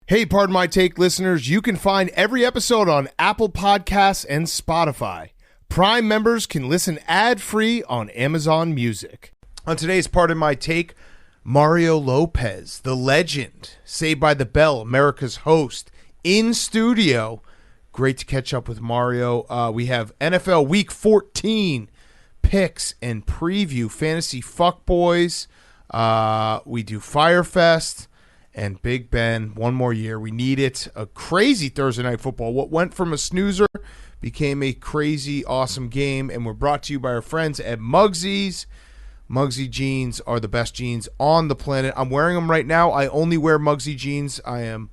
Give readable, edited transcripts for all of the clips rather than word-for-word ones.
Hey, Pardon My Take listeners, you can find every episode on Apple Podcasts and Spotify. Prime members can listen ad-free on Amazon Music. On today's Pardon My Take, Mario Lopez, the legend, Saved by the Bell, America's host, in studio. Great to catch up with Mario. We have NFL Week 14 picks and preview, fantasy Fuccbois. We do Fyre Fest. And Big Ben, one more year. We need it. A crazy Thursday Night Football. What went from a snoozer became a crazy, awesome game. And we're brought to you by our friends at Mugsy's. Mugsy jeans are the best jeans on the planet. I'm wearing them right now. I only wear Mugsy jeans. I am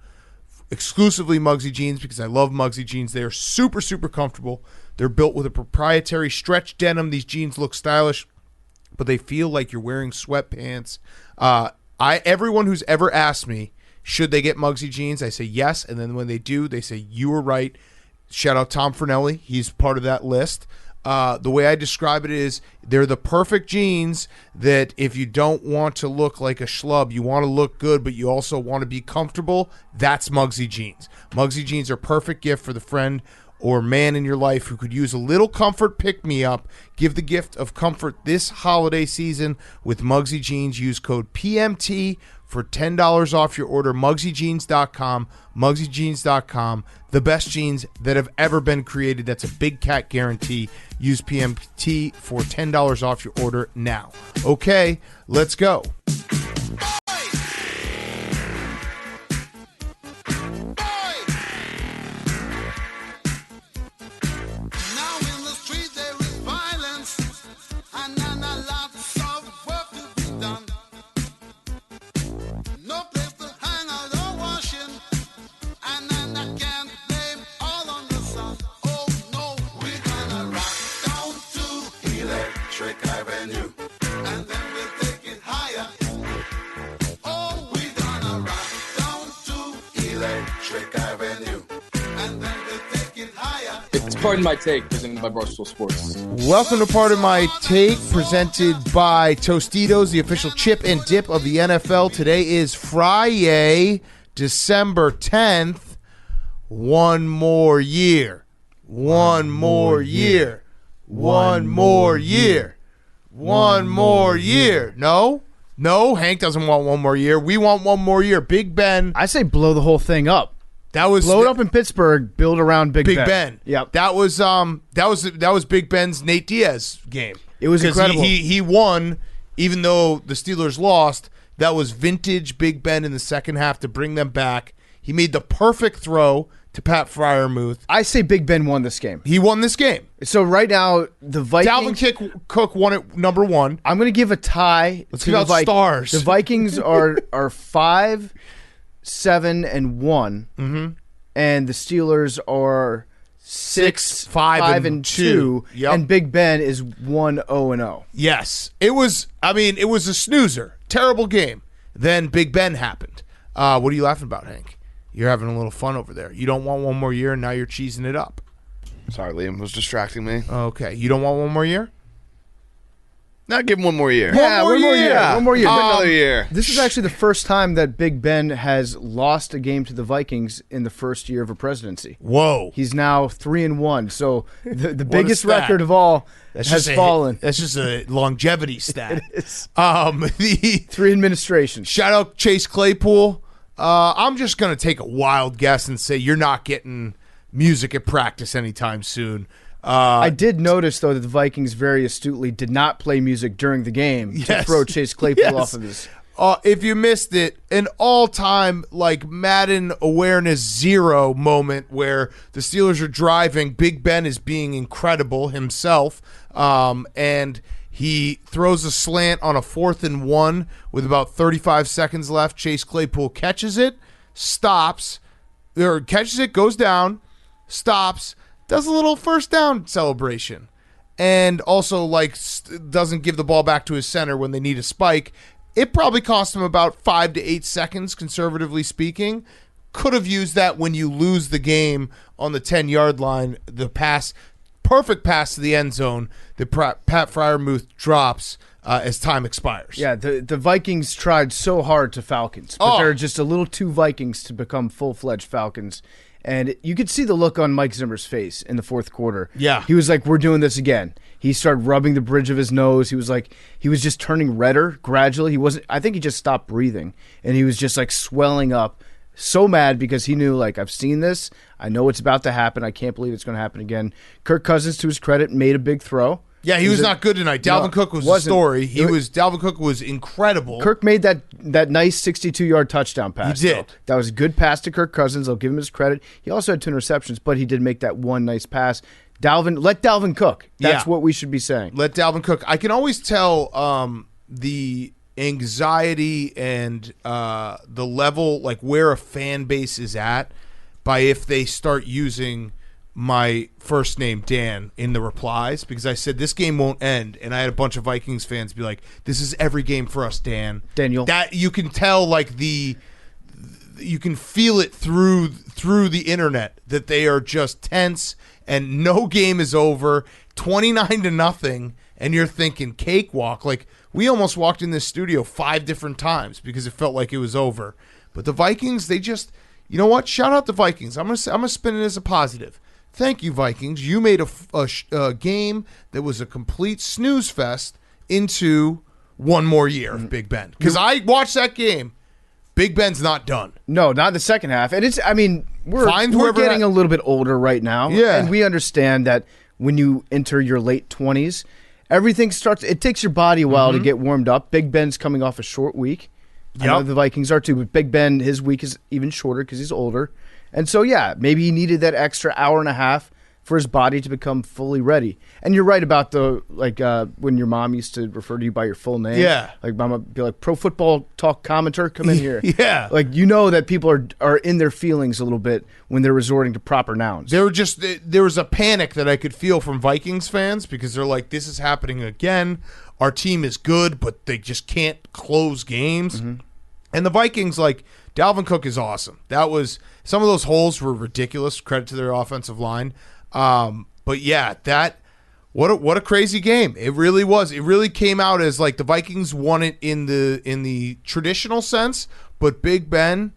exclusively Mugsy jeans because I love Mugsy jeans. They are super, super comfortable. They're built with a proprietary stretch denim. These jeans look stylish, but they feel like you're wearing sweatpants. Everyone who's ever asked me, should they get Mugsy jeans, I say yes, and then when they do, they say, you were right. Shout out Tom Fernelli. He's part of that list. The way I describe it is they're the perfect jeans that if you don't want to look like a schlub, you want to look good, but you also want to be comfortable, that's Mugsy jeans. Mugsy jeans are a perfect gift for the friend or man in your life who could use a little comfort pick-me-up. Give the gift of comfort this holiday season with Mugsy Jeans. Use code PMT for $10 off your order. MugsyJeans.com. MugsyJeans.com. The best jeans that have ever been created. That's a big cat guarantee. Use PMT for $10 off your order now. Okay, let's go. Pardon My Take, presented by Barstool Sports. Welcome to Pardon My Take, presented by Tostitos, the official chip and dip of the NFL. Today is Friday, December 10th. One more year. One more year. One more year. One more year. No, Hank doesn't want one more year. We want one more year. Big Ben. I say blow the whole thing up. That was blow it up in Pittsburgh. Build around Big Ben. Yep. That was Big Ben's Nate Diaz game. It was incredible. He won, even though the Steelers lost. That was vintage Big Ben in the second half to bring them back. He made the perfect throw to Pat Freiermuth. I say Big Ben won this game. He won this game. So right now the Vikings. Dalvin Cook won it number one. I'm going to give a tie. Let's give out stars. The Vikings are 5-7-1, and the Steelers are 6-5-2, and Big Ben is 1-0-0. Yes, it was a snoozer, terrible game. Then Big Ben happened. What are you laughing about, Hank? You're having a little fun over there. You don't want one more year, and now you're cheesing it up. Sorry, Liam was distracting me. Okay, you don't want one more year? Not give him one more year. Yeah, one more year. One more year. Another year. This is actually the first time that Big Ben has lost a game to the Vikings in the first year of a presidency. Whoa. He's now 3-1. So the biggest record of all has fallen. That's just a longevity stat. It is. The 3 administrations. Shout out Chase Claypool. I'm just going to take a wild guess and say you're not getting music at practice anytime soon. I did notice, though, that the Vikings very astutely did not play music during the game to throw Chase Claypool off of his. If you missed it, an all-time Madden awareness zero moment where the Steelers are driving. Big Ben is being incredible himself, and he throws a slant on a 4th and 1 with about 35 seconds left. Chase Claypool catches it, goes down, stops, does a little first down celebration, and also doesn't give the ball back to his center when they need a spike. It probably cost him about 5 to 8 seconds, conservatively speaking. Could have used that when you lose the game on the 10-yard line. The perfect pass to the end zone that Pat Freiermuth drops as time expires. Yeah, the Vikings tried so hard to Falcons, but they're just a little too Vikings to become full-fledged Falcons. And you could see the look on Mike Zimmer's face in the fourth quarter. Yeah. He was like, we're doing this again. He started rubbing the bridge of his nose. He was just turning redder gradually. I think he just stopped breathing. And he was just like swelling up, so mad because he knew, like, I've seen this. I know it's about to happen. I can't believe it's going to happen again. Kirk Cousins, to his credit, made a big throw. Yeah, he was not good tonight. Dalvin Cook was the story. Dalvin Cook was incredible. Kirk made that nice 62-yard touchdown pass. He did. That was a good pass to Kirk Cousins. I'll give him his credit. He also had 2 interceptions, but he did make that one nice pass. Let Dalvin cook. That's what we should be saying. Let Dalvin cook. I can always tell the anxiety and the level, like where a fan base is at, by if they start using my first name, Dan, in the replies, because I said this game won't end, and I had a bunch of Vikings fans be like, this is every game for us, Dan. Daniel. That you can tell, like, you can feel it through the internet that they are just tense and no game is over, 29-0, and you're thinking cakewalk. Like, we almost walked in this studio 5 different times because it felt like it was over. But the Vikings, they just, you know what? Shout out the Vikings. I'm gonna spin it as a positive. Thank you, Vikings. You made a game that was a complete snooze fest into one more year of Big Ben. Because I watched that game. Big Ben's not done. No, not the second half. And we're getting a little bit older right now. Yeah. And we understand that when you enter your late 20s, everything it takes your body a while to get warmed up. Big Ben's coming off a short week. I know the Vikings are too, but Big Ben, his week is even shorter because he's older. And so, yeah, maybe he needed that extra hour and a half for his body to become fully ready. And you're right about when your mom used to refer to you by your full name. Yeah. Like, mom would be like, Pro Football Talk commenter, come in here. Yeah. Like, you know that people are in their feelings a little bit when they're resorting to proper nouns. There was a panic that I could feel from Vikings fans because they're like, this is happening again. Our team is good, but they just can't close games. And the Vikings, like, Dalvin Cook is awesome. That was some of those holes were ridiculous. Credit to their offensive line. But yeah, what a crazy game. It really was. It really came out as like the Vikings won it in the traditional sense, but Big Ben,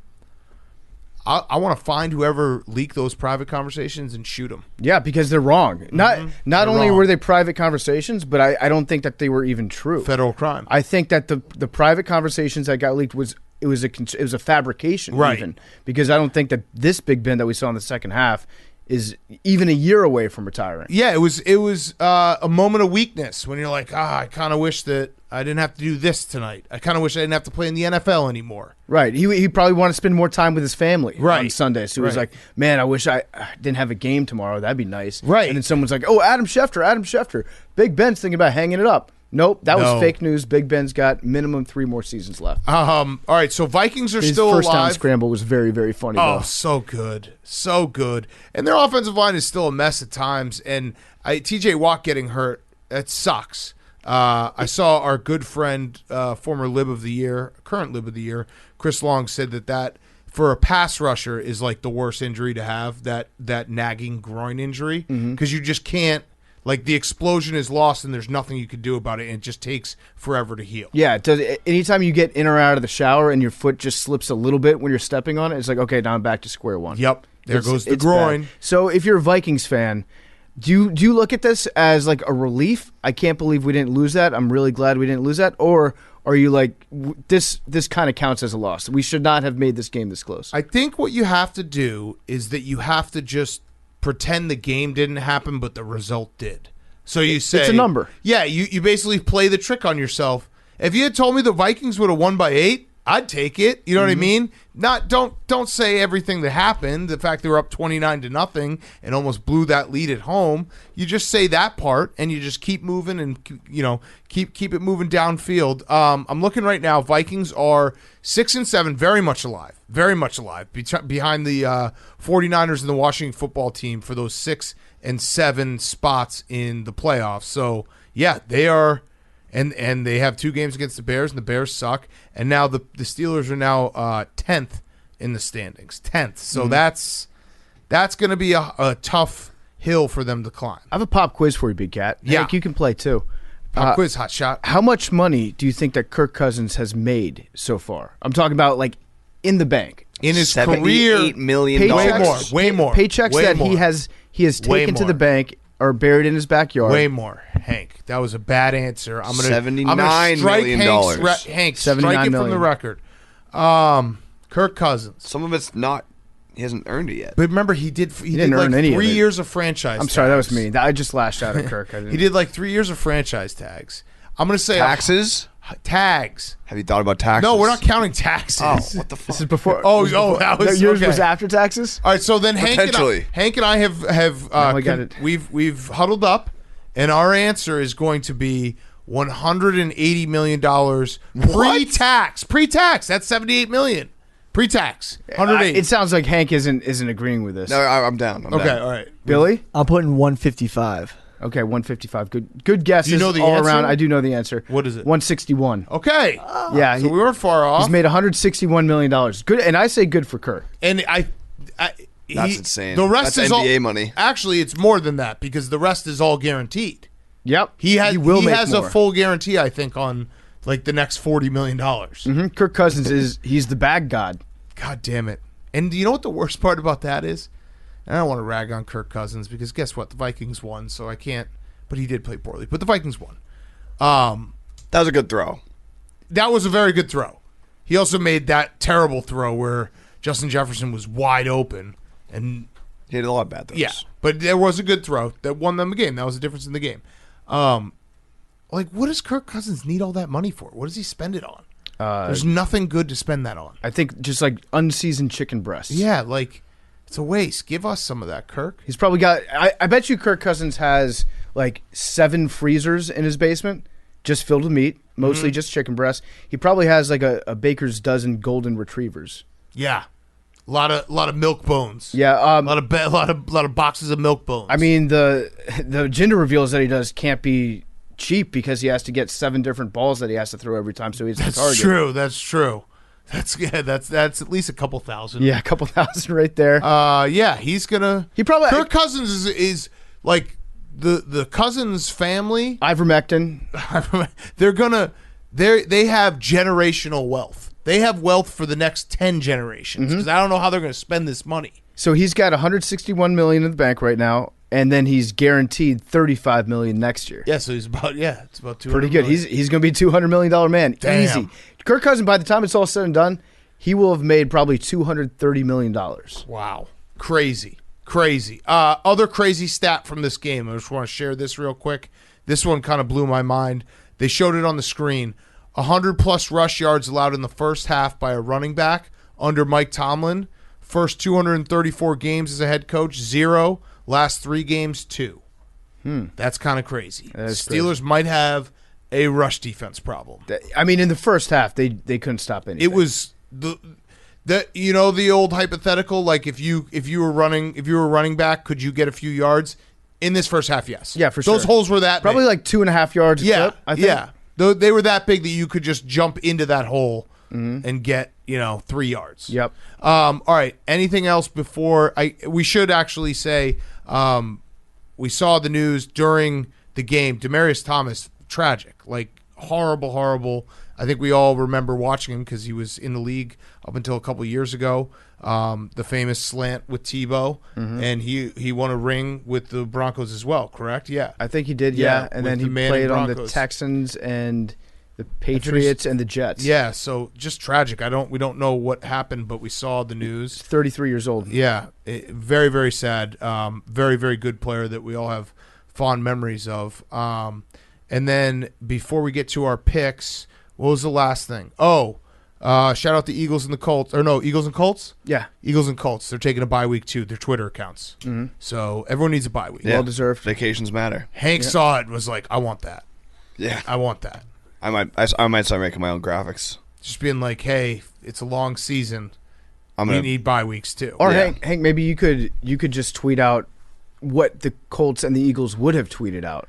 I want to find whoever leaked those private conversations and shoot them. Yeah, because they're wrong. Not only were they private conversations, but I don't think that they were even true. Federal crime. I think that the private conversations that got leaked was a fabrication, right? Even because I don't think that this Big Ben that we saw in the second half is even a year away from retiring. Yeah, it was a moment of weakness when you're like, I kind of wish that I didn't have to do this tonight. I kind of wish I didn't have to play in the NFL anymore. Right. He probably wanted to spend more time with his family right. on Sunday. So he was like, man, I wish I didn't have a game tomorrow. That'd be nice. Right. And then someone's like, oh, Adam Schefter. Big Ben's thinking about hanging it up. Nope, that was fake news. Big Ben's got minimum 3 more seasons left. All right, so Vikings are His still alive. His first down scramble was very, very funny. Oh, though. so good. So good. And their offensive line is still a mess at times. And TJ Watt getting hurt, that sucks. I saw our good friend, former Lib of the Year, current Lib of the Year, Chris Long, said that for a pass rusher is like the worst injury to have, that nagging groin injury, because you just can't. Like, the explosion is lost, and there's nothing you can do about it, and it just takes forever to heal. Yeah, it does. Anytime you get in or out of the shower and your foot just slips a little bit when you're stepping on it, it's like, okay, now I'm back to square one. Yep, there goes the groin. Bad. So if you're a Vikings fan, do you look at this as like a relief? I can't believe we didn't lose that. I'm really glad we didn't lose that. Or are you like, this kind of counts as a loss? We should not have made this game this close. I think what you have to do is that you have to just pretend the game didn't happen, but the result did. So you say it's a number. Yeah, you basically play the trick on yourself. If you had told me the Vikings would have won by 8, I'd take it. You know what I mean? Don't say everything that happened. The fact they were up 29-0 and almost blew that lead at home. You just say that part and you just keep moving and keep it moving downfield. I'm looking right now. Vikings are 6-7, very much alive, behind the 49ers and the Washington football team for those 6 and 7 spots in the playoffs. So yeah, they are. And they have 2 games against the Bears, and the Bears suck. And now the Steelers are now 10th in the standings, 10th. So that's going to be a tough hill for them to climb. I have a pop quiz for you, Big Cat. Yeah. Hank, you can play too. Pop quiz, hot shot. How much money do you think that Kirk Cousins has made so far? I'm talking about like in the bank. In his career, $78 million. way more. Paychecks way that more. he has Way taken to more. the bank or buried in his backyard. Way more, Hank. That was a bad answer. I'm gonna $79 strike million. Hank, strike $79 it from the record. Kirk Cousins. Some of it's not. He hasn't earned it yet. But remember, he did didn't like earn any of 3 it. years of franchise. I'm sorry, that was tags. me. I just lashed out at Kirk. He did like 3 years of franchise tags. I'm gonna say Taxes? tags. Have you thought about taxes? No, we're not counting taxes. Oh, what the fuck? This is before. That was yours okay. was after taxes. All right, so then Hank Potentially. and I have I got it. we've huddled up, and our answer is going to be $180 million pre-tax. Pre-tax. That's $78 million. Pre-tax. 180. It sounds like Hank isn't agreeing with this. No, I'm down. I'm Okay, down. all right. Billy. I'm putting 155. Okay, 155. Good guesses Do you know the all answer? around. I do know the answer. What is it? 161. Okay. Yeah, So we weren't far off. he's made $161 million. Good, and I say good for Kirk. And That's insane. The rest That's is NBA all, money. Actually, it's more than that because the rest is all guaranteed. Yep, He has more. a full guarantee, I think, on like the next $40 million. Mhm. Kirk Cousins he's the bag god. God damn it. And do you know what the worst part about that is? I don't want to rag on Kirk Cousins because guess what? The Vikings won, so I can't. But he did play poorly. But the Vikings won. That was a good throw. That was a very good throw. He also made that terrible throw where Justin Jefferson was wide open. And He had a lot of bad throws. yeah, but there was a good throw that won them a game. That was the difference in the game. Like, what does Kirk Cousins need all that money for? What does he spend it on? There's nothing good to spend that on. I think just like unseasoned chicken breasts. Yeah, like, it's a waste. Give us some of that, Kirk. He's probably got. I bet you Kirk Cousins has like 7 freezers in his basement, just filled with meat, mostly just chicken breasts. He probably has like a baker's dozen golden retrievers. Yeah, a lot of milk bones. Yeah, a lot of boxes of milk bones. I mean the gender reveals that he does can't be cheap because he has to get 7 different balls that he has to throw every time, so he's the that's target. true. That's true. That's at least a couple thousand. Yeah, a couple thousand right there. Yeah, he's gonna. He probably- Kirk Cousins is like the Cousins family. Ivermectin. They have generational wealth. They have wealth for the next 10 generations because I don't know how they're going to spend this money. So he's got 161 million in the bank right now, and then he's guaranteed 35 million next year. Yeah, so he's about it's about 200 Pretty good. million. He's going to be $200 million man. Damn. Easy. Kirk Cousins, by the time it's all said and done, he will have made probably $230 million. Wow. Crazy. Other crazy stat from this game. I just want to share this real quick. This one kind of blew my mind. They showed it on the screen. 100-plus rush yards allowed in the first half by a running back under Mike Tomlin. First 234 games as a head coach, 0. Last 3 games, 2. That's kind of crazy. Steelers might have a rush defense problem. I mean, in the first half, they couldn't stop anything. It was the old hypothetical, like if you were running back, could you get a few yards? In this first half, yes. Yeah, for sure. Those holes were that probably big. like 2.5 yards. Yeah, clip, I think. yeah. They were that big that you could just jump into that hole and get 3 yards. Yep. All right. Anything else before we should actually say we saw the news during the game. Demaryius Thomas, tragic, like horrible. I think we all remember watching him because he was in the league up until a couple of years ago. The famous slant with Tebow, and he won a ring with the Broncos as well, correct? Yeah. I think he did, Yeah, yeah. And with then the he Manning played on the Broncos. Texans and the Patriots and the Jets. Yeah, so just tragic. We don't know what happened, but we saw the news. 33 years old. Yeah, very, very sad. Very, very good player that we all have fond memories of. And then before we get to our picks, what was the last thing? Shout out the Eagles and the Colts. Or no, Eagles and Colts? Yeah. Eagles and Colts. They're taking a bye week too, their Twitter accounts. So everyone needs a bye week. Yeah. Well deserved. Vacations matter. Hank saw it and was like, I want that. Yeah. I want that. I might start making my own graphics. Just being like, hey, it's a long season. I'm We gonna. need bye weeks too. Or Yeah. Hank, maybe you could just tweet out what the Colts and the Eagles would have tweeted out.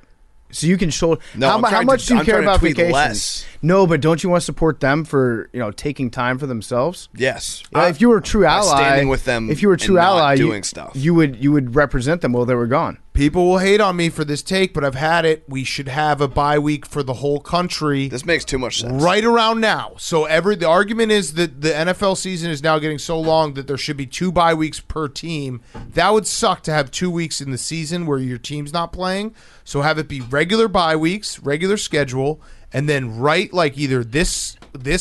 So you can show No, I'm how trying much to- do you I'm care trying to about tweet vacations? less. No, but don't you want to support them for taking time for themselves? Yes. If you were a true ally, standing with them if you were a true and not ally, doing stuff. you would represent them while they were gone. People will hate on me for this take, but I've had it. We should have a bye week for the whole country. This makes too much sense. Right around now. So the argument is that the NFL season is now getting so long that there should be 2 bye weeks per team. That would suck to have 2 weeks in the season where your team's not playing. So have it be regular bye weeks, regular schedule, and then like either this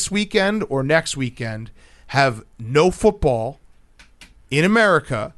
weekend or next weekend have no football in America.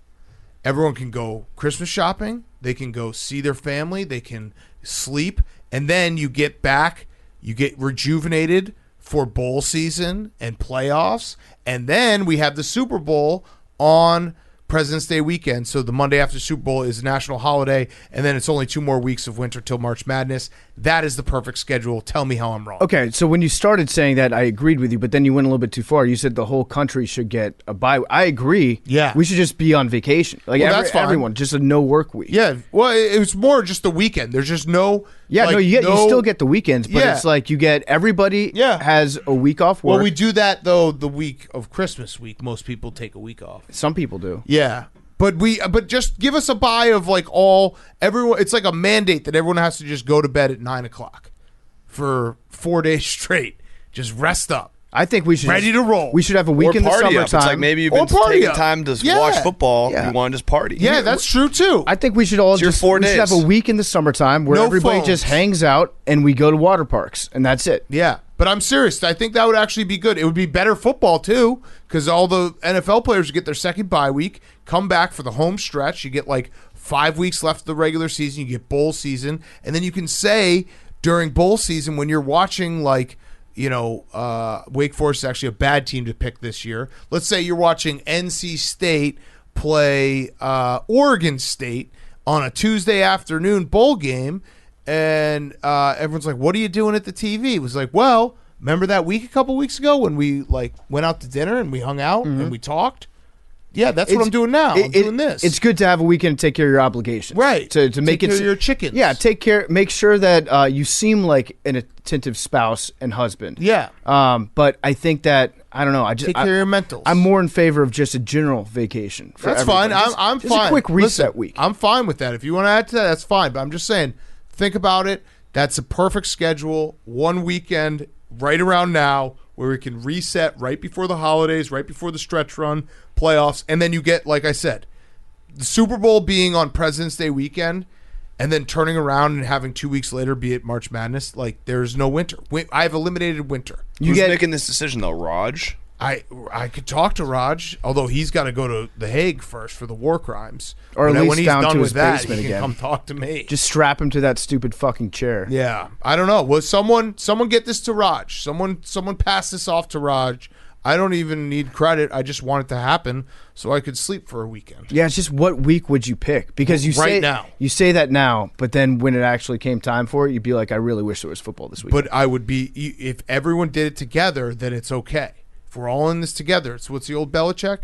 Everyone can go Christmas shopping. They can go see their family. They can sleep. And then you get back. You get rejuvenated for bowl season and playoffs. And then we have the Super Bowl on President's Day weekend. So the Monday after Super Bowl is a national holiday. And then it's only 2 more weeks of winter till March Madness. That is the perfect schedule. Tell me how I'm wrong. Okay, so when you started saying that, I agreed with you, but then you went a little bit too far. You said the whole country should get a bye. I agree. Yeah. We should just be on vacation. Like that's fine. everyone, just a no work week. Yeah. Well, it was more just the weekend. There's just no. Yeah, like, you still get the weekends, but Yeah. it's like you get everybody Yeah. has a week off work. Well, we do that, though, the week of Christmas week. Most people take a week off. Some people do. Yeah. But just give us a bye of like everyone. It's like a mandate that everyone has to just go to bed at 9:00 for 4 days straight. Just rest up. I think we should Ready to roll. We should have a week Or in the party summertime. up. It's like maybe you've Or been party taking up. time to Yeah. watch football. Yeah. You want to just party. Yeah, that's true too. I think we should all It's your just 4 we should have days. a week in the summertime where No everybody phones. just hangs out and we go to water parks and that's it. Yeah, but I'm serious. I think that would actually be good. It would be better football too, because all the NFL players get their second bye week, come back for the home stretch. You get like 5 weeks left of the regular season. You get bowl season, and then you can say during bowl season when you're watching like. Wake Forest is actually a bad team to pick this year. Let's say you're watching NC State play Oregon State on a Tuesday afternoon bowl game, and everyone's like, "What are you doing at the TV?" It was like, "Well, remember that week a couple weeks ago when we like went out to dinner and we hung out and we talked? Yeah, that's what I'm doing now. I'm doing this. It's good to have a weekend to take care of your obligations. Right. To make Take it care of your chickens. Yeah, make sure that you seem like an attentive spouse and husband. Yeah. But I think that I don't know. Take care of your mentals. I'm more in favor of just a general vacation. For That's everybody. fine. I'm just fine. a quick reset Listen, week. I'm fine with that. If you want to add to that, that's fine. But I'm just saying, think about it. That's a perfect schedule. One weekend right around now where we can reset right before the holidays, right before the stretch run, playoffs, and then you get, like I said, the Super Bowl being on President's Day weekend and then turning around and having 2 weeks later be at March Madness. Like, there's no winter. I've eliminated winter. Who's making this decision though? Raj? I could talk to Raj, although he's got to go to The Hague first for the war crimes. Or at But least when he's down done to with his that, basement he can again. come talk to me. Just strap him to that stupid fucking chair. Yeah, I don't know. Well, someone get this to Raj. Someone pass this off to Raj. I don't even need credit. I just want it to happen so I could sleep for a weekend. Yeah, it's just what week would you pick? Because you Right say now. You say that now, but then when it actually came time for it, you'd be like, I really wish there was football this week. But I would be if everyone did it together, then it's okay. If we're all in this together, so what's the old Belichick?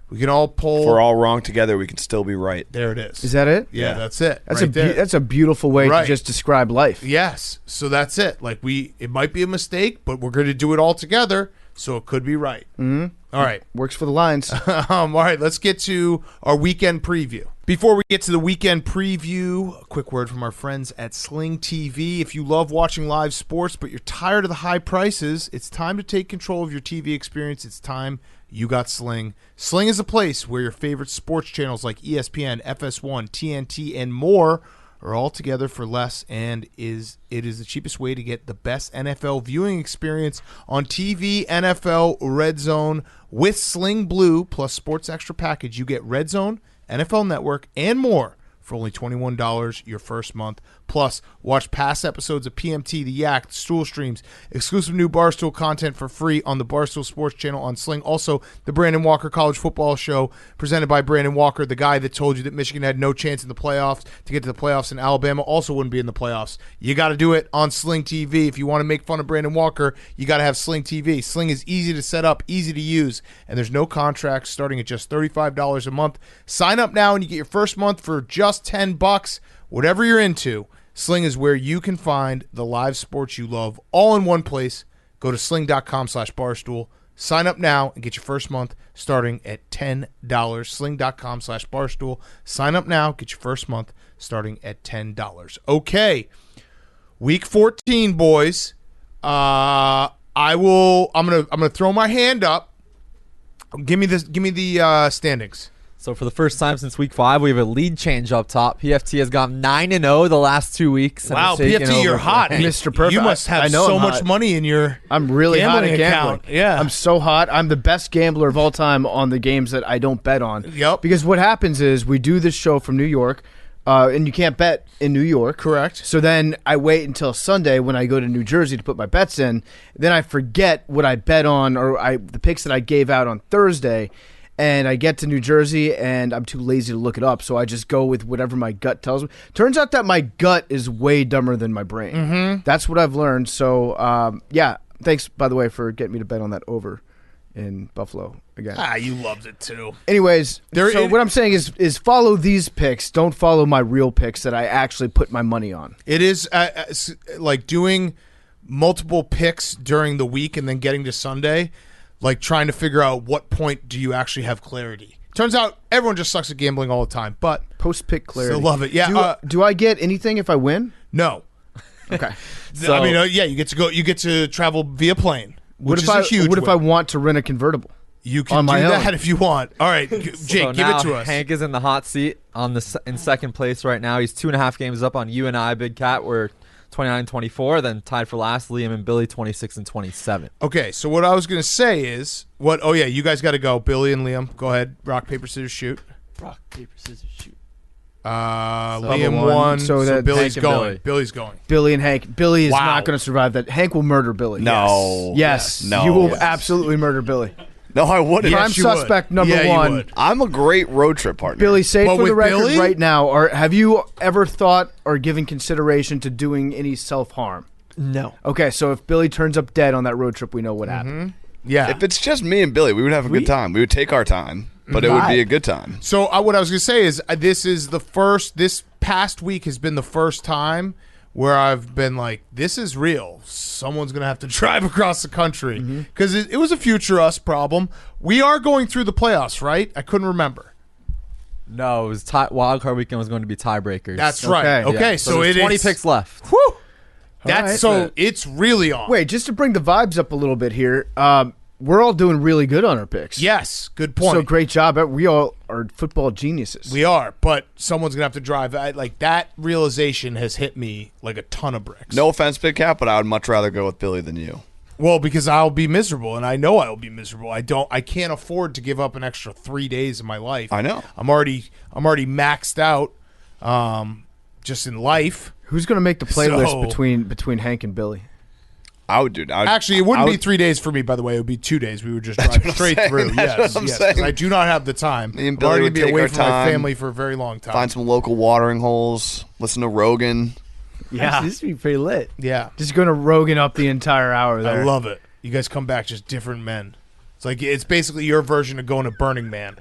We can all pull. If we're all wrong together, we can still be right. There it is. Is that it? Yeah, that's it. That's right there. that's a beautiful way Right. to just describe life. Yes. So that's it. Like it might be a mistake, but we're going to do it all together, so it could be right. Mm-hmm. All right. Works for the Lions. All right, let's get to our weekend preview. Before we get to the weekend preview, a quick word from our friends at Sling TV. If you love watching live sports, but you're tired of the high prices, it's time to take control of your TV experience. It's time you got Sling. Sling is a place where your favorite sports channels like ESPN, FS1, TNT, and more are all together for less, and it is the cheapest way to get the best NFL viewing experience on TV. NFL Red Zone with Sling Blue plus Sports Extra package. You get Red Zone, NFL Network, and more for only $21 your first month. Plus, watch past episodes of PMT, The Yak, Stool Streams, exclusive new Barstool content for free on the Barstool Sports channel on Sling. Also, the Brandon Walker College Football Show presented by Brandon Walker, the guy that told you that Michigan had no chance in the playoffs to get to the playoffs, and Alabama also wouldn't be in the playoffs. You got to do it on Sling TV. If you want to make fun of Brandon Walker, you got to have Sling TV. Sling is easy to set up, easy to use, and there's no contracts starting at just $35 a month. Sign up now and you get your first month for just $10. Whatever you're into, Sling is where you can find the live sports you love all in one place. Go to sling.com/barstool. Sign up now and get your first month starting at $10. Sling.com/barstool. Sign up now, get your first month starting at $10. Okay. Week 14, boys. I'm gonna throw my hand up. Give me the standings. So for the first time since week 5, we have a lead change up top. PFT has gone 9-0 the last 2 weeks. and Wow, has taken PFT, you're over hot, for- Mr. Perfect. You must have I know so I'm much hot. money in your. I'm really hot Gambling at gambling. account, yeah. I'm so hot. I'm the best gambler of all time on the games that I don't bet on. Yep. Because what happens is we do this show from New York, and you can't bet in New York. Correct. So then I wait until Sunday when I go to New Jersey to put my bets in. Then I forget what I bet on or the picks that I gave out on Thursday. And I get to New Jersey, and I'm too lazy to look it up, so I just go with whatever my gut tells me. Turns out that my gut is way dumber than my brain. Mm-hmm. That's what I've learned. So, yeah, thanks, by the way, for getting me to bet on that over in Buffalo again. You loved it too. Anyways, what I'm saying is follow these picks. Don't follow my real picks that I actually put my money on. It is like doing multiple picks during the week and then getting to Sunday, like trying to figure out what point do you actually have clarity. Turns out everyone just sucks at gambling all the time, but Post-pick clarity. still love it. Yeah. Do I get anything if I win? No. Okay. I mean, you get to go. You get to travel via plane, which is What a huge. if I win. want to rent a convertible? You can on do my that own? if you want. All right, So Jake, give now it to us. Hank is in the hot seat in second place right now. He's 2.5 games up on you and I, Big Cat. We're 29-24, then tied for last, Liam and Billy 26-27. Okay, so what I was going to say is what? Oh yeah, you guys got to go. Billy and Liam, go ahead. Rock, paper, scissors, shoot. Rock, paper, scissors, shoot. Liam won, won, so so that Billy's Hank and going. Billy. Billy's going. Billy and Hank. Billy is Wow. not going to survive that. Hank will murder Billy. No. Yes. No. You will absolutely murder Billy. No, I wouldn't. Prime Yes, you would. suspect number Yeah, you one. would. I'm a great road trip partner. Billy, say But for the with record Billy? right now, have you ever thought or given consideration to doing any self-harm? No. Okay, so if Billy turns up dead on that road trip, we know what happened. Yeah. If it's just me and Billy, we would have a good time. We would take our time, but it would be a good time. So what I was going to say is this past week has been the first time where I've been like, this is real. Someone's going to have to drive across the country because it was a future us problem. We are going through the playoffs, right? I couldn't remember. No, it was wild card weekend was going to be tiebreakers. That's right. Okay, Yeah, so there's it 20 is. picks left. Whew. That's right. so it's really on. Wait, just to bring the vibes up a little bit here, we're all doing really good on our picks. Yes, good point. So great job. We all are football geniuses. We are, but someone's gonna have to drive. Like that realization has hit me like a ton of bricks. No offense, Big Cat, but I would much rather go with Billy than you. Well, because I'll be miserable, and I know I will be miserable. I can't afford to give up an extra 3 days of my life. I know. I'm already maxed out, just in life. Who's going to make the playlist So- between Hank and Billy? I would, dude. Actually, it wouldn't be 3 days for me. By the way, it would be 2 days. We would just drive straight saying. through. That's Yes, what I'm yes. saying. 'Cause I do not have the time. Me and I'm Billy already would be take away our from my time, family for a very long time. find some local watering holes, listen to Rogan. Yeah. This would be pretty lit. Yeah, Just going to Rogan up the entire hour there. I love it. You guys come back just different men. It's basically your version of going to Burning Man.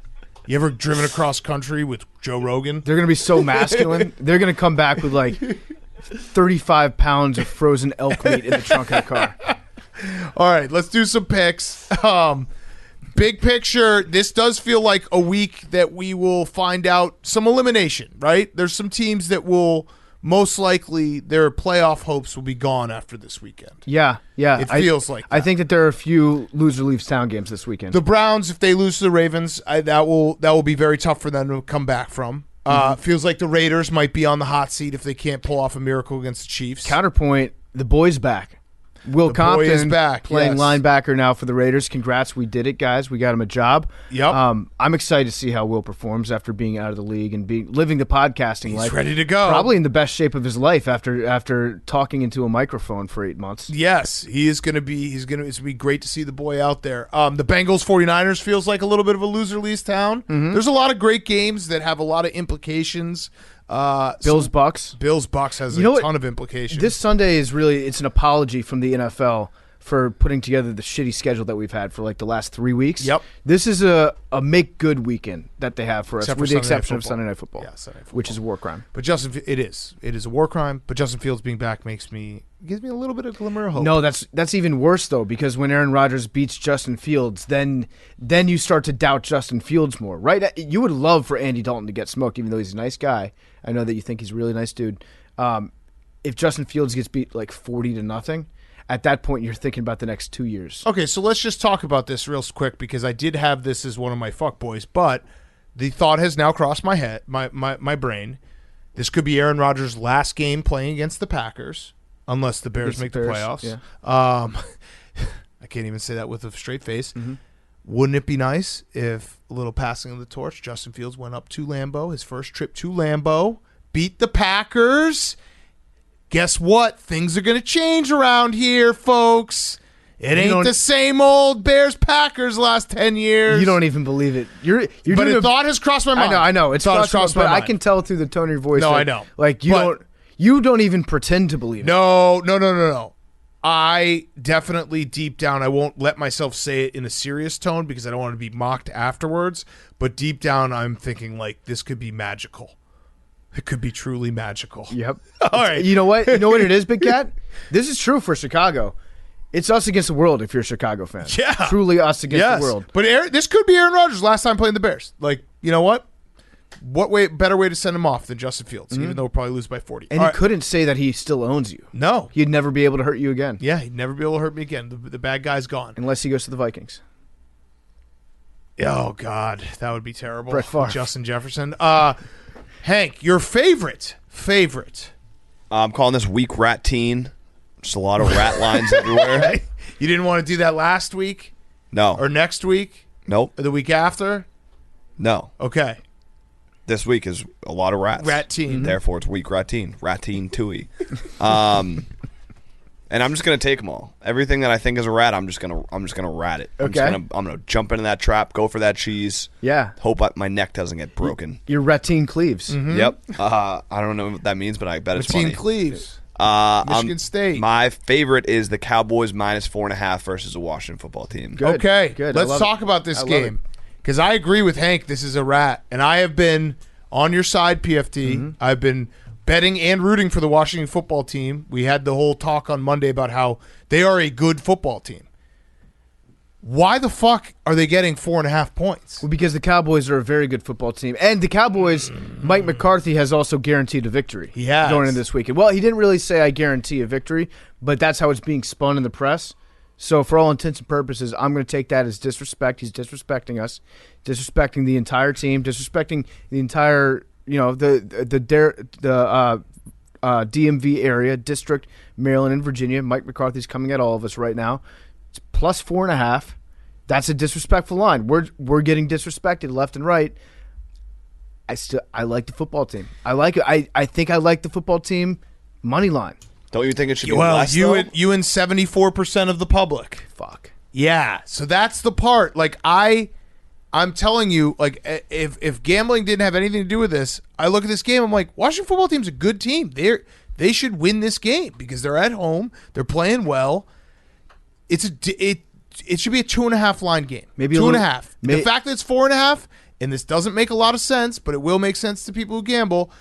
You ever driven across country with Joe Rogan? They're going to be so masculine. They're going to come back with like 35 pounds of frozen elk meat in the trunk of the car. All right, let's do some picks. Big picture, this does feel like a week that we will find out some elimination, right? There's some teams that will most likely their playoff hopes will be gone after this weekend. Yeah. It feels like that. I think that there are a few loser leaves town games this weekend. The Browns, if they lose to the Ravens, that will be very tough for them to come back from. Feels like the Raiders might be on the hot seat if they can't pull off a miracle against the Chiefs. Counterpoint, the boy's back. Will The boy Compton is back, playing yes. linebacker now for the Raiders. Congrats, we did it, guys. We got him a job. Yep. I'm excited to see how Will performs after being out of the league and living the podcasting He's life. ready to go. Probably in the best shape of his life after talking into a microphone for 8 months. Yes, he is going to be. It's going to be great to see the boy out there. The Bengals 49ers feels like a little bit of a loser leaves town. There's a lot of great games that have a lot of implications. Bills Bucks. Bills Bucks has You know a what? ton of implications. This Sunday is really it's an apology from the NFL for putting together the shitty schedule that we've had for like the last 3 weeks. Yep. This is a make good weekend that they have for us, Except with for the Sunday Night exception of Football. Sunday Night Football. Yeah, Sunday Night Football. Which is a war crime. But it is a war crime. But Justin Fields being back gives me a little bit of glimmer of hope. No, that's even worse though, because when Aaron Rodgers beats Justin Fields, then you start to doubt Justin Fields more, right? You would love for Andy Dalton to get smoked, even though he's a nice guy. I know that you think he's a really nice dude. If Justin Fields gets beat like 40-0, at that point you're thinking about the next 2 years. Okay, so let's just talk about this real quick because I did have this as one of my fuckboys, but the thought has now crossed my head, my brain. This could be Aaron Rodgers' last game playing against the Packers, unless the Bears make the playoffs. Yeah. I can't even say that with a straight face. Mm-hmm. Wouldn't it be nice if a little passing of the torch, Justin Fields went up to Lambeau, his first trip to Lambeau, beat the Packers? Guess what? Things are going to change around here, folks. It ain't the same old Bears-Packers last 10 years. You don't even believe it. You're But a thought has crossed my mind. I know. It's thought has crossed my but mind. I can tell through the tone of your voice. No, that, I know. Like you don't even pretend to believe it. No. I definitely deep down, I won't let myself say it in a serious tone because I don't want to be mocked afterwards. But deep down, I'm thinking like this could be magical. It could be truly magical. Yep. All right. You know what? You know what it is, Big Cat? This is true for Chicago. It's us against the world if you're a Chicago fan. Yeah. Truly us against the world. But this could be Aaron Rodgers' last time playing the Bears. Like, you know what? Better way to send him off than Justin Fields, even though we'll probably lose by 40. And All he right. couldn't say that he still owns you. No. He'd never be able to hurt you again. Yeah, he'd never be able to hurt me again. The bad guy's gone. Unless he goes to the Vikings. Oh, God. That would be terrible. Brett Favre. Justin Jefferson. Hank, your favorite. I'm calling this week rat teen. Just a lot of rat lines everywhere. You didn't want to do that last week No. or next week Nope. or the week after? No. Okay. This week is a lot of rats. Rat teen. Therefore, it's week rat teen. Rat teen tui. And I'm just gonna take them all. Everything that I think is a rat, I'm just gonna rat it. Okay. I'm gonna jump into that trap, go for that cheese. Yeah. Hope my neck doesn't get broken. You're Ratine Cleaves. Yep. I don't know what that means, but I bet it's Team funny. Cleves. Michigan Michigan State. My favorite is the Cowboys -4.5 versus the Washington football team. Good. Okay, Good. I let's love talk it. about this I love game because I agree with Hank. This is a rat, and I have been on your side, PFT. I've been betting and rooting for the Washington football team. We had the whole talk on Monday about how they are a good football team. Why the fuck are they getting 4.5 points? Well, because the Cowboys are a very good football team. And the Cowboys, Mike McCarthy has also guaranteed a victory. He has. Going into this weekend. Well, he didn't really say I guarantee a victory, but that's how it's being spun in the press. So for all intents and purposes, I'm going to take that as disrespect. He's disrespecting us, disrespecting the entire team, disrespecting the entire, the DMV area, District, Maryland, and Virginia. Mike McCarthy's coming at all of us right now. It's +4.5. That's a disrespectful line. We're getting disrespected left and right. I like the football team. I like it. I think I like the football team money line. Don't you think it should be Well, less, you though? and 74% of the public. Fuck. Yeah, so that's the part. Like I'm telling you, like if gambling didn't have anything to do with this, I look at this game. I'm like, Washington football team's a good team. They should win this game because they're at home. They're playing well. It should be a 2.5 line game. Maybe 2.5. The fact that it's 4.5, and this doesn't make a lot of sense, but it will make sense to people who gamble.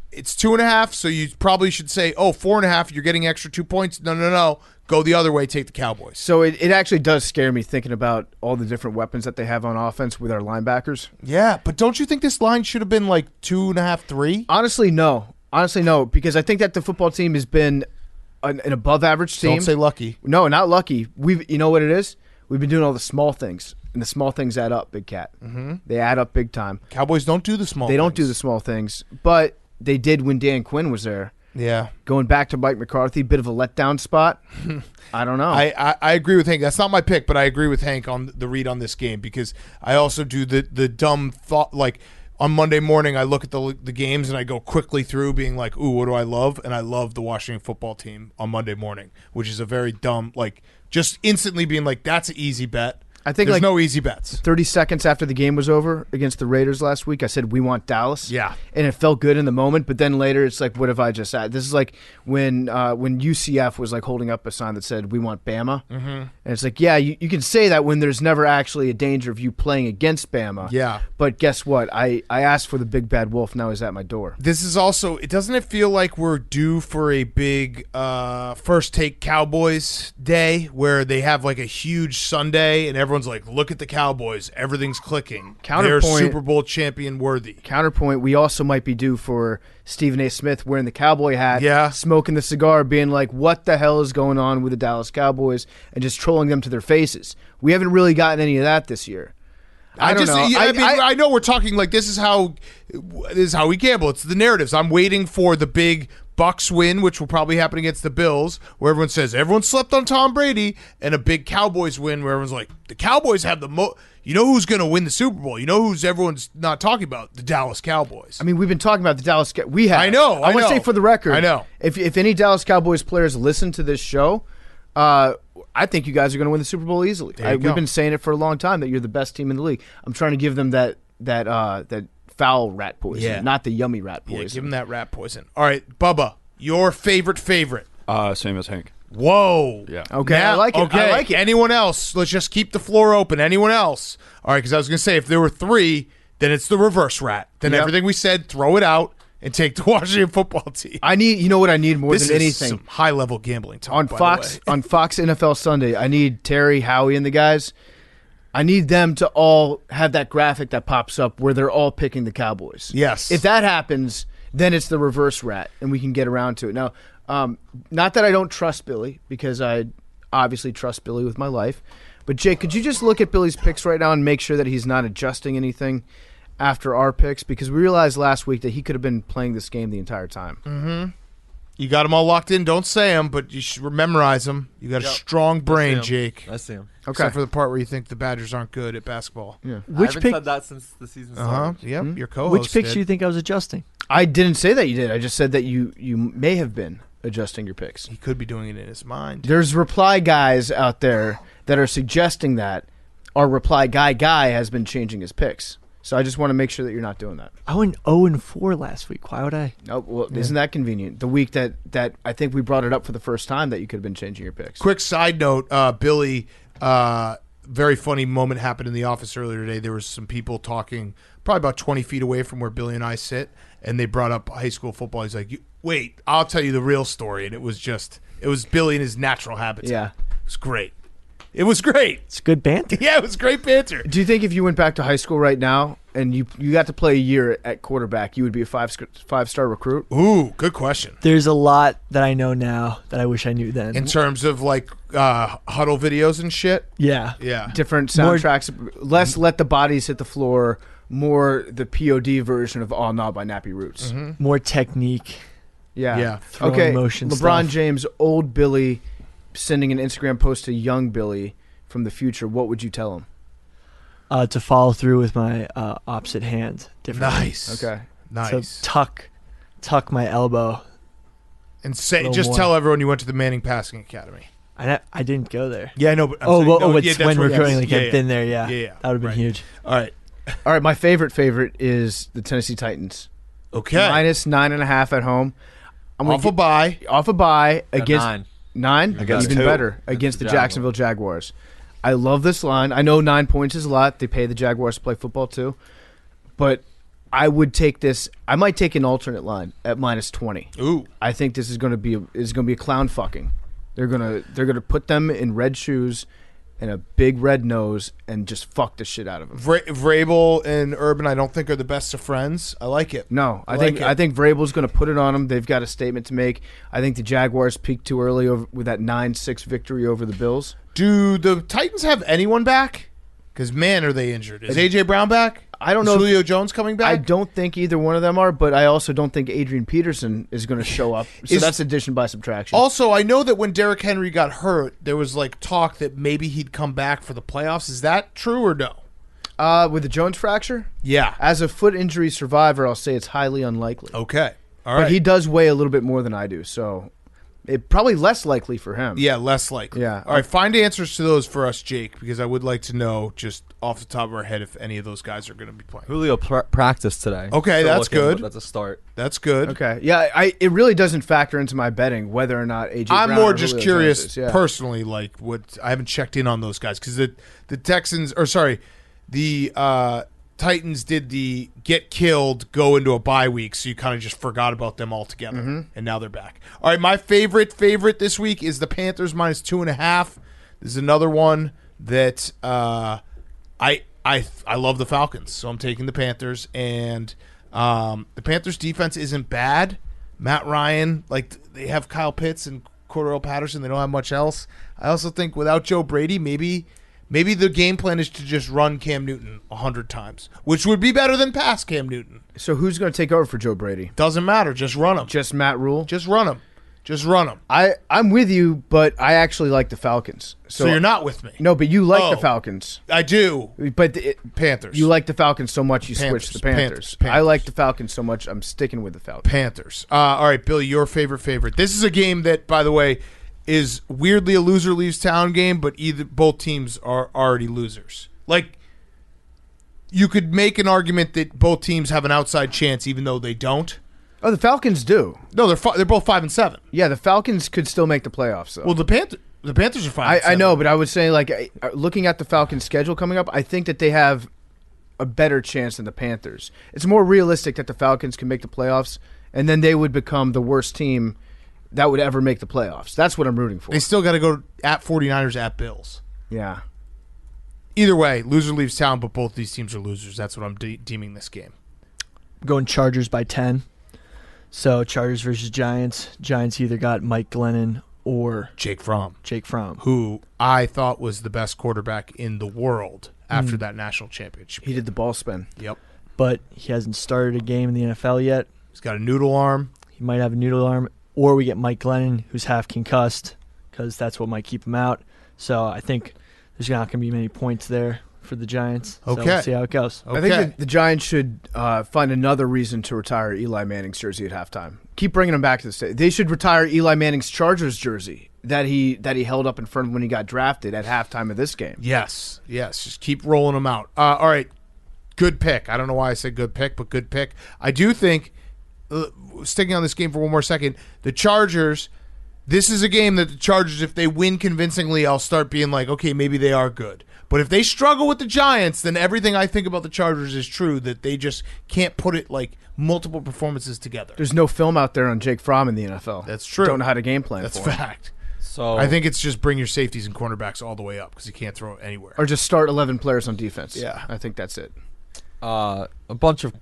It's 2.5, so you probably should say, 4.5, you're getting extra 2 points. No. Go the other way, take the Cowboys. So it actually does scare me thinking about all the different weapons that they have on offense with our linebackers. Yeah, but don't you think this line should have been like 2.5, 3? Honestly, no, because I think that the football team has been an above average team. Don't say lucky. No, not lucky. You know what it is? We've been doing all the small things, and the small things add up, Big Cat. Mm-hmm. They add up big time. Cowboys don't do the small They don't things. do the small things, but they did when Dan Quinn was there. Yeah. Going back to Mike McCarthy, bit of a letdown spot. I don't know. I agree with Hank. That's not my pick, but I agree with Hank on the read on this game because I also do the dumb thought. Like on Monday morning, I look at the games and I go quickly through being like, ooh, what do I love? And I love the Washington football team on Monday morning, which is a very dumb, like just instantly being like, that's an easy bet. I think There's like no easy bets. 30 seconds after the game was over against the Raiders last week, I said we want Dallas. Yeah. And it felt good in the moment, but then later it's like, what have I just said? This is like when UCF was like holding up a sign that said we want Bama. Mm-hmm. And it's like, yeah, you can say that when there's never actually a danger of you playing against Bama. Yeah. But guess what? I asked for the big bad wolf. Now he's at my door. This is also, doesn't it feel like we're due for a big First Take Cowboys day where they have like a huge Sunday and everyone's like, look at the Cowboys. Everything's clicking. They're Counterpoint. Super Bowl champion worthy. Counterpoint, we also might be due for Stephen A. Smith wearing the cowboy hat, Yeah. smoking the cigar, being like, what the hell is going on with the Dallas Cowboys, and just trolling them to their faces. We haven't really gotten any of that this year. I don't know. Yeah, I know we're talking like this is how we gamble. It's the narratives. I'm waiting for the big Bucks win, which will probably happen against the Bills, where everyone says everyone slept on Tom Brady, and a big Cowboys win where everyone's like, the Cowboys have the most. You know who's going to win the Super Bowl? You know who's everyone's not talking about? The Dallas Cowboys. I mean, we've been talking about the Dallas. We have. I know. I want to say for the record. I know. If any Dallas Cowboys players listen to this show, I think you guys are going to win the Super Bowl easily. We've been saying it for a long time that you're the best team in the league. I'm trying to give them that foul rat poison, not the yummy rat poison. Yeah, give them that rat poison. All right, Bubba, your favorite. Same as Hank. Whoa. Yeah. Okay, I like it. Okay. I like it. Anyone else? Let's just keep the floor open. Anyone else? All right, because I was going to say, if there were three, then it's the reverse rat. Then everything we said, throw it out and take the Washington football team. You know what I need more This than is anything? some high-level gambling talk, On by Fox the way. on Fox NFL Sunday, I need Terry, Howie, and the guys. I need them to all have that graphic that pops up where they're all picking the Cowboys. Yes. If that happens, then it's the reverse rat, and we can get around to it. Now, not that I don't trust Billy, because I obviously trust Billy with my life. But, Jake, could you just look at Billy's picks right now and make sure that he's not adjusting anything after our picks? Because we realized last week that he could have been playing this game the entire time. Mm-hmm. You got them all locked in. Don't say them, but you should memorize them. You got a strong brain, Jake. I see him. Okay. Except for the part where you think the Badgers aren't good at basketball. Yeah. I Which haven't pick? said that since the season Uh-huh. started. Yep, your co-host Which picks did. do you think I was adjusting? I didn't say that you did. I just said that you may have been adjusting your picks. He could be doing it in his mind. There's reply guys out there that are suggesting that our reply guy has been changing his picks. So I just want to make sure that you're not doing that. I went 0-4 last week. Why would I? Oh, well, isn't that convenient? The week that I think we brought it up for the first time that you could have been changing your picks. Quick side note, Billy, very funny moment happened in the office earlier today. There was some people talking probably about 20 feet away from where Billy and I sit, and they brought up high school football. He's like, wait, I'll tell you the real story. And it was Billy in his natural habitat. Yeah. It was great. It was great. It's good banter. Yeah, it was great banter. Do you think if you went back to high school right now and you got to play a year at quarterback, you would be a five-star recruit? Ooh, good question. There's a lot that I know now that I wish I knew then. In terms of like huddle videos and shit? Yeah. Yeah. Different soundtracks, less Let the Bodies Hit the Floor, more the POD version of All Now by Nappy Roots. Mm-hmm. More technique. Yeah. Yeah. Throwing Okay. motion LeBron stuff. James, old Billy, sending an Instagram post to young Billy from the future. What would you tell him? To follow through with my opposite hand. Differently. Nice. Okay. Nice. So tuck my elbow. And say, little just more. tell everyone you went to the Manning Passing Academy. I didn't go there. Yeah, I know. But I'm Oh, saying- well, no, it's yeah, that's when where we're it going. is. Like Yeah, I've yeah. been there. Yeah. Yeah. That would have been Right. huge. All right. All right. My favorite is the Tennessee Titans. Okay. Minus 9.5 at home. I'm Off a bye. Off a bye against 9. 9? Against Even who? better. Against the the Jacksonville Jaguars. I love this line. I know 9 points is a lot. They pay the Jaguars to play football too. But I would take this. I might take an alternate line at minus 20. Ooh. I think this is going to be a clown fucking. They're gonna put them in red shoes and a big red nose and just fuck the shit out of them. Vrabel and Urban, I don't think are the best of friends. I like it. No, I like think it. Vrabel's going to put it on them. They've got a statement to make. I think the Jaguars peaked too early with that 9-6 victory over the Bills. Do the Titans have anyone back? Because, man, are they injured. Is A.J. Brown back? I don't Is know if- Julio Jones coming back? I don't think either one of them are, but I also don't think Adrian Peterson is going to show up. So Is- that's addition by subtraction. Also, I know that when Derrick Henry got hurt, there was like talk that maybe he'd come back for the playoffs. Is that true or no? With the Jones fracture, Yeah. as a foot injury survivor, I'll say it's highly unlikely. Okay. All right. But he does weigh a little bit more than I do, so It probably less likely for him. Yeah, less likely. Yeah. All right, find answers to those for us, Jake, because I would like to know just off the top of our head if any of those guys are going to be playing. Julio practiced today. Okay, that's good. That's a start. That's good. Okay. Yeah, it really doesn't factor into my betting whether or not AJ I'm Brown more or just Julio curious Jones is. Yeah. personally, like what I haven't checked in on those guys because the Texans, or sorry, the Titans did the get killed, go into a bye week, so you kind of just forgot about them altogether, and now they're back. All right, my favorite this week is the Panthers minus 2.5. This is another one that I love the Falcons, so I'm taking the Panthers, and the Panthers defense isn't bad. Matt Ryan, like they have Kyle Pitts and Cordell Patterson, they don't have much else. I also think without Joe Brady, maybe the game plan is to just run Cam Newton 100 times, which would be better than pass Cam Newton. So who's going to take over for Joe Brady? Doesn't matter. Just run him. Just Matt Rule? Just run him. Just run him. I'm with you, but I actually like the Falcons. So you're not with me. No, but you like the Falcons. I do. But Panthers. You like the Falcons so much you Panthers. switch to Panthers. Panthers. I like the Falcons so much I'm sticking with the Falcons. Panthers. All right, Billy, your favorite. This is a game that, by the way, is weirdly a loser leaves town game, but both teams are already losers. Like, you could make an argument that both teams have an outside chance, even though they don't. Oh, the Falcons do. No, they're both 5-7. Yeah, the Falcons could still make the playoffs, though. Well, the Panthers are 5-7. I know, but I would say, like, looking at the Falcons' schedule coming up, I think that they have a better chance than the Panthers. It's more realistic that the Falcons can make the playoffs, and then they would become the worst team that would ever make the playoffs. That's what I'm rooting for. They still got to go at 49ers, at Bills. Yeah. Either way, loser leaves town, but both these teams are losers. That's what I'm deeming this game. Going Chargers by 10. So Chargers versus Giants. Giants either got Mike Glennon or Jake Fromm, who I thought was the best quarterback in the world after that national championship. He did the ball spin. Yep. But he hasn't started a game in the NFL yet. He's got a noodle arm. He might have a noodle arm. Or we get Mike Glennon, who's half concussed, because that's what might keep him out. So I think there's not going to be many points there for the Giants. Okay. So we'll see how it goes. Okay. I think that the Giants should find another reason to retire Eli Manning's jersey at halftime. Keep bringing him back to the state. They should retire Eli Manning's Chargers jersey that he held up in front of when he got drafted at halftime of this game. Yes. Just keep rolling them out. All right. Good pick. I don't know why I said good pick, but good pick. I do think, sticking on this game for one more second, the Chargers, this is a game that the Chargers, if they win convincingly, I'll start being like, okay, maybe they are good. But if they struggle with the Giants, then everything I think about the Chargers is true, that they just can't put it like multiple performances together. There's no film out there on Jake Fromm in the NFL. That's true. Don't know how to game plan That's for him. fact. So I think it's just bring your safeties and cornerbacks all the way up because you can't throw it anywhere. Or just start 11 players on defense. Yeah. I think that's it. a bunch of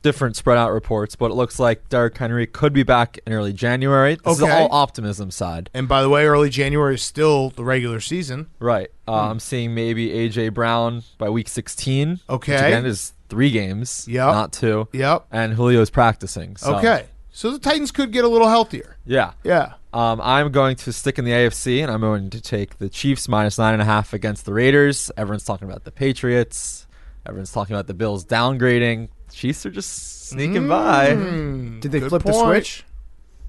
different spread out reports, but it looks like Derrick Henry could be back in early January. This is Okay. all optimism side. And by the way, early January is still the regular season. Right. I'm seeing maybe A.J. Brown by week 16. Okay. Which again is 3 games, Yep. not 2. Yep. And Julio's practicing. So. Okay. So the Titans could get a little healthier. Yeah. Yeah. I'm going to stick in the AFC, and I'm going to take the Chiefs minus 9.5 against the Raiders. Everyone's talking about the Patriots. Everyone's talking about the Bills downgrading. Chiefs are just sneaking by. Did they Good flip the point. switch?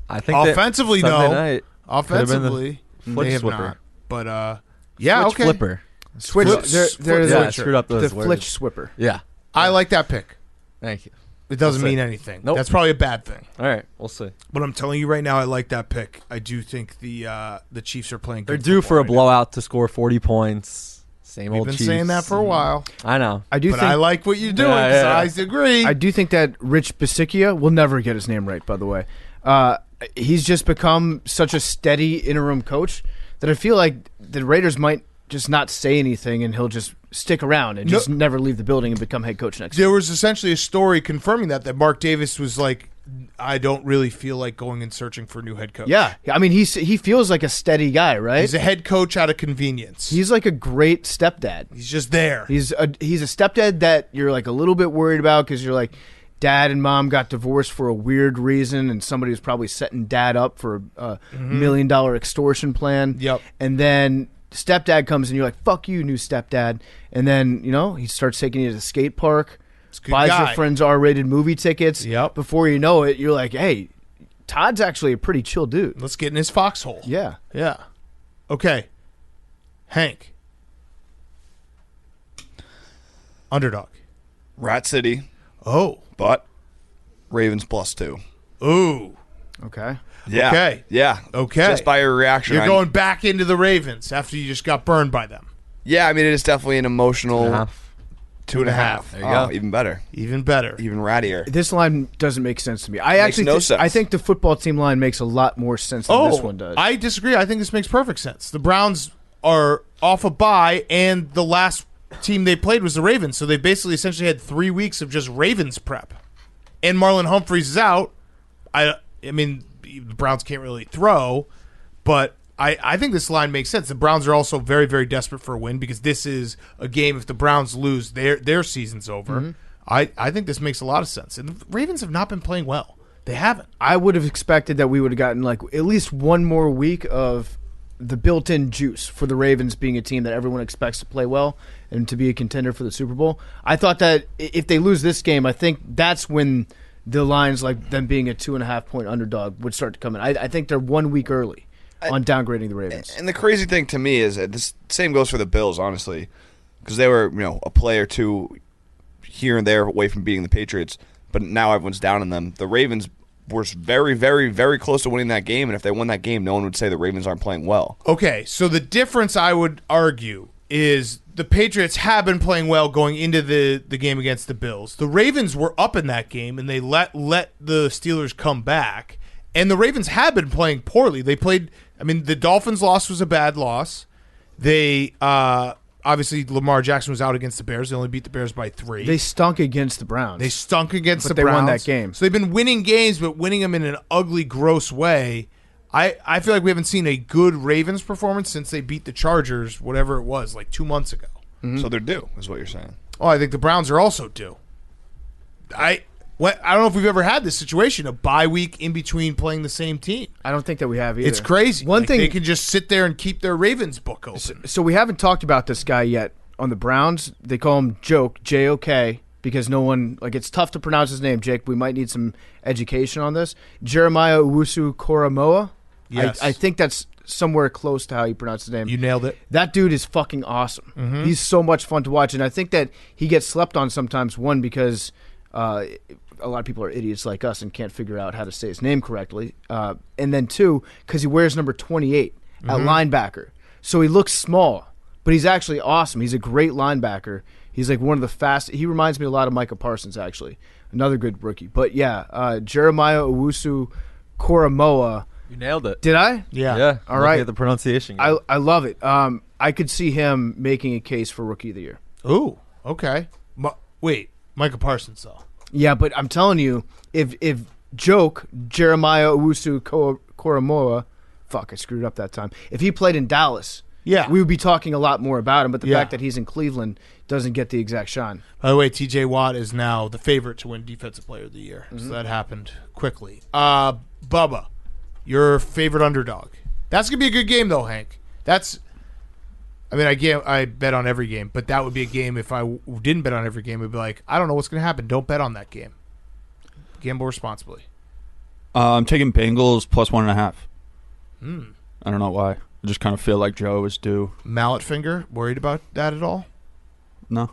I think Offensively, Sunday no. night, Offensively, flip they have swipper. not. But yeah, Switch okay. flipper. Switch. Flip- They're flip Yeah, I switcher. screwed up the those words. flitch swipper. Yeah. I like that pick. Thank you. It doesn't We'll see. mean anything. Nope. That's probably a bad thing. All right, we'll see. But I'm telling you right now, I like that pick. I do think the Chiefs are playing. They're good due football for a right now. blowout to score 40 points. Same We've old been Chiefs. saying that for a while. I know. I do But think I like what you're doing. Yeah, 'Cause I agree. I do think that Rich Bisicchia, we'll never get his name right, by the way. He's just become such a steady interim coach that I feel like the Raiders might just not say anything and he'll just stick around and just never leave the building and become head coach next year. There was essentially a story confirming that Mark Davis was like, I don't really feel like going and searching for a new head coach. Yeah. I mean, he feels like a steady guy, right? He's a head coach out of convenience. He's like a great stepdad. He's just there. He's a stepdad that you're like a little bit worried about because you're like, dad and mom got divorced for a weird reason, and somebody was probably setting dad up for a $1 million extortion plan. Yep. And then stepdad comes and you're like, fuck you, new stepdad. And then, he starts taking you to the skate park, a good buys guy. your friends R-rated movie tickets. Yep. Before you know it, you're like, hey, Todd's actually a pretty chill dude. Let's get in his foxhole. Yeah. Yeah. Okay. Hank. Underdog. Rat City, Oh. but Ravens +2. Ooh. Okay. Yeah. Okay. Yeah. Okay. Just by your reaction. You're going back into the Ravens after you just got burned by them. Yeah, I mean, it is definitely an emotional 2.5. There you go. Even better. Even better. Even rattier. This line doesn't make sense to me. I Makes actually no sense. I think the football team line makes a lot more sense than this one does. I disagree. I think this makes perfect sense. The Browns are off a bye, and the last team they played was the Ravens, so they basically essentially had 3 weeks of just Ravens prep. And Marlon Humphreys is out. I mean, the Browns can't really throw, but I think this line makes sense. The Browns are also very, very desperate for a win because this is a game. If the Browns lose, their season's over. Mm-hmm. I think this makes a lot of sense. And the Ravens have not been playing well. They haven't. I would have expected that we would have gotten like at least one more week of the built-in juice for the Ravens being a team that everyone expects to play well and to be a contender for the Super Bowl. I thought that if they lose this game, I think that's when the lines like them being a 2.5-point underdog would start to come in. I think they're 1 week early on downgrading the Ravens. And the crazy thing to me is that this same goes for the Bills, honestly, because they were, a play or two here and there away from beating the Patriots, but now everyone's down on them. The Ravens were very, very, very close to winning that game, and if they won that game, no one would say the Ravens aren't playing well. Okay, so the difference I would argue is the Patriots have been playing well going into the game against the Bills. The Ravens were up in that game, and they let the Steelers come back. And the Ravens have been playing poorly. They played – I mean, the Dolphins' loss was a bad loss. They obviously, Lamar Jackson was out against the Bears. They only beat the Bears by 3. They stunk against the Browns. They stunk against the they Browns. won that game. So they've been winning games, but winning them in an ugly, gross way. I feel like we haven't seen a good Ravens performance since they beat the Chargers, whatever it was, like 2 months ago. Mm-hmm. So they're due, is what you're saying. Oh, I think the Browns are also due. I don't know if we've ever had this situation, a bye week in between playing the same team. I don't think that we have either. It's crazy. One Like, thing they can just sit there and keep their Ravens book open. So we haven't talked about this guy yet on the Browns. They call him Joke, J-O-K, because no one, like, it's tough to pronounce his name, Jake. We might need some education on this. Jeremiah Owusu-Koramoah. Yes. I think that's somewhere close to how you pronounce his name. You nailed it. That dude is fucking awesome. Mm-hmm. He's so much fun to watch, and I think that he gets slept on sometimes, one, because a lot of people are idiots like us and can't figure out how to say his name correctly, and then two, because he wears number 28 at linebacker. So he looks small, but he's actually awesome. He's a great linebacker. He's like one of the fastest. He reminds me a lot of Micah Parsons, actually. Another good rookie. But yeah, Jeremiah Owusu-Koramoah. You nailed it. Did I? Yeah. Yeah. All right. At the pronunciation. I love it. I could see him making a case for Rookie of the Year. Ooh, okay. Wait, Micah Parsons, though. Yeah, but I'm telling you, if Jeremiah Owusu-Koramoah, fuck, I screwed up that time. If he played in Dallas, Yeah. we would be talking a lot more about him. But the Yeah. fact that he's in Cleveland doesn't get the exact shine. By the way, TJ Watt is now the favorite to win Defensive Player of the Year. So that happened quickly. Bubba, your favorite underdog. That's going to be a good game, though, Hank. I bet on every game, but that would be a game if I didn't bet on every game. It would be like, I don't know what's going to happen. Don't bet on that game. Gamble responsibly. I'm taking Bengals +1.5. I don't know why. I just kind of feel like Joe is due. Mallet finger, worried about that at all? No.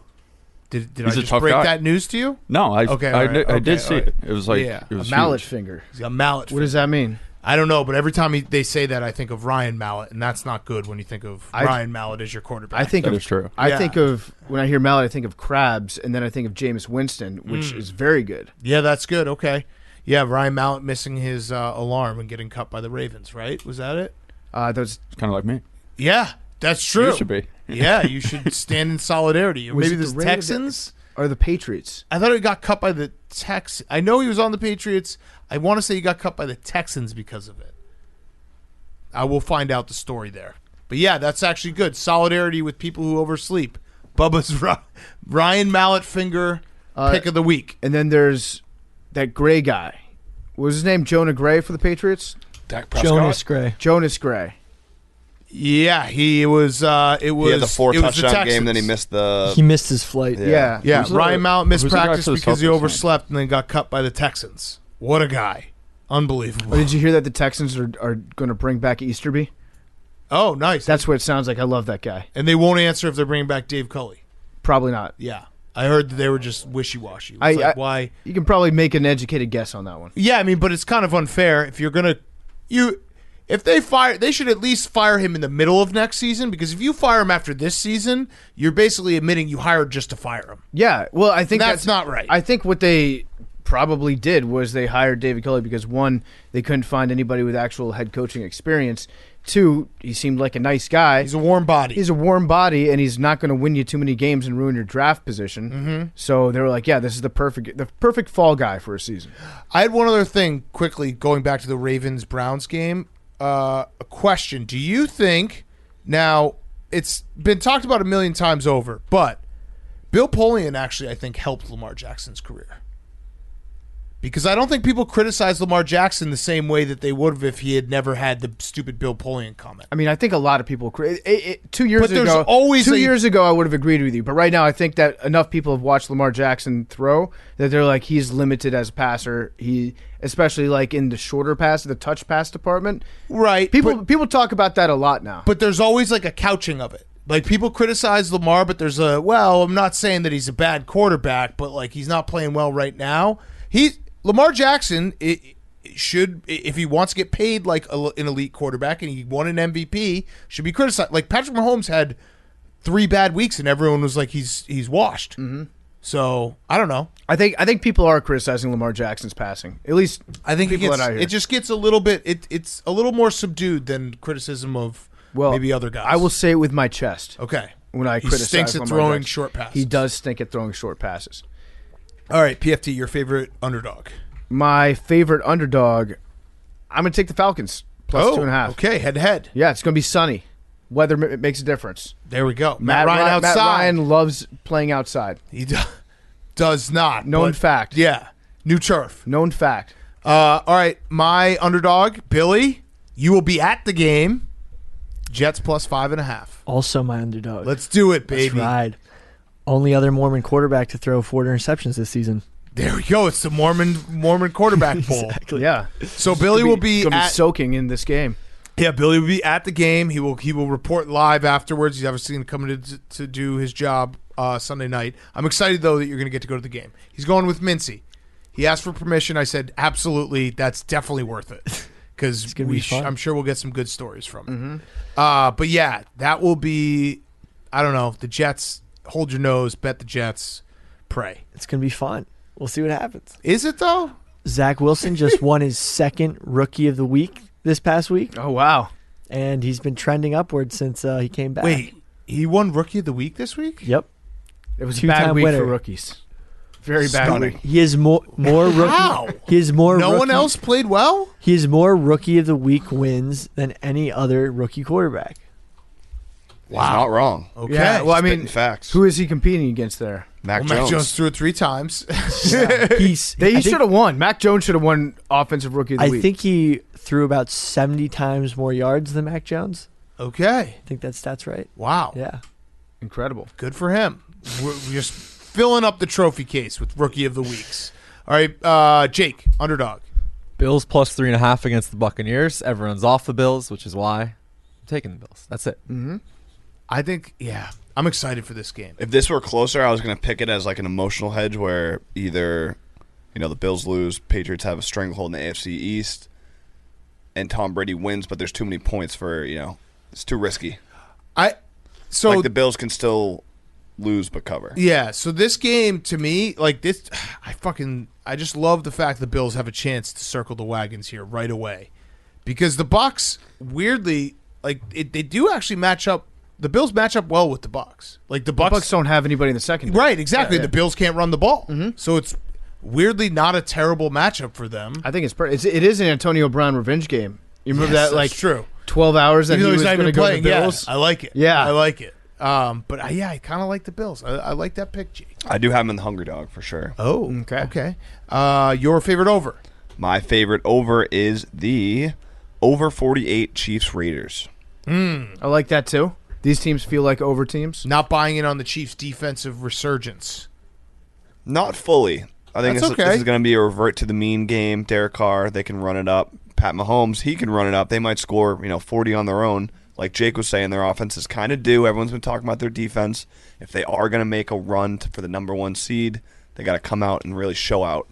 Did I He's a just tough break guy. that news to you? No, I Okay, all right. I Okay, did see all right. it. It was like Yeah. it was A mallet huge. finger. He's got a mallet What finger. does that mean? I don't know, but every time they say that, I think of Ryan Mallett, and that's not good when you think of Ryan Mallett as your quarterback. I think That of, is true. I Yeah. think of when I hear mallet, I think of Krabs, and then I think of Jameis Winston, which is very good. Yeah, that's good. Okay. Yeah, Ryan Mallett missing his alarm and getting cut by the Ravens, right? Was that it? Those It's kind of like me. Yeah, that's true. You should be. Yeah, you should stand in solidarity. Or Was maybe it the the Ravens? Texans? are the Patriots. I thought he got cut by the Texans. I know he was on the Patriots. I want to say he got cut by the Texans because of it. I will find out the story there. But yeah, that's actually good. Solidarity with people who oversleep. Bubba's Ryan Mallett finger pick of the week. And then there's that Gray guy. What was his name? Jonah Gray for the Patriots? Dak Prescott. Jonas Gray. Jonas Gray. Yeah, he was. It was. He had the 4 it was the touchdown game, Texans. then he missed the. He missed his flight. Yeah. Yeah, Who's the- Ryan Mallett missed who's the guy practice for the because he Celtics, overslept and then got cut by the Texans. What a guy. Unbelievable. Oh, did you hear that the Texans are going to bring back Easterby? Oh, nice. That's what it sounds like. I love that guy. And they won't answer if they're bringing back Dave Culley. Probably not. Yeah. I heard that they were just wishy-washy. Why? You can probably make an educated guess on that one. Yeah, I mean, but it's kind of unfair if you're going to if they should at least fire him in the middle of next season, because if you fire him after this season, you're basically admitting you hired just to fire him. Yeah, well, I think that's not right. I think what they probably did was they hired David Culley because, one, they couldn't find anybody with actual head coaching experience. Two, he seemed like a nice guy. He's a warm body. He's a warm body, and he's not going to win you too many games and ruin your draft position. Mm-hmm. So they were like, yeah, this is the perfect fall guy for a season. I had one other thing quickly going back to the Ravens-Browns game. A question. Do you think, now it's been talked about a million times over, but Bill Polian actually, I think, helped Lamar Jackson's career. Because I don't think people criticize Lamar Jackson the same way that they would have if he had never had the stupid Bill Polian comment. I mean, I think a lot of people 2 years But there's ago. always 2 a- years ago, I would have agreed with you. But right now, I think that enough people have watched Lamar Jackson throw that they're like, he's limited as a passer. He, especially like in the shorter pass, the touch pass department. Right. People talk about that a lot now. But there's always like a couching of it. Like, people criticize Lamar, but there's I'm not saying that he's a bad quarterback, but like he's not playing well right now. Lamar Jackson should, if he wants to get paid like an elite quarterback and he won an MVP, should be criticized. Like, Patrick Mahomes had 3 bad weeks and everyone was like he's washed. Mm-hmm. So I don't know. I think people are criticizing Lamar Jackson's passing. At least I think people that I hear. it just gets a little bit. It's a little more subdued than criticism of maybe other guys. I will say it with my chest. Okay. When I He criticize stinks at Lamar throwing Jackson. short passes. He does stink at throwing short passes. All right, PFT, your favorite underdog. My favorite underdog, I'm going to take the Falcons, plus 2.5. Okay, head-to-head. Yeah, it's going to be sunny. Weather makes a difference. There we go. Matt Ryan outside. Matt Ryan loves playing outside. He does not. Known fact. Yeah, new turf. Known fact. All right, my underdog, Billy, you will be at the game. Jets plus 5.5. Also my underdog. Let's do it, baby. Let's ride. Only other Mormon quarterback to throw 4 interceptions this season. There we go. It's the Mormon quarterback poll. Exactly. Yeah. So Billy will be soaking in this game. Yeah, Billy will be at the game. He will report live afterwards. He's obviously coming to do his job Sunday night. I'm excited though that you're going to get to go to the game. He's going with Mincy. He asked for permission. I said absolutely. That's definitely worth it because I'm sure we'll get some good stories from it. Mm-hmm. But yeah, that will be. I don't know. The Jets. Hold your nose. Bet the Jets. Pray. It's going to be fun. We'll see what happens. Is it though? Zach Wilson just won his 2nd Rookie of the Week this past week. Oh, wow. And he's been trending upward since he came back. Wait, he won Rookie of the Week this week? Yep. It was a Two-time bad week winner. for rookies. Very bad Stunning. week. He has more rookie. How? He has more. No one rookie- else played well? He has more Rookie of the Week wins than any other rookie quarterback. He's not wrong. Okay. Yeah, well, I Spitting mean, facts. who is he competing against there? Mac Mac Jones. Jones threw it 3 times. He should have won. Mac Jones should have won Offensive Rookie of the I Week. think he threw about 70 times more yards than Mac Jones. Okay. I think that stat's right. Wow. Yeah. Incredible. Good for him. We're just filling up the trophy case with Rookie of the Weeks. All right, Jake, underdog. Bills plus 3.5 against the Buccaneers. Everyone's off the Bills, which is why I'm taking the Bills. That's it. Mm-hmm. I think, I'm excited for this game. If this were closer, I was going to pick it as like an emotional hedge where either, the Bills lose, Patriots have a stranglehold in the AFC East, and Tom Brady wins, but there's too many points for, it's too risky. So like the Bills can still lose but cover. Yeah, so this game to me, like this, I just love the fact the Bills have a chance to circle the wagons here right away, because the Bucs weirdly, they do actually match up. The Bills match up well with the Bucs. Like the Bucs don't have anybody in the second. right? Exactly. Yeah. The Bills can't run the ball, Mm-hmm. so it's weirdly not a terrible matchup for them. I think it is an Antonio Brown revenge game. You remember Yes, that, like, that's true. 12 hours that Even though he was he's not going to even go to playing, the Bills? I like it. Yeah. I like it. But I kind of like the Bills. I like that pick, Jake. I do have him in the Hungry Dog for sure. Oh, Okay. Your favorite over? My favorite over is the over 48 Chiefs Raiders. I like that, too. These teams feel like over teams. Not buying in on the Chiefs' defensive resurgence. Not fully. I think That's this is going to be a revert to the mean game. Derek Carr, they can run it up. Pat Mahomes, he can run it up. They might score 40 on their own. Like Jake was saying, their offense is kind of due. Everyone's been talking about their defense. If they are going to make a run for the number 1 seed, they got to come out and really show out.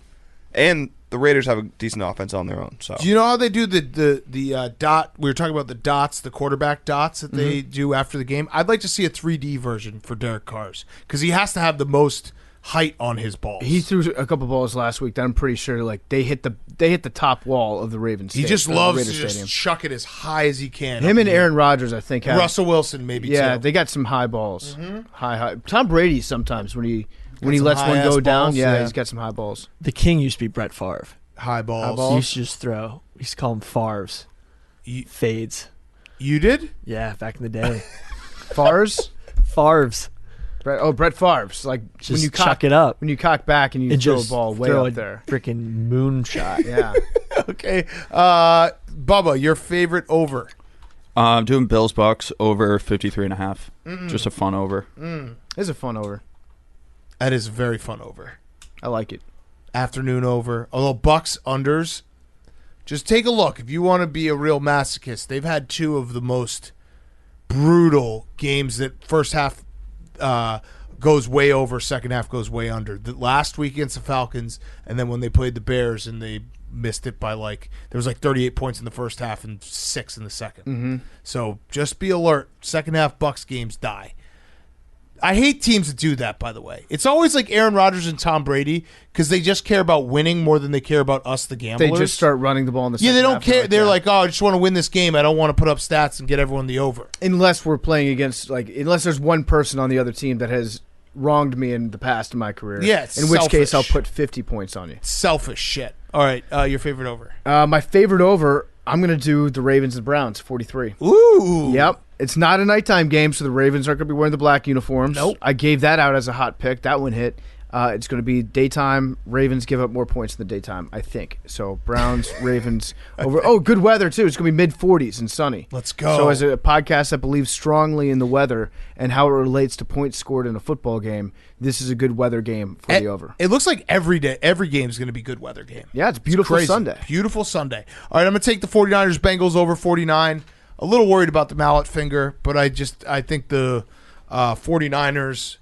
And the Raiders have a decent offense on their own. So do you know how they do the dot? We were talking about the dots, the quarterback dots that they do after the game. I'd like to see a 3D version for Derek Carr's because he has to have the most height on his balls. He threw a couple balls last week that I'm pretty sure they hit the top wall of the Ravens. He just loves to just chuck it as high as he can. Him and Aaron Rodgers, I think, have Russell Wilson maybe. Yeah, too. they got some high balls. High. Tom Brady sometimes when he some lets one high-ass go down, balls, yeah, yeah. he's got some high balls. The king used to be Brett Favre. High balls. He used to just throw. We used to call him Favres. Fades. You did? Yeah, back in the day. Favre's? Favres. Brett Favre's. Like Just when you chuck it up. When you cock back and you And throw a just ball way throw up a there. freaking moonshot. Yeah. Okay. Bubba, your favorite over? I'm doing Bills Bucks over 53.5. Just a fun over. It's a fun over. That is a very fun over. I like it. Afternoon over. Although Bucks unders, just take a look. If you want to be a real masochist, they've had 2 of the most brutal games that first half goes way over, second half goes way under. The last week against the Falcons, and then when they played the Bears and they missed it by there was 38 points in the first half and 6 in the second. So just be alert. Second half Bucks games die. I hate teams that do that, by the way. It's always like Aaron Rodgers and Tom Brady because they just care about winning more than they care about us, the gamblers. They just start running the ball in the second they don't half. care. They're like, oh, I just want to win this game. I don't want to put up stats and get everyone the over. Unless we're playing against, unless there's one person on the other team that has wronged me in the past in my career. Yeah, it's in which case I'll selfish. put 50 points on you. Selfish shit. All right, your favorite over? My favorite over, I'm going to do the Ravens and Browns, 43. Ooh. Yep. It's not a nighttime game, so the Ravens aren't going to be wearing the black uniforms. Nope. I gave that out as a hot pick. That one hit. It's going to be daytime. Ravens give up more points in the daytime, I think. So Browns, Ravens over. Oh, good weather, too. It's going to be mid-40s and sunny. Let's go. So as a podcast that believes strongly in the weather and how it relates to points scored in a football game, this is a good weather game for the over. It looks like every game is going to be good weather game. Yeah, it's a beautiful crazy. Sunday. Beautiful Sunday. All right, I'm going to take the 49ers Bengals over 49. A little worried about the mallet finger, but I think the 49ers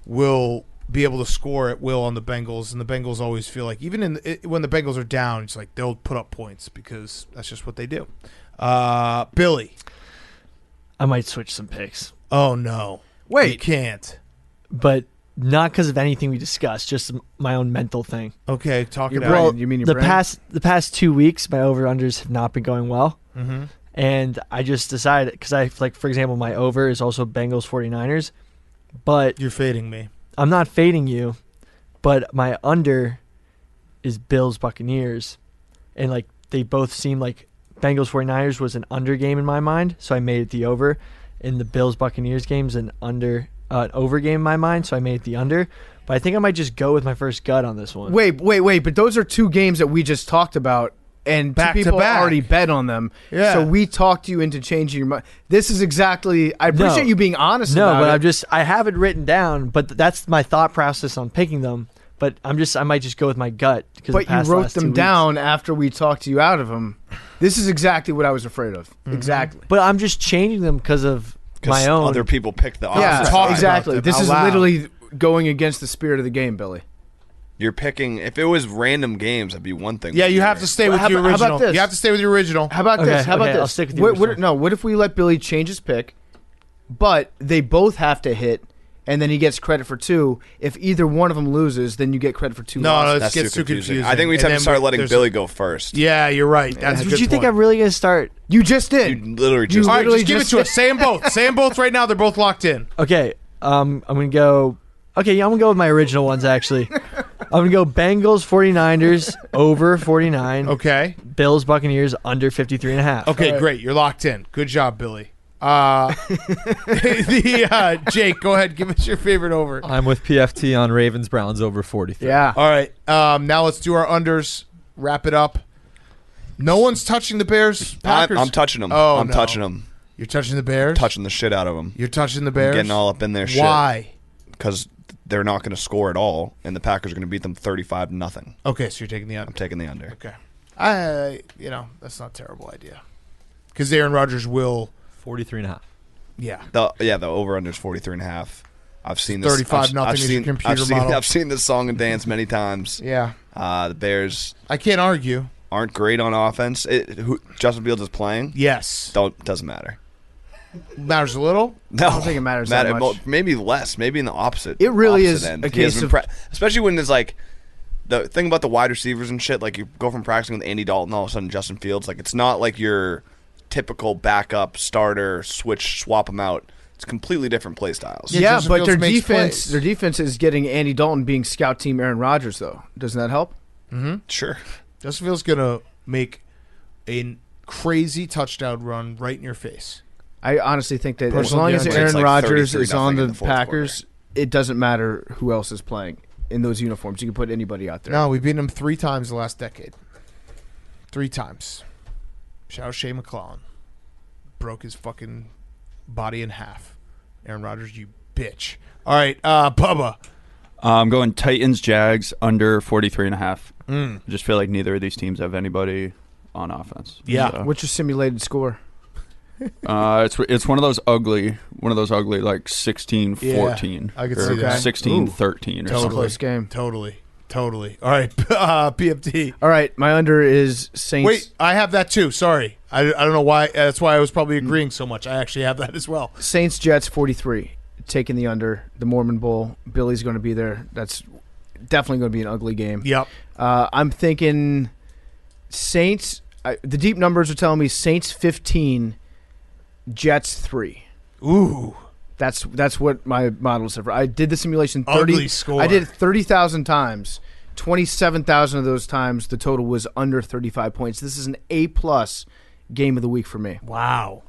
will be able to score at will on the Bengals, and the Bengals always feel like even when the Bengals are down, it's like they'll put up points because that's just what they do. Billy. I might switch some picks. Oh, no. Wait. You can't. But not because of anything we discussed, just my own mental thing. Okay, talk Your it brain. out. You mean your the brain? the past 2 weeks, my over-unders have not been going well. Mm-hmm. And I just decided, because for example, my over is also Bengals 49ers, but You're fading me. I'm not fading you, but my under is Bills Buccaneers. And they both seem like Bengals 49ers was an under game in my mind, so I made it the over. And the Bills Buccaneers game's an over game in my mind, so I made it the under. But I think I might just go with my first gut on this one. Wait, but those are 2 games that we just talked about, and 2 Back to people back. already bet on them. Yeah. So we talked you into changing your mind. This is exactly. I appreciate you being honest. No, about but it. I have it written down, but that's my thought process on picking them. But I might just go with my gut. But you wrote them down after we talked you out of them. This is exactly what I was afraid of. Mm-hmm. Exactly. But I'm just changing them because of my own. other people pick the Yeah, opposite. talk exactly. about them This out is loud. literally going against the spirit of the game, Billy. You're picking. If it was random games, that'd be one thing. Yeah, you have to stay with How your about original. this? You have to stay with your original. How about Okay, this? How about okay, this? I'll stick with the original. What if we let Billy change his pick, but they both have to hit, and then he gets credit for 2. If either one of them loses, then you get credit for 2 No, losses. it That's gets too too confusing. I think we And have to then start letting there's Billy go first. Yeah, you're right. That's a Did good you think point. I'm really going to start? You just did. You literally just. All right, literally just give it just to us. Say them both. Say them both right now. They're both locked in. Okay, I'm going to go. Okay, yeah, I'm going to go with my original ones, actually. I'm going to go Bengals 49ers over 49. Okay. Bills Buccaneers under 53.5. Okay, right. great. You're locked in. Good job, Billy. Jake, go ahead. Give us your favorite over. I'm with PFT on Ravens Browns over 43. Yeah. All right. Now let's do our unders. Wrap it up. No one's touching the Bears. Packers. I'm touching them. Oh, I'm no. touching them. You're touching the Bears. Touching the shit out of them. You're touching the Bears. Getting all up in their shit. Why? Because they're not going to score at all, and the Packers are going to beat them 35-0. Okay, so you're taking the under. I'm taking the under. Okay. That's not a terrible idea. Because Aaron Rodgers will. 43.5. Yeah. The over-under is 43.5. I've seen this. 35-0 is your computer model. I've seen this song and dance many times. Yeah. The Bears I can't argue. aren't great on offense. Justin Fields is playing. Yes. Doesn't matter. Matters a little. No, I don't think it matters that much. Well, maybe less. Maybe in the opposite. It really opposite is end. a He has case been of- especially when there's like the thing about the wide receivers and shit. Like you go from practicing with Andy Dalton, all of a sudden Justin Fields. Like it's not like your typical backup starter swap them out. It's completely different play styles. Yeah, Yeah, Justin but Fields their makes defense, plays. their defense is getting Andy Dalton being scout team Aaron Rodgers, though. Doesn't that help? Sure. Justin Fields going to make a crazy touchdown run right in your face. I honestly think that as Personal long as guarantee. Aaron It's like Rodgers is 33-0 on in the the fourth Packers, it doesn't matter who else is playing in those uniforms. You can put anybody out there. No, we've beaten him 3 times the last decade. 3 times. Shout out Shea McClellan. Broke his fucking body in half. Aaron Rodgers, you bitch. All right, Bubba. I'm going Titans, Jags, under 43.5. I just feel like neither of these teams have anybody on offense. Yeah. So, What's your simulated score? it's one of those ugly like 16-14. Yeah, I could or see that. 16-13 or Totally. something. Close game. Totally. All right, PFT. All right, my under is Saints. Wait, I have that too. Sorry. I don't know why. That's why I was probably agreeing so much. I actually have that as well. Saints, Jets, 43. Taking the under. The Mormon Bowl. Billy's going to be there. That's definitely going to be an ugly game. Yep. I'm thinking Saints. The deep numbers are telling me Saints 15, Jets 3. Ooh. That's what my model said. I did the simulation 30. Ugly score. I did it 30,000 times. 27,000 of those times the total was under 35 points. This is an A+ game of the week for me. Wow.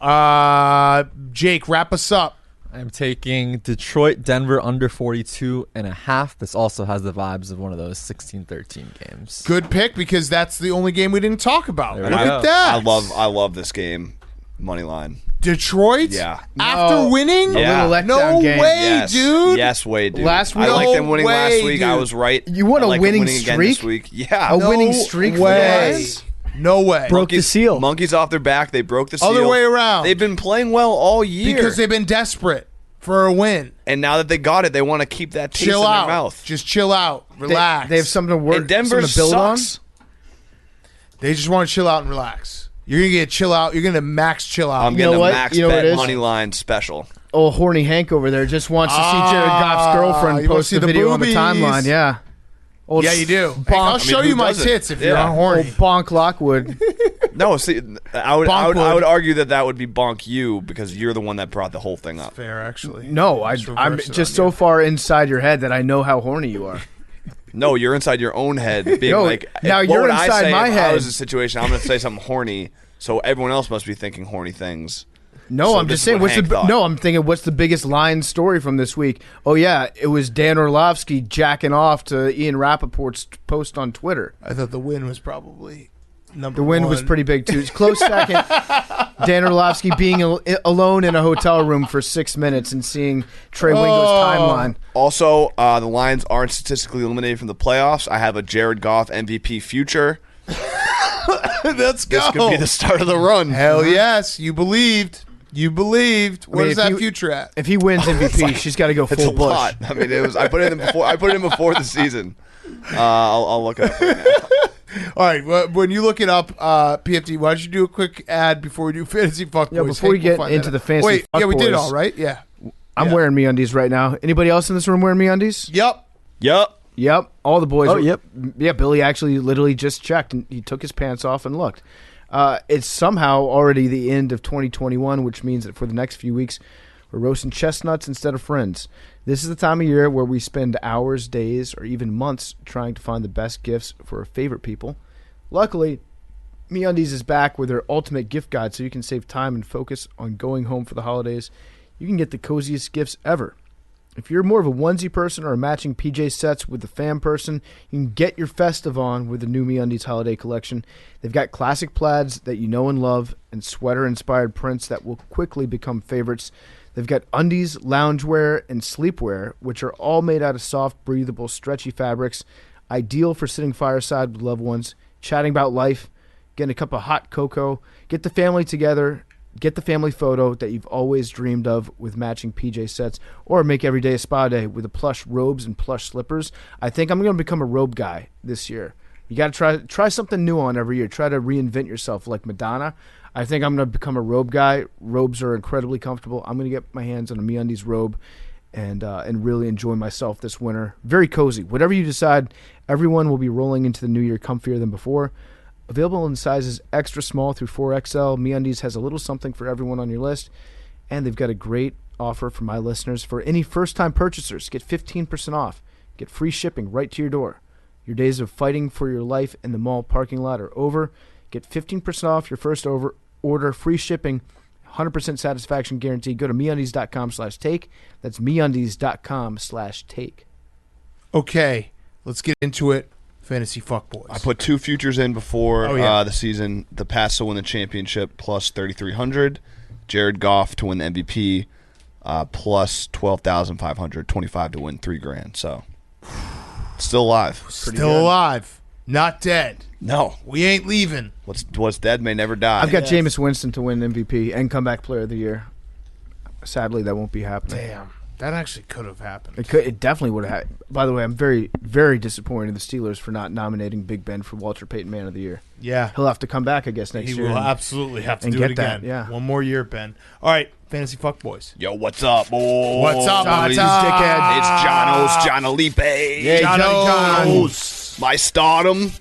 Jake, wrap us up. I'm taking Detroit, Denver under 42.5. This also has the vibes of one of those 16-13 games. Good pick because that's the only game we didn't talk about. There we Look go. at that. I love this game. Money line. Detroit? Yeah. After No. winning? Yeah. A little No letdown game. way, Yes, dude. Yes, way, dude. Last week- I like them No winning last way, week. I dude. was right. You want I a like them winning winning again this streak? week. Yeah. A winning streak for way. the guys? No way. Broke the seal. Monkeys off their back. They broke the seal. Other way around. They've been playing well all year. Because they've been desperate for a win. and now that they got it, they want to keep that taste Chill in out. their mouth. Just chill out. Relax. They have something to work. And Denver something to build sucks. They just want to chill out and relax. You're going to get chill out. You're going to max chill out. I'm You getting know a what? max You know what bet it is? money line special. on. Oh, horny Hank over there just wants to see Jared Goff's girlfriend you wanna post see a the video on the boobies. timeline. Yeah. Old Yeah, you do. Bonk, Hey, I'll show who you my doesn't? tits if you're Yeah. not horny. old Bonk Lockwood. No, see, I would Bonkwood. argue that would be bonk you because you're the one that brought the whole thing up. Fair, actually. No, Just I'm reverse it just on so you. far inside your head that I know how horny you are. No, you're inside your own head, being No, like, now what you're would I inside say my if head. I was in a situation, I'm going to say something horny, so everyone else must be thinking horny things. No, So I'm this just is saying. what Hank thought. I'm thinking. What's the biggest line story from this week? Oh yeah, it was Dan Orlovsky jacking off to Ian Rappaport's post on Twitter. I thought the win was probably number The win was one. pretty big too. It's close second. Dan Orlovsky being alone in a hotel room for 6 minutes and seeing Trey Wingo's timeline. Also, the Lions aren't statistically eliminated from the playoffs. I have a Jared Goff MVP future. Let's go. This could be the start of the run. Hell yes. You believed. You believed. Where's if that you- future at? If he wins MVP, she's got to go It's full a Bush. lot. I mean, it was. I put it in before. I put it in before the season. I'll look it up right now. All right. Well, when you look it up, PFT, why don't you do a quick ad before we do fantasy fuckboys? Yeah, before we get into the fantasy Wait, yeah, we did fuckboys. all right. Yeah. I'm Yeah. wearing MeUndies right now. Anybody else in this room wearing MeUndies? Yep. Yup. Yep, all the boys. Oh, yep. Yeah, Billy actually literally just checked and he took his pants off and looked. It's somehow already the end of 2021, which means that for the next few weeks, we're roasting chestnuts instead of friends. This is the time of year where we spend hours, days, or even months trying to find the best gifts for our favorite people. Luckily, MeUndies is back with their ultimate gift guide so you can save time and focus on going home for the holidays. You can get the coziest gifts ever. If you're more of a onesie person or a matching PJ sets with the fam person, you can get your festive on with the new MeUndies holiday collection. They've got classic plaids that you know and love and sweater-inspired prints that will quickly become favorites. They've got undies, loungewear, and sleepwear, which are all made out of soft, breathable, stretchy fabrics, ideal for sitting fireside with loved ones, chatting about life, getting a cup of hot cocoa, get the family together, get the family photo that you've always dreamed of with matching PJ sets, or make every day a spa day with the plush robes and plush slippers. I think I'm going to become a robe guy this year. You got to try something new on every year. Try to reinvent yourself like Madonna. I think I'm going to become a robe guy. Robes are incredibly comfortable. I'm going to get my hands on a MeUndies robe and really enjoy myself this winter. Very cozy. Whatever you decide, everyone will be rolling into the new year comfier than before. Available in sizes extra small through 4XL, MeUndies has a little something for everyone on your list. And they've got a great offer for my listeners. For any first-time purchasers, get 15% off. Get free shipping right to your door. Your days of fighting for your life in the mall parking lot are over. Get 15% off your first order, free shipping, 100% satisfaction guarantee. Go to MeUndies.com/take. That's MeUndies.com/take. Okay, let's get into it. Fantasy Fuckboys. I put 2 futures in before the season. The Pats to win the championship plus 3,300. Jared Goff to win the MVP plus 12,500. 25 to win $3,000. So still alive. Still alive. Not dead. No, we ain't leaving. What's dead may never die. I've got Jameis Winston to win MVP and comeback player of the year. Sadly, that won't be happening. Damn. That actually could have happened. It definitely would have happened. By the way, I'm very, very disappointed in the Steelers for not nominating Big Ben for Walter Payton Man of the Year. Yeah. He'll have to come back, I guess, next year. He will absolutely have to do get it again. that, yeah. One more year, Ben. All right, Fantasy Fuckboys. Yo, what's up, boy? What's up, dickhead? It's Jono Lipe. Yeah, Jonos. My stardom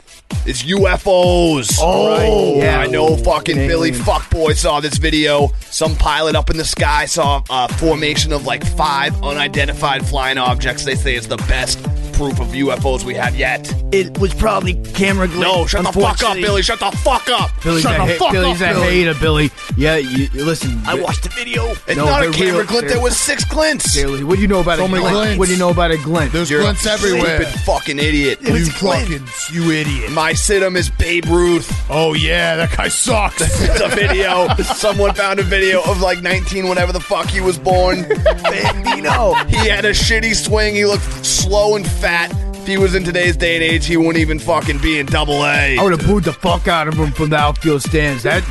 is UFOs. Oh, right. Yeah. I know fucking Billy Fuckboy saw this video. Some pilot up in the sky saw a formation of like 5 unidentified flying objects. They say it's the best proof of UFOs we have yet. It was probably camera glitch. No, shut the fuck up, Billy. Shut the fuck up. Billy's a hater, Billy. Yeah, you listen. I watched the video. It's No, not a they're camera real. glint. There was 6 glints. Billy, what do you know about So a many glint? glints. What do you know about a glint? There's You're glints a everywhere. stupid fucking idiot. You idiot. My situm is Babe Ruth. Oh, yeah, that guy sucks. It's a video. Someone found a video of like 19, whenever the fuck he was born. Bambino. He had a shitty swing. He looked slow and fat. If he was in today's day and age, he wouldn't even fucking be in AA. I would have booed the fuck out of him from the outfield stands. That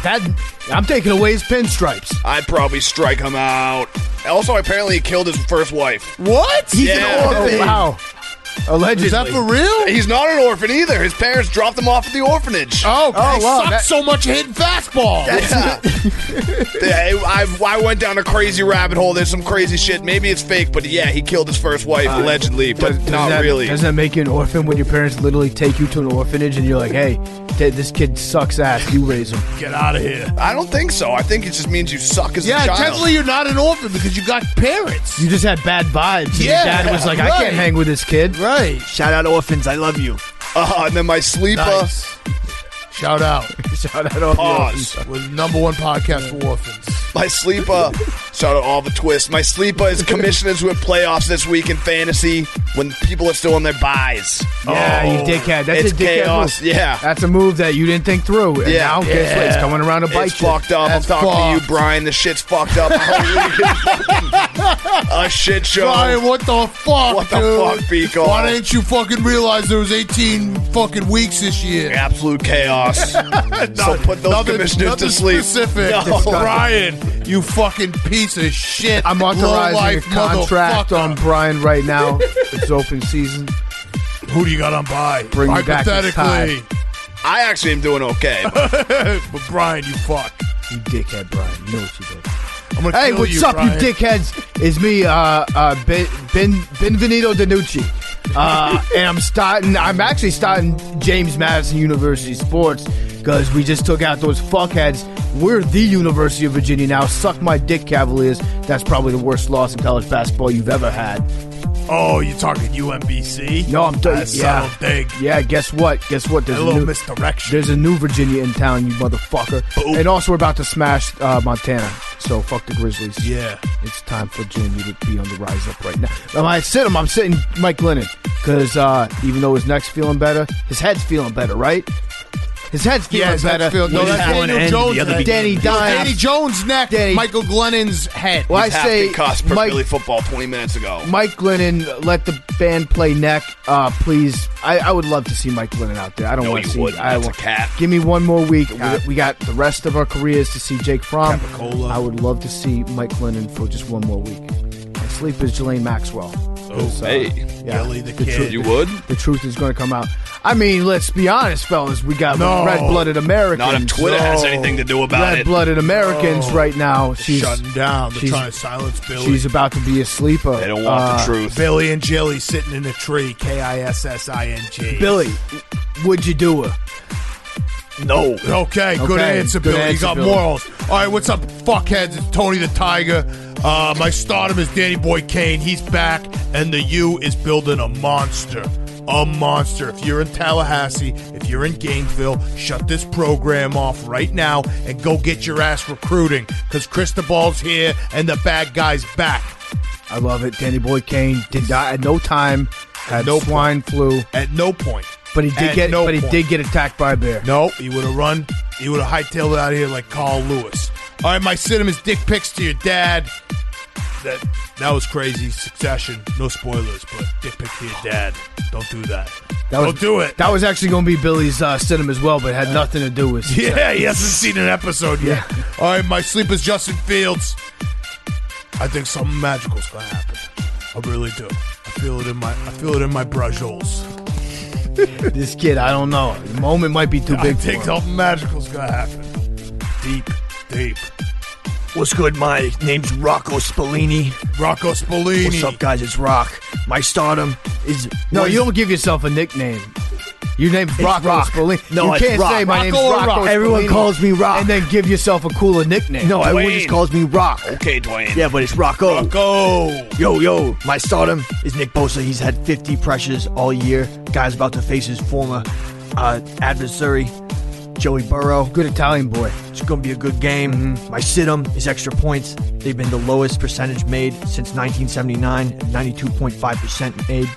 I'm taking away his pinstripes. I'd probably strike him out. Also, apparently he killed his first wife. What? He's an orphan. Oh, wow. Allegedly. Is that for real? He's not an orphan either. His parents dropped him off at the orphanage. Oh, he wow, sucks so much hitting fastball. Yeah, I went down a crazy rabbit hole. There's some crazy shit. Maybe it's fake, but yeah, he killed his first wife, allegedly, but not really. Doesn't that make you an orphan when your parents literally take you to an orphanage and you're like, hey, this kid sucks ass, you raise him? Get out of here. I don't think so. I think it just means you suck as a Yeah, child. technically you're not an orphan because you got parents. You just had bad vibes. And Yeah, your dad was like, I right. can't hang with this kid. Right. Shout out orphans, I love you. And then my sleeper. Nice. Shout out. Shout out all the Pause. orphans. We're the #1 podcast for orphans. My sleeper. Shout out all the twists. My sleeper is commissioners with playoffs this week in fantasy when people are still on their buys. Yeah, you dickhead. That's It's a dickhead chaos. move. Yeah. That's a move that you didn't think through. And Yeah. now, guess what? It's coming around to bite It's you. fucked up. That's I'm talking to fucked. you, Brian. The shit's fucked up. A shit show. Brian, what the fuck, What the dude? fuck, Pico? Why didn't you fucking realize there was 18 fucking weeks this year? Absolute chaos. So put those commissioners nothing to sleep. Specific. No. Brian, you fucking piece of shit. I'm authorizing a low-life contract motherfucker. on Brian right now. It's open season. Who do you got on by? Bring me back his Hypothetically. I actually am doing okay. But Brian, you fuck. You dickhead, Brian. You know what you did. I'm gonna Hey, kill what's you, up, Brian. you dickheads? It's me, Benvenuto Danucci. And I'm actually starting James Madison University sports because we just took out those fuckheads. We're the University of Virginia now. Suck my dick, Cavaliers. That's probably the worst loss in college basketball you've ever had. Oh, you talking UMBC? No, I'm telling That's you. Yeah. subtle dig. Yeah, guess what? There's A a little new, misdirection. there's a new Virginia in town, you motherfucker. Boom. And also, we're about to smash Montana. So fuck the Grizzlies. Yeah. It's time for JMU to be on the rise up right now. I'm sitting Mike Glennon because even though his neck's feeling better, his head's feeling better, right? His head's feeling better. No, that's Daniel Jones' head. Danny Dimes. Danny Jones' neck. Michael Glennon's head. Well, I Half say the cost per Mike, Philly football 20 minutes ago. Mike Glennon, let the band play neck, please. I would love to see Mike Glennon out there. I don't No, want to you see. wouldn't. That's a cat. Give me one more week. We got the rest of our careers to see Jake Fromm. Capicola. I would love to see Mike Glennon for just one more week. My sleep is Jelaine Maxwell. Hey, Gilly the kid. you would? The truth is going to come out. I mean, let's be honest, fellas. We got red-blooded Americans. Not if Twitter has anything to do about it. Red-blooded Americans right now. She's shutting down. They're she's- trying to silence Billy. She's about to be a sleeper. They don't want the truth. Billy and Jilly sitting in a tree. KISSING. Billy, would you do her? No. Okay, good Okay, answer, good Billy. You answer, got Billy. morals. All right, what's up, fuckheads? It's Tony the Tiger. My stardom is Danny Boy Kane. He's back, and the U is building a monster. A monster. If you're in Tallahassee, if you're in Gainesville, shut this program off right now and go get your ass recruiting, because Cristobal's here and the bad guy's back. I love it. Danny Boy Kane did not at no time had no swine flu, At no point. but he did At get no but he point. did get attacked by a bear. No, he would have run. He would have hightailed it out of here like Carl Lewis. All right, my cinemas dick pics to your dad. That was crazy. Succession. No spoilers, but dick pic to your dad. Don't do that. Don't do it. That was actually going to be Billy's cinema as well, but it had nothing to do with. Yeah, he hasn't seen an episode yet. All right, my sleep is Justin Fields. I think something magical's gonna happen. I really do. I feel it in my brushholes. This kid, I don't know. The moment might be too I big for think him. something magical's gonna happen. Deep. What's good? My name's Rocco Spallini. Rocco Spallini. What's up, guys? It's Rock. My stardom is No, you don't give yourself a nickname. Your name's Rocco Rock. Spallini. No, you it's can't Rock. say my name's Rocco or Rocco Rock? Spallini Everyone calls me Rock. and then give yourself a cooler nickname. No, everyone Dwayne. just calls me Rock. Okay, Dwayne. Yeah, but it's Rocco. Rocco. Yo, my stardom is Nick Bosa. He's had 50 pressures all year. Guy's about to face his former adversary, Joey Burrow. Good Italian boy. It's going to be a good game. My sit-em is extra points. They've been the lowest percentage made since 1979, 92.5% made.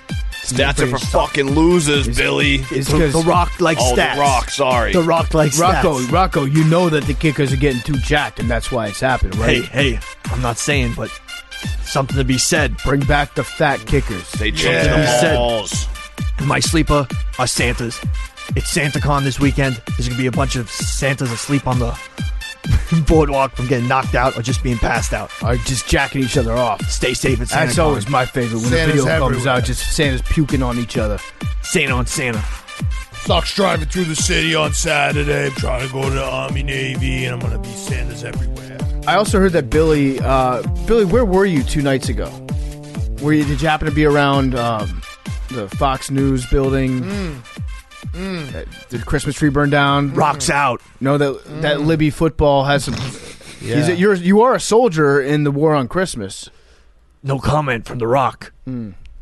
Stats are for fucking losers, Billy. It's The 'cause- Rock like Oh, stats. the Rock, sorry. The Rock like stats. Rocco, you know that the kickers are getting too jacked, and that's why it's happening, right? Hey, I'm not saying, but something to be said. Bring back the fat kickers. They changed Yeah. the He said- balls. My sleeper are Santas. It's SantaCon this weekend. There's going to be a bunch of Santas asleep on the boardwalk from getting knocked out or just being passed out. Are just jacking each other off. Stay safe at SantaCon. That's always my favorite when Santa's the video comes everywhere. out. Just Santa's puking on each other. Santa on Santa. Sucks driving through the city on Saturday. I'm trying to go to the Army Navy, and I'm going to be Santa's everywhere. I also heard that Billy, where were you 2 nights ago? Did you happen to be around the Fox News building? Did the Christmas tree burn down? Rocks out. No, that Libby football has some. You are a soldier in the war on Christmas. No comment from The Rock.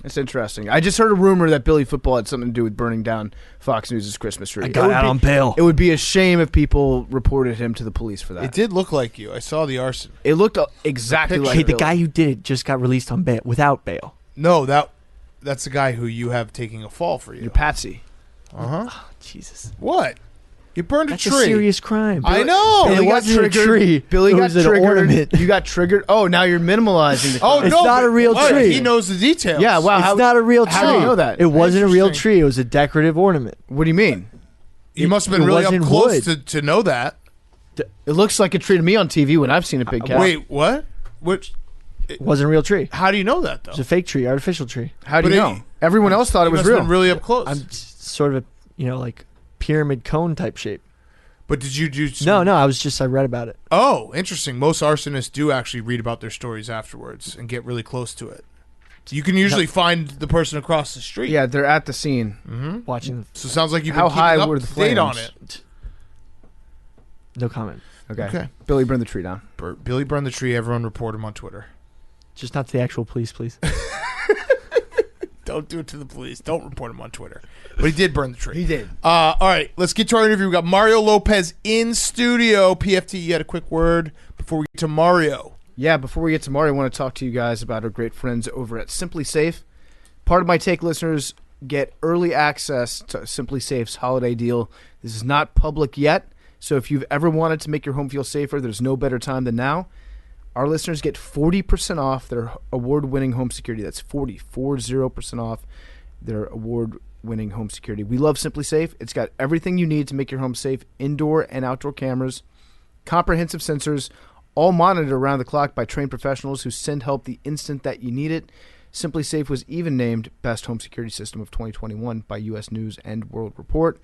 That's interesting. I just heard a rumor that Billy football had something to do with burning down Fox News' Christmas tree. I got out on bail. It would be a shame if people reported him to the police for that. It did look like you. I saw the arson. It looked exactly like Hey, the Billy. guy who did it just got released on bail without bail. No, that's the guy who you have taking a fall for you. You're Patsy. Jesus. What? You burned That's a a tree. serious crime. I know. Billy Billy got wasn't a triggered. tree. Billy It got was an triggered. ornament. You got triggered. Oh, now you're minimalizing the Oh crime. It's no, not a real what? tree. He knows the details. Yeah, wow. It's not a real tree. How do you know that? It wasn't a real Interesting. tree. It was a decorative ornament. What do you mean? You must have been It really up wasn't close wood. to know that. It looks like a tree to me on TV when I've seen a big cat. Wait, what? Which? It wasn't a real tree. How do you know that though? It was a fake tree, artificial tree. How do But you it- know? Everyone else thought it You was must have real. been really up close. I'm sort of a, like pyramid cone type shape. But did you do? No, I read about it. Oh, interesting. Most arsonists do actually read about their stories afterwards and get really close to it. You can usually find the person across the street. Yeah, they're at the scene. Watching. So it sounds like you've been How keeping high up were the to date on flames? it. No comment. Okay. Billy, burn the tree down. Billy burned the tree. Everyone report him on Twitter. Just not to the actual police, please. Don't do it to the police. Don't report him on Twitter. But he did burn the tree. He did. All right, let's get to our interview. We got Mario Lopez in studio. PFT, you had a quick word before we get to Mario. Yeah, before we get to Mario, I want to talk to you guys about our great friends over at Simply Safe. Part of my take, listeners, get early access to Simply Safe's holiday deal. This is not public yet, so if you've ever wanted to make your home feel safer, there's no better time than now. Our listeners get 40% off their award-winning home security. That's 40% off their award-winning home security. We love Simply Safe. It's got everything you need to make your home safe: indoor and outdoor cameras, comprehensive sensors, all monitored around the clock by trained professionals who send help the instant that you need it. Simply Safe was even named Best Home Security System of 2021 by U.S. News and World Report.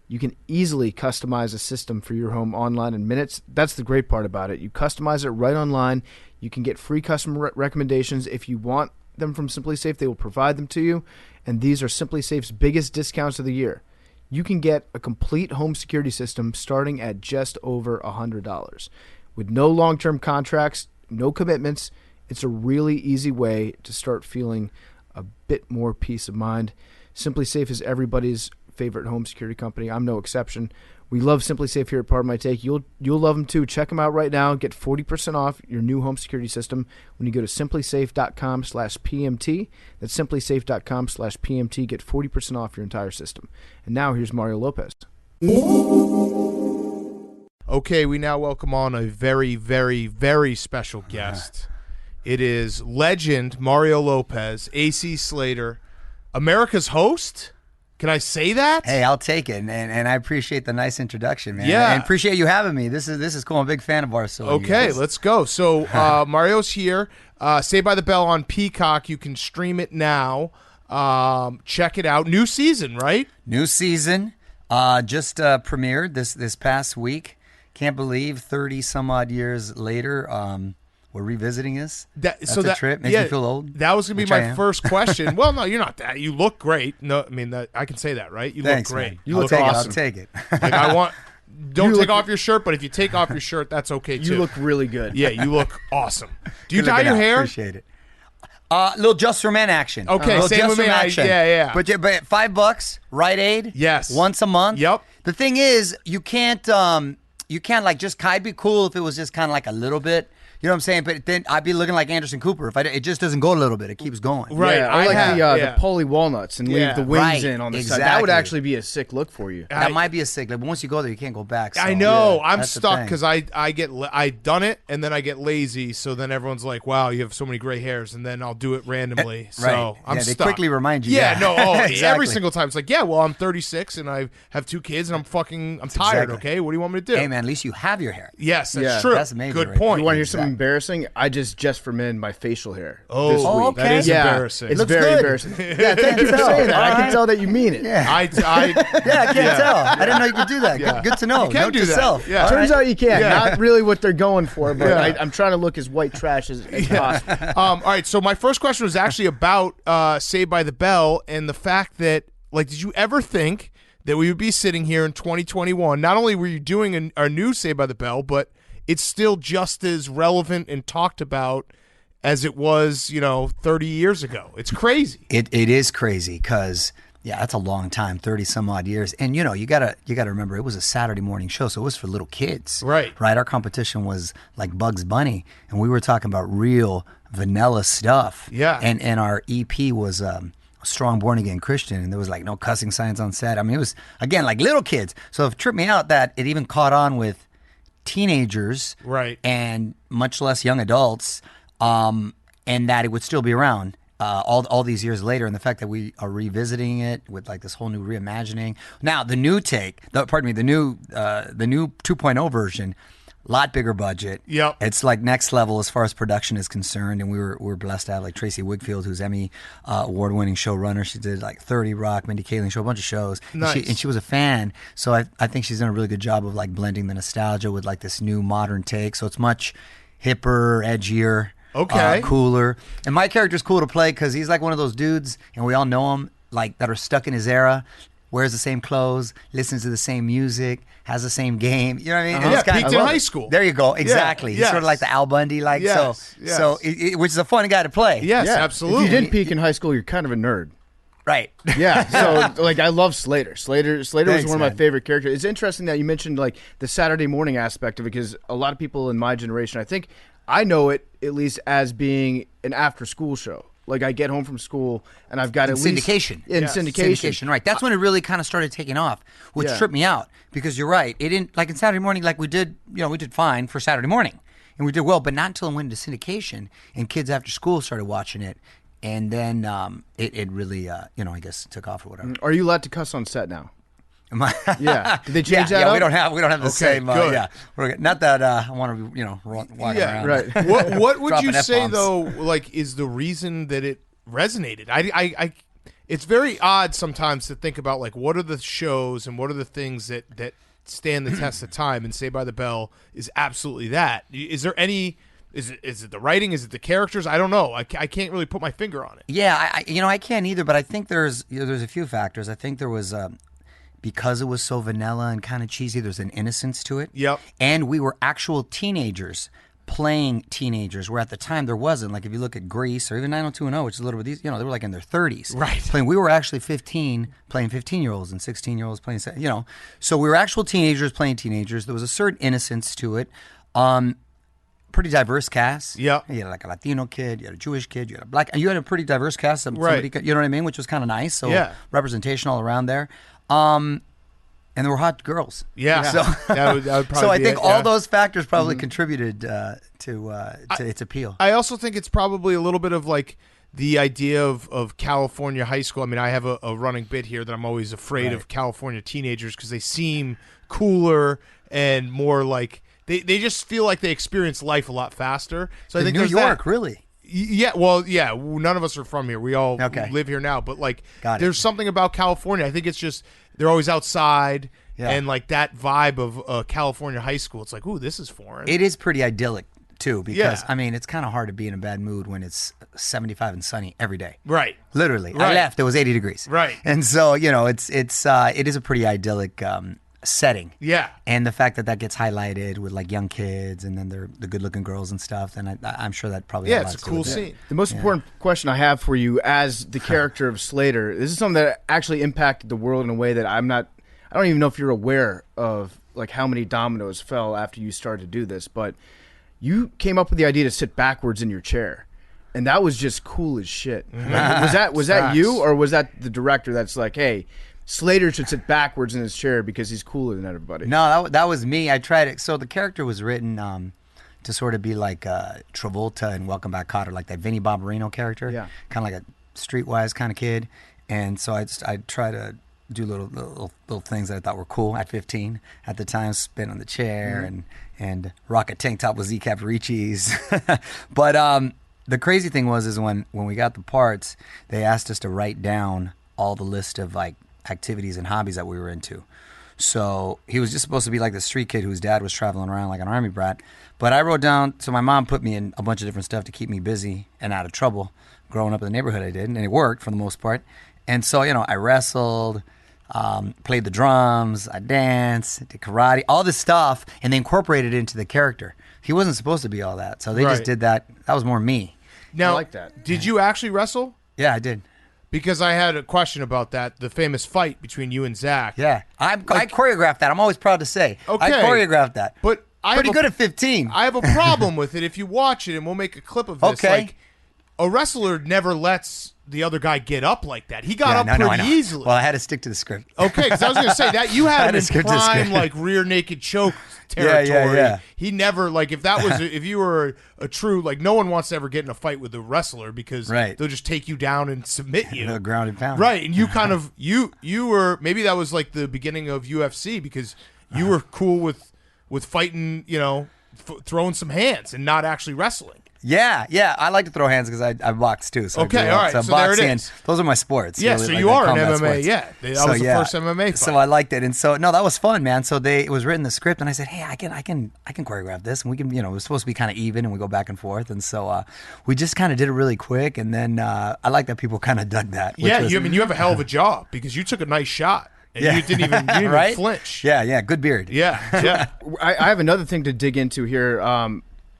You can easily customize a system for your home online in minutes. That's the great part about it. You customize it right online. You can get free customer recommendations. If you want them from Simply Safe, they will provide them to you. And these are Simply Safe's biggest discounts of the year. You can get a complete home security system starting at just over $100. With no long-term contracts, no commitments, it's a really easy way to start feeling a bit more peace of mind. Simply Safe is everybody's favorite home security company. I'm no exception. We love Simply Safe here at Part of My Take. You'll love them too. Check them out right now. Get 40% off your new home security system when you go to simplysafe.com/PMT. That's simplysafe.com/PMT. Get 40% off your entire system. And now here's Mario Lopez. Okay, we now welcome on a very, very, very special guest. It is legend Mario Lopez, AC Slater, America's host. Can I say that? Hey, I'll take it, and I appreciate the nice introduction, man. Yeah. And appreciate you having me. This is cool. I'm a big fan of ours. So okay, let's go. So Mario's here. Saved by the Bell on Peacock. You can stream it now. Check it out. New season, right? New season. Just premiered this past week. Can't believe 30 some odd years later. We're revisiting this. That's a trip. Makes me feel old. That was going to be my first question. Well, no, you're not that. You look great. No, I mean, I can say that, right? You Thanks, look great. Man. You look awesome. awesome. I'll take it. Like, don't take off your shirt, but if you take off your shirt, that's okay, too. You look really good. Yeah, you look awesome. Do you dye your hair? Appreciate it. Little Just for Men action. Okay, same with me. Yeah. But $5, Rite Aid. Yes. Once a month. Yep. The thing is, you can't like just. I'd be cool if it was just kind of like a little bit. You know what I'm saying? But then I'd be looking like Anderson Cooper if it just doesn't go a little bit. It keeps going. Right. Yeah, I like the Polly walnuts and leave the wings in on the side. That would actually be a sick look for you. That might be a sick look. But once you go there, you can't go back. So. I know. I'm stuck because I done it and then I get lazy. So then everyone's like, "Wow, you have so many gray hairs," and then I'll do it randomly. So I'm stuck. They quickly remind you. Yeah. No. Oh, exactly. Every single time it's like, "Yeah, well, I'm 36 and I have 2 kids and I'm tired." Exactly. Okay, what do you want me to do? Hey man, at least you have your hair. Yes, that's true. That's amazing. Good point. You want to hear something embarrassing? I just for men my facial hair. Oh, this week. Okay. That is embarrassing. It's Looks very good. embarrassing. Yeah, thank you for saying that. I can tell that you mean it. Yeah. I I can't tell. I didn't know you could do that. Yeah. Good to know. You can Note do to that. self. Yeah. Turns out you can. Yeah. Not really what they're going for, but Yeah. I'm trying to look as white trash as possible. All right, so my first question was actually about Saved by the Bell and the fact that, like, did you ever think that we would be sitting here in 2021? Not only were you doing our new Saved by the Bell, but it's still just as relevant and talked about as it was, 30 years ago. It's crazy. It is crazy because, that's a long time, 30 some odd years. And, you gotta remember it was a Saturday morning show, so it was for little kids. Right. Right? Our competition was like Bugs Bunny, and we were talking about real vanilla stuff. Yeah. And our EP was a strong born again Christian, and there was like no cussing signs on set. I mean, it was, again, like little kids. So it tripped me out that it even caught on with teenagers. Right. And much less young adults. And that it would still be around all these years later, and the fact that we are revisiting it with like this whole new reimagining. Now the new the new 2.0 version, lot bigger budget. Yep. It's like next level as far as production is concerned, and we're blessed to have like Tracy Wigfield, who's Emmy award-winning showrunner. She did like 30 Rock, Mindy Kaling show, a bunch of shows. Nice. And she was a fan, so I think she's done a really good job of like blending the nostalgia with like this new modern take. So it's much hipper, edgier. Okay. Cooler. And my character's cool to play because he's like one of those dudes, and we all know him, like that are stuck in his era, wears the same clothes, listens to the same music, has the same game. You know what I mean? And it's peaked in high school. There you go. Exactly. Yeah, He's sort of like the Al Bundy, like Yes, so. yes. Which is a fun guy to play. Yes, Yeah. absolutely. If you did peak in high school, you're kind of a nerd. Right. Yeah, so like I love Slater. Slater was Thanks, one of my man. favorite characters. It's interesting that you mentioned like the Saturday morning aspect of it, because a lot of people in my generation, I think I know it at least as being an after school show. Like I get home from school and I've got syndication. Syndication, right? That's when it really kind of started taking off, which tripped me out because you're right. It didn't like in Saturday morning, like we did fine for Saturday morning, and we did well, but not until it went into syndication and kids after school started watching it, and then it really I guess took off or whatever. Are you allowed to cuss on set now? Yeah. Did they change that? Yeah, up? we don't have the same. Good. We're not that I want to be walking around. Right. What would you dropping say F-bombs. though? Like, is the reason that it resonated? I it's very odd sometimes to think about like what are the shows and what are the things that stand the test of time. And Saved by the Bell is absolutely that. Is there any? Is it the writing? Is it the characters? I don't know. I can't really put my finger on it. Yeah, I can't either. But I think there's a few factors. I think there was. Because it was so vanilla and kind of cheesy, there's an innocence to it. Yep. And we were actual teenagers playing teenagers, where at the time there wasn't. Like if you look at Grease or even 90210, which is a little bit these, they were like in their 30s. Right. Playing. We were actually 15 playing 15-year-olds and 16-year-olds playing, So we were actual teenagers playing teenagers. There was a certain innocence to it. Pretty diverse cast. Yeah. You had like a Latino kid, you had a Jewish kid, you had a black, you had a pretty diverse cast. Right. You know what I mean? Which was kind of nice. So Yeah. representation all around there. And there were hot girls. Yeah. So that would probably so I be think it, all yeah. those factors probably contributed to its appeal. I also think it's probably a little bit of like the idea of California high school. I mean, I have a running bit here that I'm always afraid of California teenagers because they seem cooler and more like they just feel like they experience life a lot faster. So I think New there's York, that. really. Yeah, well, yeah, none of us are from here. We all Okay. live here now, but like Got it. there's something about California. I think it's just they're always outside and like that vibe of California high school. It's like, ooh, this is foreign. It is pretty idyllic too, because Yeah. I mean, it's kind of hard to be in a bad mood when it's 75 and sunny every day. Right. Literally, Right. I left. It was 80 degrees. Right. And so it is a pretty idyllic setting. Yeah. And the fact that gets highlighted with like young kids and then they're the good-looking girls and stuff, then I'm sure that probably Yeah, had it's a lots to do cool with it. scene. The most important question I have for you as the character of Slater, this is something that actually impacted the world in a way that I don't even know if you're aware of, like how many dominoes fell after you started to do this, but you came up with the idea to sit backwards in your chair. And that was just cool as shit. Like, was that you, or was that the director that's like, hey, Slater should sit backwards in his chair because he's cooler than everybody? No, that was me. I tried it. So the character was written to sort of be like Travolta in Welcome Back, Kotter, like that Vinnie Barbarino character. Yeah. Kind of like a streetwise kind of kid. And so I try to do little things that I thought were cool at 15 at the time, spin on the chair and rock a tank top with Z Caparicis. But the crazy thing is when we got the parts, they asked us to write down all the list of like activities and hobbies that we were into. So he was just supposed to be like the street kid whose dad was traveling around like an army brat. But I wrote down, so my mom put me in a bunch of different stuff to keep me busy and out of trouble growing up in the neighborhood I did, and it worked for the most part. And so, I wrestled, played the drums, I danced, did karate, all this stuff, and they incorporated it into the character. He wasn't supposed to be all that, so they just did that. That was more me. Now, I like that. Did you actually wrestle? Yeah, I did. Because I had a question about that, the famous fight between you and Zach. Yeah, I choreographed that. I'm always proud to say. Okay. I choreographed that. But pretty good at 15. I have a problem with it if you watch it, and we'll make a clip of this. Okay. Like, a wrestler never lets the other guy get up like that. He got Yeah, up no, I pretty know. easily. Well, I had to stick to the script. Okay, because I was going to say that you had him in script is prime, good. like rear naked choke territory. Yeah. He never, like, if that was, if you were a true, like, no one wants to ever get in a fight with a wrestler because Right. they'll just take you down and submit you. The ground and pound. Right, and you kind of you were, maybe that was like the beginning of UFC because you were cool with fighting, throwing some hands and not actually wrestling. Yeah. I like to throw hands because I box too. So Okay, I do all right, So so there it boxing, is. those are my sports. Yeah, really, so like you the are an combat MMA. sports. Yeah, that was the first MMA fight. So I liked it, and so no, that was fun, man. So it was written in the script, and I said, hey, I can choreograph this, and we can, it was supposed to be kind of even, and we go back and forth, and so we just kind of did it really quick, and then I like that people kind of dug that. Yeah, you have a hell of a job because you took a nice shot and you didn't even Right? flinch. Yeah, good beard. Yeah. I have another thing to dig into here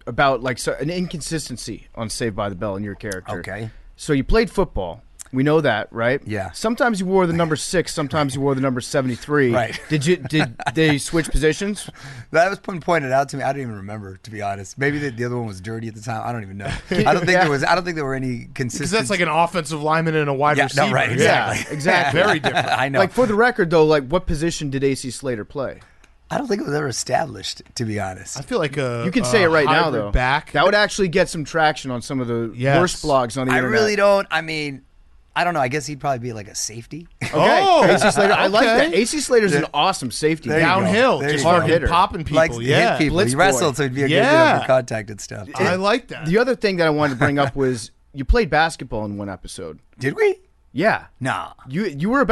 about an inconsistency on Saved by the Bell in your character. Okay. So you played football, We know that, right? Yeah. Sometimes you wore the number 6. Sometimes you wore the number 73. Right. Did they switch positions? That was pointed out to me. I don't even remember, to be honest. Maybe the other one was dirty at the time. I don't even know. I don't think there were any consistent. Because that's like an offensive lineman and a wide receiver. No, right, exactly. Yeah, exactly. Very different. I know. Like, for the record, though, like, what position did AC Slater play? I don't think it was ever established, to be honest. I feel like you can say it right now, hybrid though. Back. That would actually get some traction on some of the worst blogs on the I internet. really don't. I mean, I don't know. I guess he'd probably be like a safety. Okay. Oh, AC Slater. I like okay. that. AC Slater's an awesome safety. There you go. Downhill, There you just go. fucking Hitter. popping people. Likes to hit people. Blitz He boy. wrestled, so he'd be a good Yeah. for contact and stuff. I like that. The other thing that I wanted to bring up was you played basketball in one episode. Did we? Yeah. No. You were on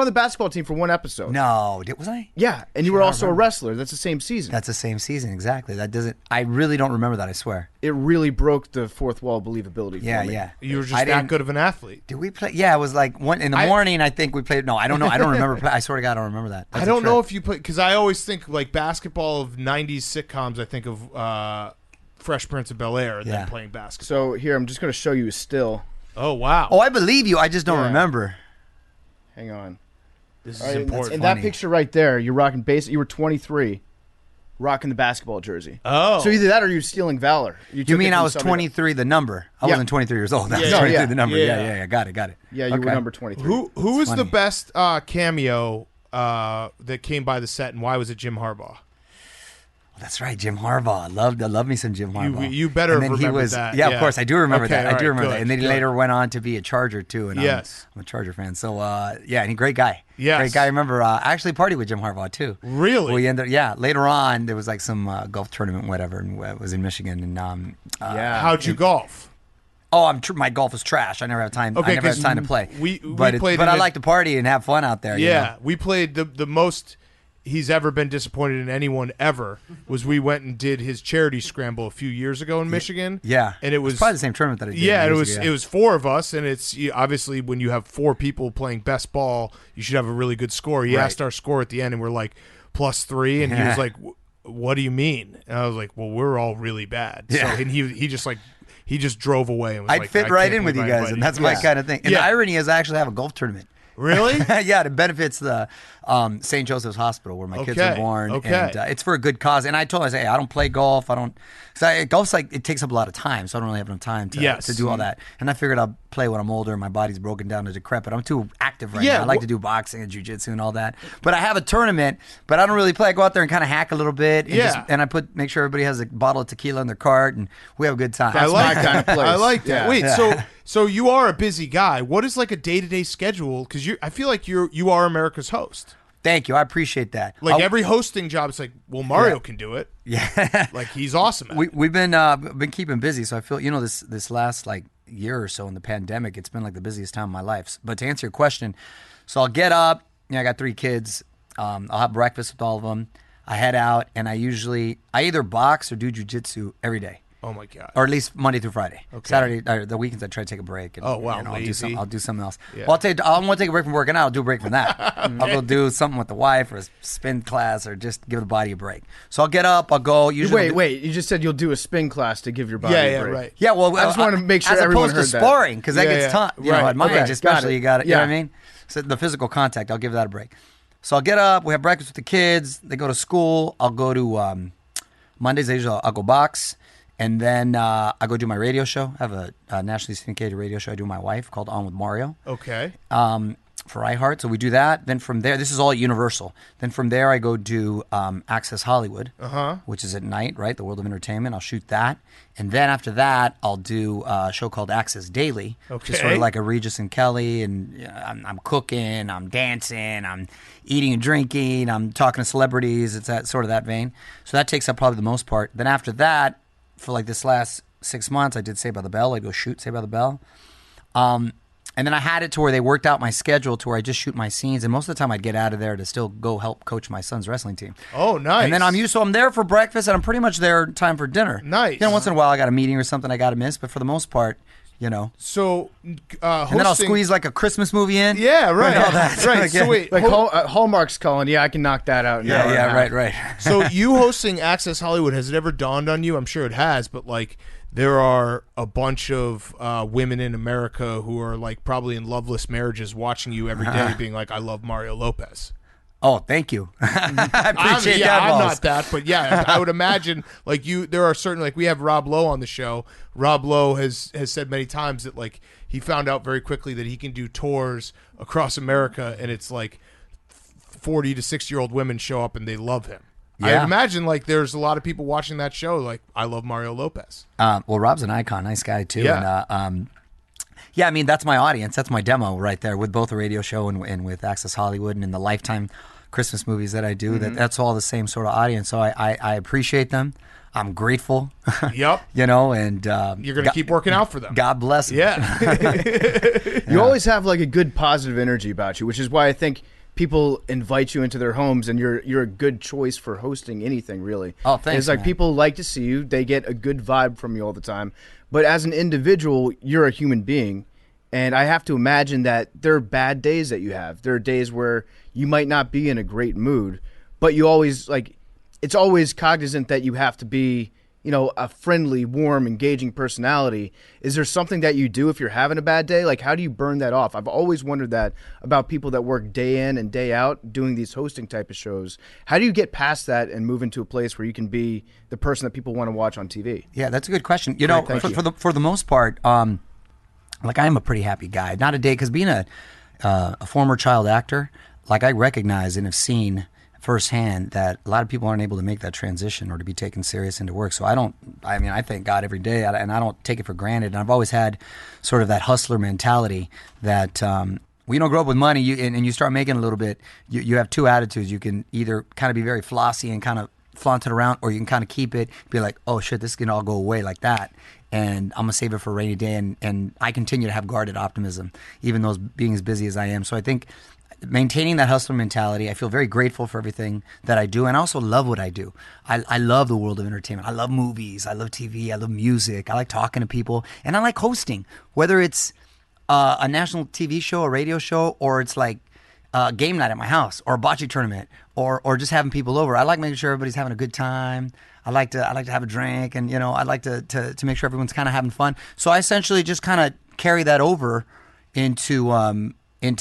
the basketball team for one episode. No. Was I? Yeah, and you were also a wrestler. That's the same season. That's the same season, exactly. That doesn't. I really don't remember that. I swear. It really broke the fourth wall believability. Yeah, for me. yeah. You were just I that didn't- good of an athlete. Did we play? Yeah, it was like one in the morning. I think we played. No, I don't know. I don't remember. I swear to God, I don't remember that. I don't know if you play because I always think like basketball of '90s sitcoms. I think of Fresh Prince of Bel Air, Yeah. then playing basketball. So here, I'm just going to show you a still. Oh wow! Oh, I believe you. I just don't Yeah. remember. Hang on. This is All right, important. in that funny. picture right there, you're rocking base. You were 23, rocking the basketball jersey. Oh, So either that or you're stealing valor. You took mean it I from was somebody 23, the number? I Yeah. wasn't 23 years old. I was Yeah. 23, Yeah. the number. Yeah. Yeah. Got it. Yeah, you were Okay. number 23. who was the funny. best cameo that came by the set, and why was it Jim Harbaugh? That's right, Jim Harbaugh. I love me some Jim Harbaugh. You better And have then he remembered was, that. Yeah, of course, I do remember Okay, that. I all do right, remember good, that. And then he good. later went on to be a Charger too. And Yes. I'm a Charger fan. So yeah, and he great guy. Yes. Great guy. I remember I actually partied with Jim Harbaugh too. Really? We ended. Yeah. Later on, there was like some golf tournament, whatever, and it was in Michigan. And Yeah. How'd you golf? oh, my golf is trash. I never have time. Okay, I never have 'cause time to play. we but played but in I a- like to party and have fun out there. you Yeah, know? we played the most he's ever been disappointed in anyone ever was we went and did his charity scramble a few years ago in Michigan. Yeah. And it was probably the same tournament that I did. Yeah, it years was ago, it was 4 of us, and it's obviously when you have 4 people playing best ball, you should have a really good score. He Right. asked our score at the end, and we're like +3, and he was like, "What do you mean?" And I was like, "Well, we're all really bad." Yeah. So and he just drove away and was I'd like, fit "I right can't in with you believe I guys, and invited that's you." my Yeah. kind of thing. And Yeah. the irony is, I actually have a golf tournament. Really? Yeah, it benefits the St. Joseph's Hospital where my kids Okay, were born. okay. And it's for a good cause. And I told him, I say, hey, I don't play golf. I don't. So golf's like, it takes up a lot of time, so I don't really have enough time to, Yes. to do all that. And I figured I'll play when I'm older and my body's broken down to decrepit. I'm too active right Yeah, now. I like wh- to do boxing and jiu-jitsu and all that. But I have a tournament, but I don't really play. I go out there and kind of hack a little bit. And Yeah. and I make sure everybody has a bottle of tequila in their cart, and we have a good time. I like my kind of place. I like that. Yeah. Wait, Yeah. so you are a busy guy. What is like a day-to-day schedule? Because I feel like you are America's host. Thank you. I appreciate that. Like every hosting job, it's like, well, Mario can do it. Yeah. Like he's awesome. At it. We've been keeping busy, so I feel this last like year or so in the pandemic, it's been like the busiest time of my life. But to answer your question, so I'll get up. I got 3 kids. I'll have breakfast with all of them. I head out, and I either box or do jujitsu every day. Oh my god. Or at least Monday through Friday. Okay. Saturday, or the weekends, I try to take a break. And, Oh, wow, I'll lazy. do something else. Yeah. Well, I'm going to take a break from working out. I'll do a break from that. I'll go do something with the wife or a spin class or just give the body a break. So I'll get up. I'll go. Usually Wait. You just said you'll do a spin class to give your body Yeah, a yeah, break. right. Yeah, well, I just wanted to make sure as everyone opposed to heard that. sparring, because that Yeah, gets yeah. tough. You know, Right. at my Okay, age, especially, got it. you got it. You know Yeah. what I mean? So the physical contact, I'll give that a break. So I'll get up. We have breakfast with the kids. They go to school. I'll go to Mondays. I'll go box, and then I go do my radio show. I have a nationally syndicated radio show I do with my wife called On with Mario. Okay. For iHeart. So we do that. Then from there, this is all at Universal. Then from there, I go do Access Hollywood, which is at night, right? The World of Entertainment. I'll shoot that. And then after that, I'll do a show called Access Daily, which is sort Okay. of like a Regis and Kelly. And I'm cooking, I'm dancing, I'm eating and drinking, I'm talking to celebrities. It's that sort of that vein. So that takes up probably the most part. Then after that, for like this last 6 months, I did Saved by the Bell. I'd go shoot Saved by the Bell. And then I had it to where they worked out my schedule to where I just shoot my scenes, and most of the time I'd get out of there to still go help coach my son's wrestling team. Oh, nice. And then I'm there for breakfast, and I'm pretty much there time for dinner. Nice. You know, once in a while I got a meeting or something I got to miss, but for the most part, you know. So, And then I'll squeeze like a Christmas movie in. Yeah, right. And all that. Right. So wait. Like Hallmark's calling. Yeah, I can knock that out. in an hour and a half. Right. So you hosting Access Hollywood, has it ever dawned on you? I'm sure it has, but like there are a bunch of women in America who are like probably in loveless marriages watching you every day being like, I love Mario Lopez. Oh, thank you. I appreciate that. I'm boss. not that, but yeah, I would imagine like there are certain, like we have Rob Lowe on the show. Rob Lowe has said many times that like he found out very quickly that he can do tours across America, and it's like 40 to 60-year-old women show up and they love him. Yeah. I imagine like there's a lot of people watching that show like, I love Mario Lopez. Well, Rob's an icon, nice guy too. Yeah. And, yeah, I mean, that's my audience. That's my demo right there with both the radio show and with Access Hollywood and in the Lifetime Christmas movies that I do. That's all the same sort of audience. So I appreciate them. I'm grateful. Yep. You know, and You're going to keep working out for them. God bless them. Yeah. You always have like a good positive energy about you, which is why I think people invite you into their homes, and you're a good choice for hosting anything, really. Oh, thanks, It's like man. people like to see you. They get a good vibe from you all the time. But as an individual, you're a human being, and I have to imagine that there are bad days that you have. There are days where you might not be in a great mood, but you always like it's always cognizant that you have to be, you know, a friendly, warm, engaging personality. Is there something that you do if you're having a bad day? Like, how do you burn that off? I've always wondered that about people that work day in and day out doing these hosting type of shows. How do you get past that and move into a place where you can be the person that people want to watch on TV? Yeah, that's a good question. You know, for the most part, like I am a pretty happy guy. Not a day, because being a former child actor, like I recognize and have seen firsthand that a lot of people aren't able to make that transition or to be taken serious into work. So I thank God every day, and I don't take it for granted. And I've always had sort of that hustler mentality that when you don't grow up with money and you start making a little bit, you have two attitudes. You can either kind of be very flossy and kind of flaunt it around, or you can kind of keep it, be like, oh shit, this can all go away like that. And I'm going to save it for a rainy day. And I continue to have guarded optimism, even though being as busy as I am. So I think maintaining that hustler mentality, I feel very grateful for everything that I do. And I also love what I do. I love the world of entertainment. I love movies. I love TV. I love music. I like talking to people. And I like hosting, whether it's a national TV show, a radio show, or it's like game night at my house, or a bocce tournament, or just having people over. I like making sure everybody's having a good time. I like to have a drink, and you know, I like to make sure everyone's kind of having fun. So I essentially just kind of carry that over into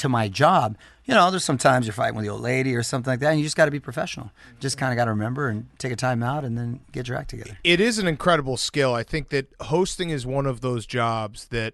my job. You know, there's sometimes you're fighting with the old lady or something like that, and you just got to be professional. Just kind of got to remember and take a time out, and then get your act together. It is an incredible skill. I think that hosting is one of those jobs that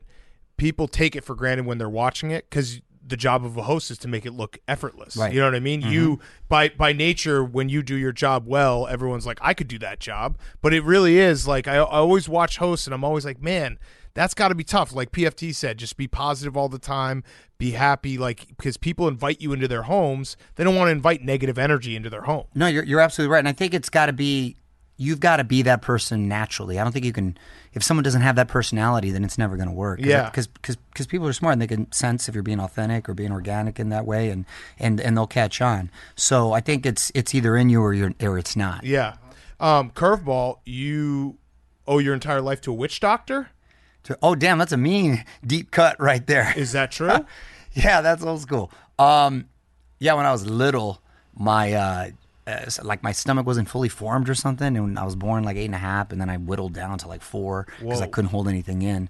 people take it for granted when they're watching it, because the job of a host is to make it look effortless. Right. You know what I mean? Mm-hmm. You, by nature, when you do your job well, everyone's like, I could do that job. But it really is like, I always watch hosts, and I'm always like, man, that's got to be tough. Like PFT said, just be positive all the time, be happy, like, because people invite you into their homes. They don't want to invite negative energy into their home. No, you're absolutely right. And I think it's got to be, you've got to be that person naturally. I don't think you can, if someone doesn't have that personality, then it's never going to work. Yeah. Because people are smart, and they can sense if you're being authentic or being organic in that way, and they'll catch on. So I think it's either in you or it's not. Yeah. Curveball, you owe your entire life to a witch doctor? Oh, damn, that's a mean deep cut right there. Is that true? Yeah, that's old school. Yeah, when I was little, my like my stomach wasn't fully formed or something, and I was born like 8.5, and then I whittled down to like 4 because I couldn't hold anything in.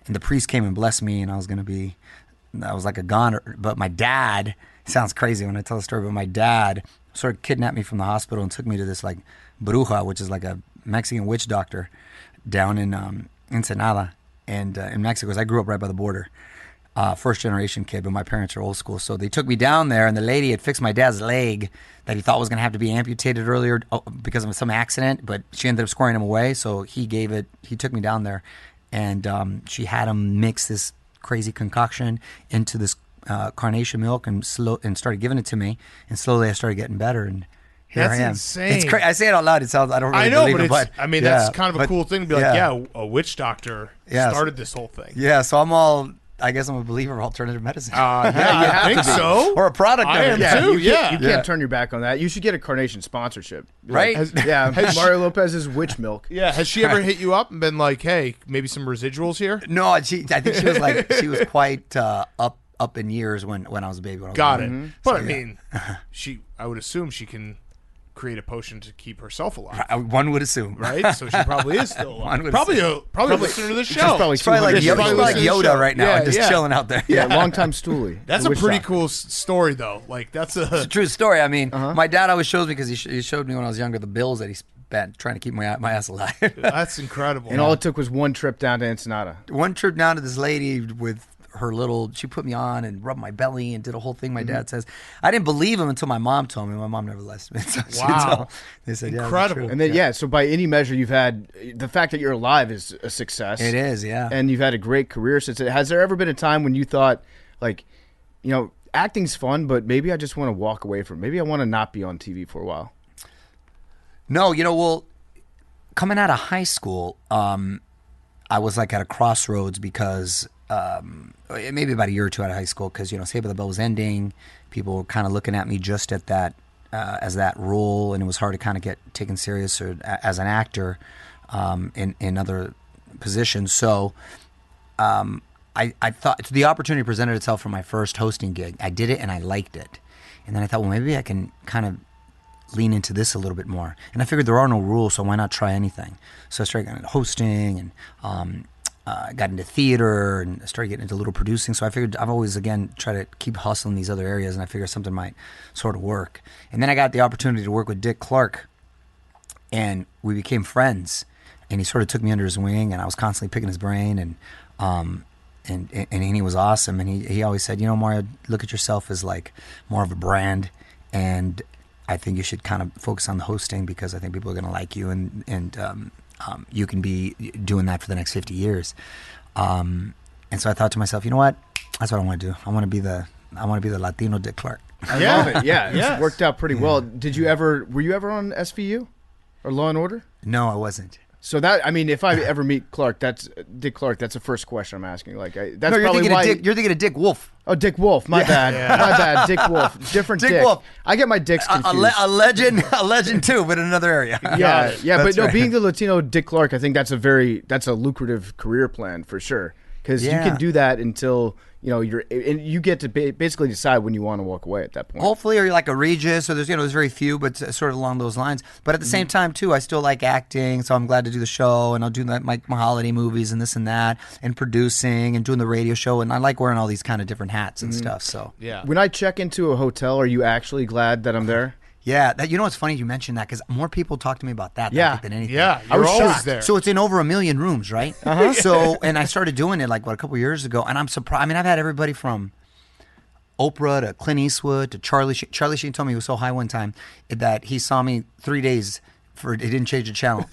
And the priest came and blessed me, and I was like a goner. But my dad, it sounds crazy when I tell the story, but my dad sort of kidnapped me from the hospital and took me to this like bruja, which is like a Mexican witch doctor down in Ensenada. And in Mexico, because I grew up right by the border, first generation kid, but my parents are old school. So they took me down there, and the lady had fixed my dad's leg that he thought was going to have to be amputated earlier because of some accident, but she ended up squaring him away. So he took me down there, and she had him mix this crazy concoction into this carnation milk and started giving it to me. And slowly I started getting better, and here That's I am. insane. It's crazy. I say it out loud. It sounds, I don't really I know, believe but it, I mean, that's kind of a cool thing to be like, yeah, a witch doctor Yeah, started this whole thing. Yeah, so I guess I'm a believer of alternative medicine. Yeah, I think so. Or a product I of it. am too, You yeah. can't turn your back on that. You should get a Carnation sponsorship. Right? Mario Lopez's witch milk. Yeah, has she ever hit you up and been like, hey, maybe some residuals here? No, I think she was quite up in years when I was a baby. Got it. Mm-hmm. But I mean, I would assume she can create a potion to keep herself alive. One would assume, Right? So she probably is still alive. One would Probably assume. a listener to the show. She's probably It's probably like, 200 Yoda, probably like listening to the Yoda show. right now, Yeah, just yeah. chilling out there. Yeah, long-time stoolie. That's The a witch pretty doctor. cool story, though. Like, that's It's a... a true story. I mean, my dad always shows me because he showed me when I was younger the bills that he spent trying to keep my ass alive. That's incredible. And all it took was one trip down to Ensenada. One trip down to this lady with her little, she put me on and rubbed my belly and did a whole thing. My dad says, I didn't believe him until my mom told me. My mom never listened. So Wow. they said, yeah, Incredible. it's true. And then, so by any measure, you've had the fact that you're alive is a success. It is, yeah. And you've had a great career since it. Has there ever been a time when you thought, like, acting's fun, but maybe I just want to walk away from it. Maybe I want to not be on TV for a while? No, well, coming out of high school, I was like at a crossroads because maybe about a year or two out of high school, because Saved by the Bell was ending. People were kind of looking at me just at that as that role, and it was hard to kind of get taken serious as an actor in other positions. So I thought the opportunity presented itself for my first hosting gig. I did it and I liked it, and then I thought, well, maybe I can kind of lean into this a little bit more. And I figured there are no rules, so why not try anything? So I started getting into hosting and got into theater and I started getting into a little producing. So I figured I've always, again, try to keep hustling these other areas, and I figured something might sort of work. And then I got the opportunity to work with Dick Clark, and we became friends. And he sort of took me under his wing, and I was constantly picking his brain, and he was awesome. And he always said, Mario, look at yourself as like more of a brand, and I think you should kind of focus on the hosting because I think people are going to like you, and you can be doing that for the next 50 years. And so I thought to myself, you know what? That's what I want to do. I want to be the Latino Dick Clark. I love it. Yeah, Yes. It's worked out pretty well. Were you ever on SVU or Law and Order? No, I wasn't. So if I ever meet Clark, that's Dick Clark. That's the first question I'm asking. Like, that's No, you're probably thinking why. you're thinking of Dick Wolf. Oh, Dick Wolf. My bad. My bad. Dick Wolf. Different Dick Dick. Wolf. I get my dicks confused. A legend too, but in another area. Yeah, but That's no, right. being the Latino Dick Clark, I think that's a lucrative career plan for sure. Because you Yeah. can do that until you get to basically decide when you want to walk away at that point. Hopefully, or you're like a Regis, or there's very few, but sort of along those lines. But at the same time, too, I still like acting, so I'm glad to do the show, and I'll do my holiday movies and this and that, and producing and doing the radio show, and I like wearing all these kind of different hats and stuff. So Yeah. When I check into a hotel, are you actually glad that I'm there? yeah, it's funny you mentioned that because more people talk to me about that Yeah. than anything. Yeah, I you're was always shocked. there. So it's in over 1 million rooms, right? So, and I started doing it like a couple years ago, and I'm surprised. I mean, I've had everybody from Oprah to Clint Eastwood to Charlie Sheen. Charlie Sheen told me he was so high one time that he saw me 3 days he didn't change the channel.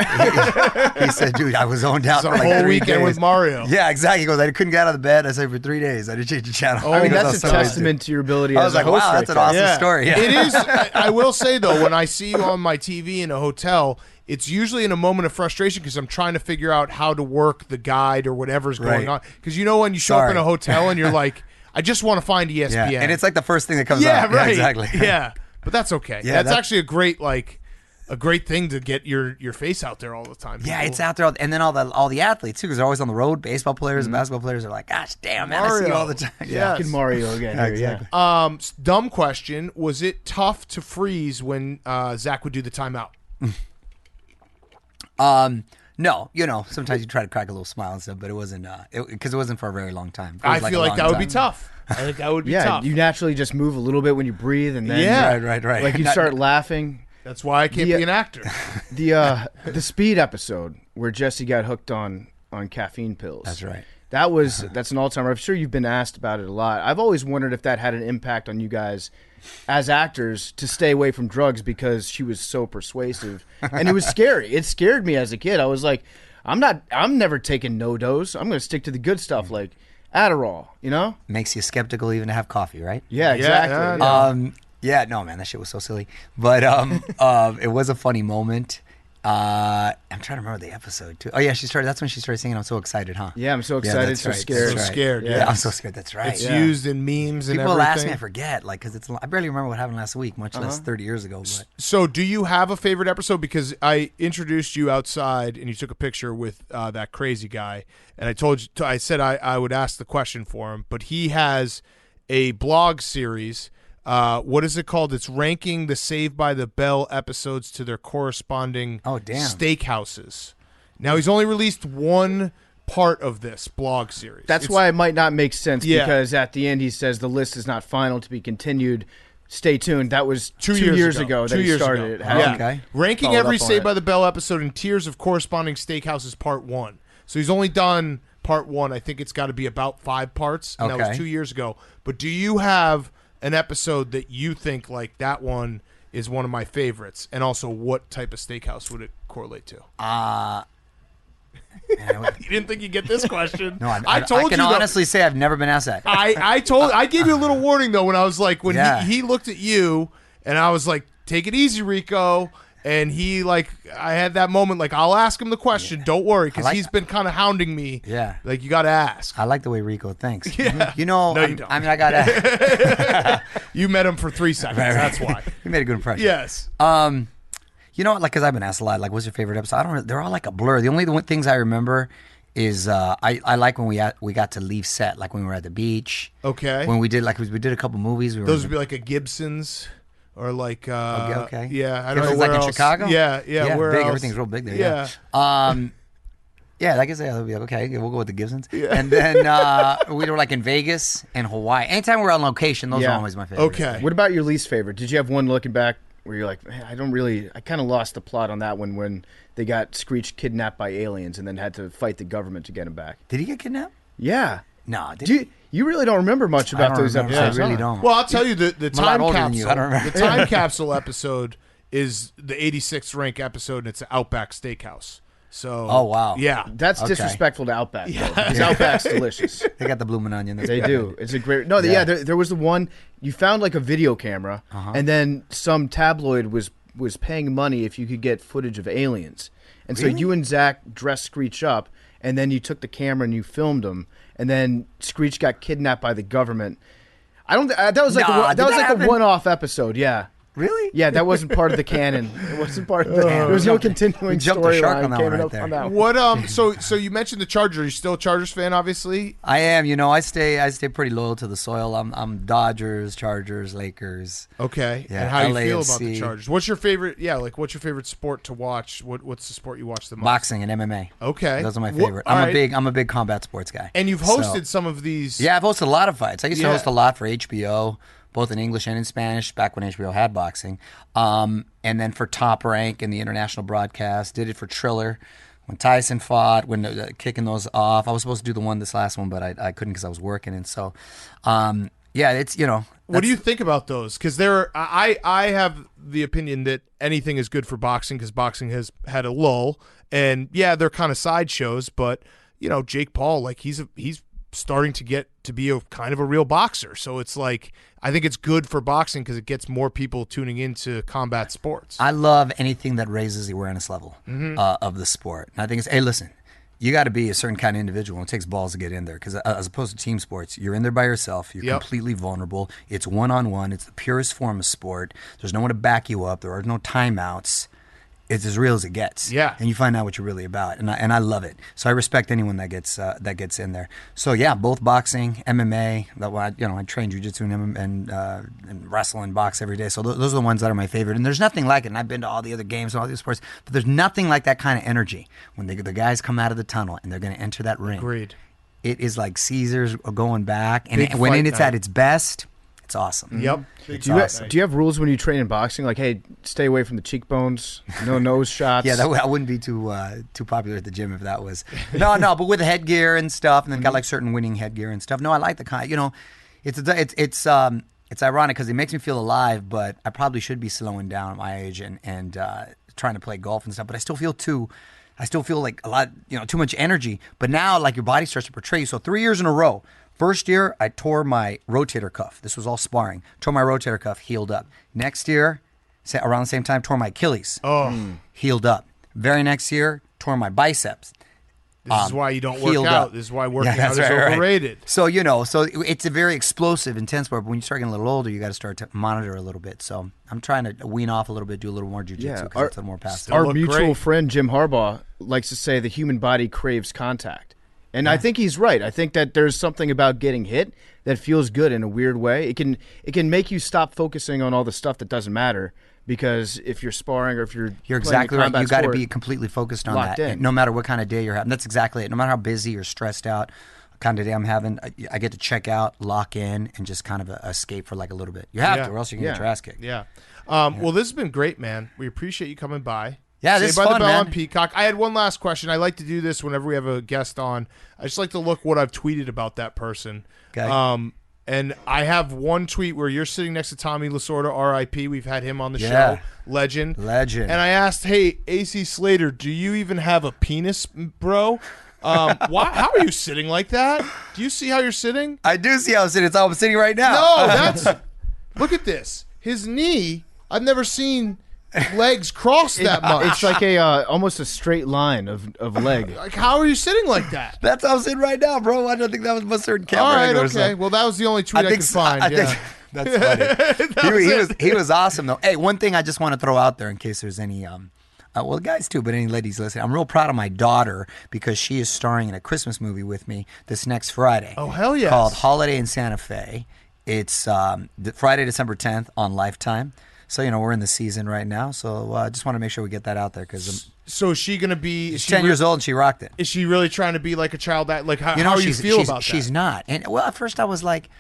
He said, "Dude, I was zoned out It's for a like whole 3 weekend days." with Mario. Yeah, exactly. He goes, "I couldn't get out of the bed." I said, "For 3 days, I didn't change the channel." I mean, Because that's a was so wasted. testament to your ability I as was a like, host "Wow, right that's an there. awesome story." Yeah. It is. I will say, though, when I see you on my TV in a hotel, it's usually in a moment of frustration because I'm trying to figure out how to work the guide or whatever's going Right. on. Because when you show up in a Sorry. hotel and you're like, I just want to find ESPN. Yeah, and it's like the first thing that comes yeah, up. right. Yeah, exactly. Yeah, but that's okay. Yeah, that's actually a great thing to get your face out there all the time. Yeah, People- it's out there, and then all the athletes too, because they're always on the road. Baseball players and basketball players are like, "Gosh, damn, man, I see you Mario. all the time." Yeah. Fucking Mario again. Yeah, here, exactly. Dumb question. Was it tough to freeze when Zach would do the timeout? No, sometimes you try to crack a little smile and stuff, but it wasn't because it wasn't for a very long time. It I was feel a like long that would be time. tough. I think that would be Yeah, tough. you naturally just move a little bit when you breathe, and then Yeah. Right. like you start laughing. That's why I can't The- be an actor. The Speed episode where Jesse got hooked on caffeine pills. That's right. That's an all-timer. I'm sure you've been asked about it a lot. I've always wondered if that had an impact on you guys as actors to stay away from drugs because she was so persuasive, and it was scary. It scared me as a kid. I was like, I'm never taking no dose. I'm going to stick to the good stuff like Adderall. Makes you skeptical even to have coffee, right? Yeah, exactly. yeah. Yeah, no, man, that shit was so silly. But it was a funny moment. I'm trying to remember the episode too. Oh yeah, that's when she started singing "I'm So Excited," huh? Yeah, I'm so Yeah, excited, that's so right. scared. So That's right. scared, Yeah, yeah. I'm so scared. That's right. It's Yeah. used in memes and People everything. ask me, I forget, because I barely remember what happened last week, much less 30 years ago. But So, do you have a favorite episode? Because I introduced you outside, and you took a picture with that crazy guy, and I said I would ask the question for him, but he has a blog series What is it called? It's ranking the Saved by the Bell episodes to their corresponding steakhouses. Now, he's only released one part of this blog series. That's why it might not make sense, because at the end he says the list is not final, to be continued. Stay tuned. That was two years ago that he started it. Okay. Ranking every Saved by the Bell episode in tiers of corresponding steakhouses, part 1. So he's only done part 1. I think it's got to be about 5 parts, and that was 2 years ago. But do you have an episode that you think, like, that one is one of my favorites? And also, what type of steakhouse would it correlate to? You didn't think you'd get this question. No, I can honestly say I've never been asked that. I gave you a little warning, though, when I was like, when he looked at you, and I was like, take it easy, Rico. And he, like, I had that moment, like, I'll ask him the question. Don't worry, because he's been kind of hounding me. Yeah. Like, you got to ask. I like the way Rico thinks. Yeah. You know, no, you don't. I mean, I got to. You met him for 3 seconds. Right. That's why. You made a good impression. Yes. You know, like, because I've been asked a lot, like, what's your favorite episode? I don't. They're all like a blur. The only things I remember is I like when we got to leave set, like when we were at the beach. Okay. When we did a couple movies. Those would be like a Gibson's. Or like, okay. Yeah, I don't know where like else. In Chicago? Yeah, where big, else? Everything's real big there. Yeah. Yeah, like I said, they'll be like, okay, we'll go with the Gibsons. Yeah. And then we were like in Vegas and Hawaii. Anytime we're on location, those are always my favorite. Okay. What about your least favorite? Did you have one looking back where you're like, man, I kind of lost the plot on that one when they got Screech kidnapped by aliens and then had to fight the government to get him back? Did he get kidnapped? Yeah. No. You really don't remember much about those episodes. I really don't. Well, I'll tell you the time capsule. I don't remember. The time capsule episode is the 86th rank episode, and it's Outback Steakhouse. So. Oh wow. Yeah, that's disrespectful to Outback. Yeah. Outback's delicious. They got the bloomin' onion. They do. It's a great. No, there was the one you found, like a video camera, and then some tabloid was paying money if you could get footage of aliens, and so you and Zach dressed Screech up, and then you took the camera and you filmed him. And then Screech got kidnapped by the government. I don't. That was like a one-off episode. Yeah. Really? Yeah, that wasn't part of the canon. It wasn't part of the. There was no continuing storyline. On that one. What? So you mentioned the Chargers. Are you still a Chargers fan? Obviously. I am. You know, I stay pretty loyal to the soil. I'm Dodgers, Chargers, Lakers. Okay. Yeah, and how do you feel LAFC. about the Chargers? What's your favorite? Yeah, like what's your favorite sport to watch? What's the sport you watch the most? Boxing and MMA. Okay. Those are my favorite. I'm a big combat sports guy. And you've hosted some of these. Yeah, I've hosted a lot of fights. I used to host a lot for HBO. Both in English and in Spanish, back when HBO had boxing. And then for Top Rank and the international broadcast, did it for Triller. When Tyson fought, when kicking those off. I was supposed to do the one this last one, but I couldn't because I was working. And so, it's, you know. What do you think about those? Because I have the opinion that anything is good for boxing because boxing has had a lull. And, yeah, they're kind of sideshows, but, you know, Jake Paul, like, he's starting to get to be a kind of a real boxer. So it's like, I think it's good for boxing because it gets more people tuning into combat sports. I love anything that raises the awareness level of the sport. And I think it's, hey, listen, you got to be a certain kind of individual. It takes balls to get in there because as opposed to team sports, you're in there by yourself. You're completely vulnerable. It's one-on-one. It's the purest form of sport. There's no one to back you up. There are no timeouts. It's as real as it gets. Yeah. And you find out what you're really about. And I love it. So I respect anyone that gets in there. So yeah, both boxing, MMA. I train jiu-jitsu and wrestle and box every day. So those are the ones that are my favorite. And there's nothing like it. And I've been to all the other games and all these sports, but there's nothing like that kind of energy when the guys come out of the tunnel and they're going to enter that ring. Agreed. It is like Caesars going back. And Big when fight it's night. at its best, it's awesome. Yep. Do you have rules when you train in boxing? Like, hey, stay away from the cheekbones, no nose shots. Yeah, I wouldn't be too popular at the gym if that was. No, but with headgear and stuff, and then got like certain winning headgear and stuff. No, I like the kind. You know, it's ironic because it makes me feel alive, but I probably should be slowing down at my age and trying to play golf and stuff. But I still feel like a lot, too much energy. But now, like, your body starts to portray you. So 3 years in a row. First year, I tore my rotator cuff. This was all sparring. Tore my rotator cuff, healed up. Next year, around the same time, tore my Achilles. Healed up. Very next year, tore my biceps. This is why you don't work out. This is why working out is overrated. Right. So, it's a very explosive, intense sport. But when you start getting a little older, you got to start to monitor a little bit. So I'm trying to wean off a little bit, do a little more jiu-jitsu because it's a little more passive. Our mutual friend, Jim Harbaugh, likes to say the human body craves contact. And I think he's right. I think that there's something about getting hit that feels good in a weird way. It can make you stop focusing on all the stuff that doesn't matter, because if you're sparring or if you're exactly right. You got to sport, be completely focused on locked that, in. no matter what kind of day you're having. That's exactly it. No matter how busy or stressed out kind of day I'm having, I get to check out, lock in, and just kind of escape for like a little bit. You have to, or else you're going to get your ass kicked. Yeah. Well, this has been great, man. We appreciate you coming by. Yeah, this is Saved by fun, the Bell man. on Peacock. I had one last question. I like to do this whenever we have a guest on. I just like to look what I've tweeted about that person. Okay. And I have one tweet where you're sitting next to Tommy Lasorda, R.I.P. We've had him on the Yeah. show. Legend. Legend. And I asked, hey, AC Slater, do you even have a penis, bro? How are you sitting like that? Do you see how you're sitting? I do see how I'm sitting. It's how I'm sitting right now. No, that's... Look at this. His knee, I've never seen legs cross that much. It's like a almost a straight line of leg. Like, how are you sitting like that? That's how I'm sitting right now, bro. I don't think that was a certain camera. All right, angle or okay. something. Well, that was the only tweet I could find. Yeah. That's funny. He was awesome though. Hey, one thing I just want to throw out there in case there's any well, guys too, but any ladies listening, I'm real proud of my daughter because she is starring in a Christmas movie with me this next Friday. Oh, hell yes. Called Holiday in Santa Fe. It's Friday, December 10th on Lifetime. So, we're in the season right now. So I just want to make sure we get that out there because So is she going to be... she's 10 years old and she rocked it. Is she really trying to be like a child that... Like, how do you feel she's, about that? She's not. And, well, at first I was like,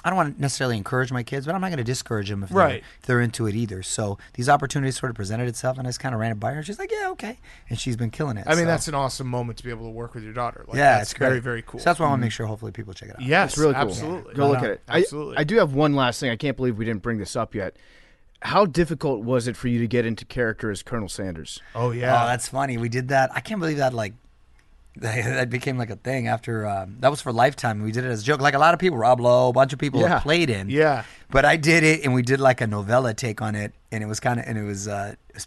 I don't want to necessarily encourage my kids, but I'm not going to discourage them if they're into it either. So these opportunities sort of presented itself, and I just kind of ran it by her. She's like, yeah, okay. And she's been killing it. I mean, that's an awesome moment to be able to work with your daughter. Like, yeah, that's it's great. very, very cool. So that's why I want to make sure hopefully people check it out. Yes, It's really cool. absolutely. Go look at it. Absolutely. I do have one last thing. I can't believe we didn't bring this up yet. How difficult was it for you to get into character as Colonel Sanders? Oh, yeah. Oh, that's funny. We did that. I can't believe that, that became like a thing after, that was for Lifetime. We did it as a joke. Like a lot of people, Rob Lowe, a bunch of people have played in. Yeah. But I did it, and we did like a novella take on it, and it was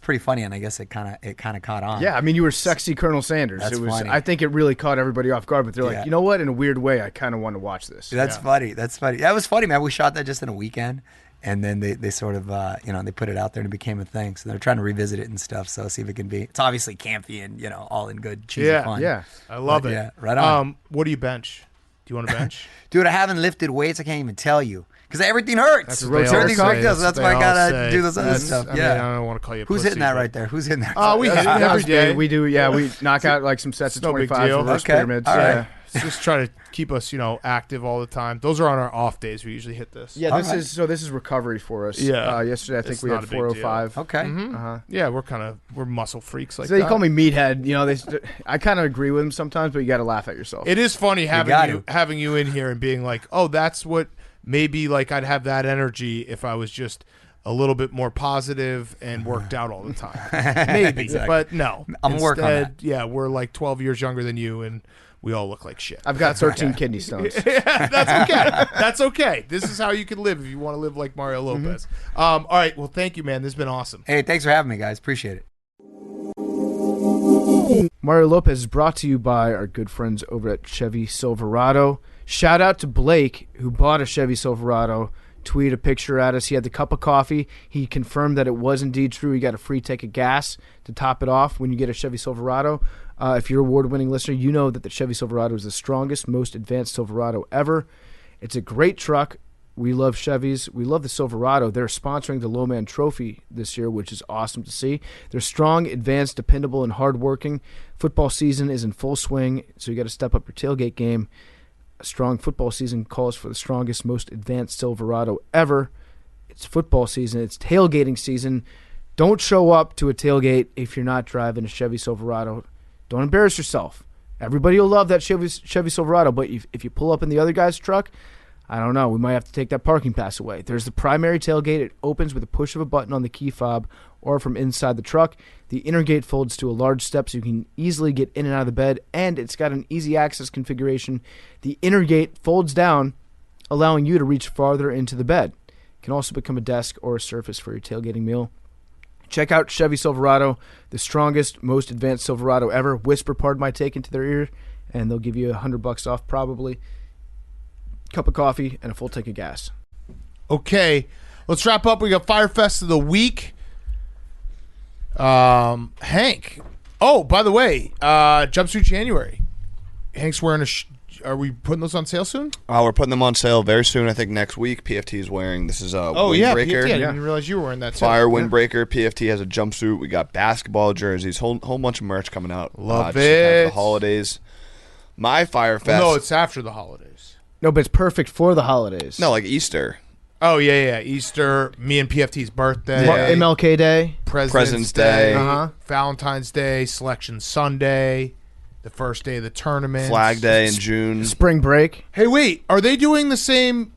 pretty funny, and I guess it kind of caught on. Yeah, I mean, you were sexy Colonel Sanders. That's it was. funny. I think it really caught everybody off guard, but they're like, you know what? In a weird way, I kind of want to watch this. That's funny. That's funny. That was funny, man. We shot that just in a weekend. And then they sort of, they put it out there and it became a thing. So they're trying to revisit it and stuff. So see if it can be. It's obviously campy and, all in good cheesy fun. Yeah. I love it. Yeah, right on. What do you bench? Do you want to bench? Dude, I haven't lifted weights. I can't even tell you. Because everything hurts. That's what they all Everything's say. rigged up. So that's why I got to do this other stuff. I mean, Yeah. I don't want to call you a Who's pussy, hitting that but- right there? Who's hitting that? Oh, we hit it every day. We do. Yeah, we knock out like some sets of no big 25 deal. reverse Okay. pyramids. All Yeah. right. Just try to keep us, active all the time. Those are on our off days. We usually hit this. Yeah, All this right. is recovery for us. Yeah. Yesterday I think It's we not had a big deal. 405. Okay. Yeah, we're muscle freaks like So that. they call me meathead. I kind of agree with them sometimes, but you got to laugh at yourself. It is funny got having you in here and being like, oh, that's what maybe like I'd have that energy if I was just a little bit more positive and worked out all the time. Maybe, Exactly. but no. I'm gonna work on Instead, yeah, we're like 12 years younger than you, and we all look like shit. I've got 13 kidney stones. That's okay. That's okay. This is how you can live if you want to live like Mario Lopez. All right. Well, thank you, man. This has been awesome. Hey, thanks for having me, guys. Appreciate it. Mario Lopez is brought to you by our good friends over at Chevy Silverado. Shout out to Blake, who bought a Chevy Silverado. Tweet a picture at us. He had the cup of coffee. He confirmed that it was indeed true. He got a free tank of gas to top it off when you get a Chevy Silverado. If you're an award-winning listener, you know that the Chevy Silverado is the strongest, most advanced Silverado ever. It's a great truck. We love Chevys. We love the Silverado. They're sponsoring the Lowman Trophy this year, which is awesome to see. They're strong, advanced, dependable, and hardworking. Football season is in full swing, so you got to step up your tailgate game. A strong football season calls for the strongest, most advanced Silverado ever. It's football season. It's tailgating season. Don't show up to a tailgate if you're not driving a Chevy Silverado. Don't embarrass yourself. Everybody will love that Chevy Silverado, but if you pull up in the other guy's truck, I don't know. We might have to take that parking pass away. There's the primary tailgate. It opens with a push of a button on the key fob or from inside the truck. The inner gate folds to a large step so you can easily get in and out of the bed, and it's got an easy access configuration. The inner gate folds down, allowing you to reach farther into the bed. It can also become a desk or a surface for your tailgating meal. Check out Chevy Silverado, the strongest, most advanced Silverado ever. Whisper "Pardon my take" into their ear, and they'll give you $100 off probably. Cup of coffee and a full tank of gas. Okay, let's wrap up. We got Fyre Fest of the week. Hank. Oh, by the way, Jumpsuit January. Hank's wearing a. Are we putting those on sale soon? We're putting them on sale very soon. I think next week. PFT is wearing. This is a windbreaker. PFT. I didn't realize you were wearing that. Fire windbreaker. PFT has a jumpsuit. We got basketball jerseys. Whole bunch of merch coming out. Love just in time it. for the holidays. My Fyre Fest. No, it's after the holidays. No, but it's perfect for the holidays. No, like Easter. Oh yeah. Easter. Me and PFT's birthday. MLK Day. President's Day. Uh-huh. Valentine's Day. Selection Sunday. The first day of the tournament. Flag Day in June. Spring break. Hey, wait. Are they doing the same?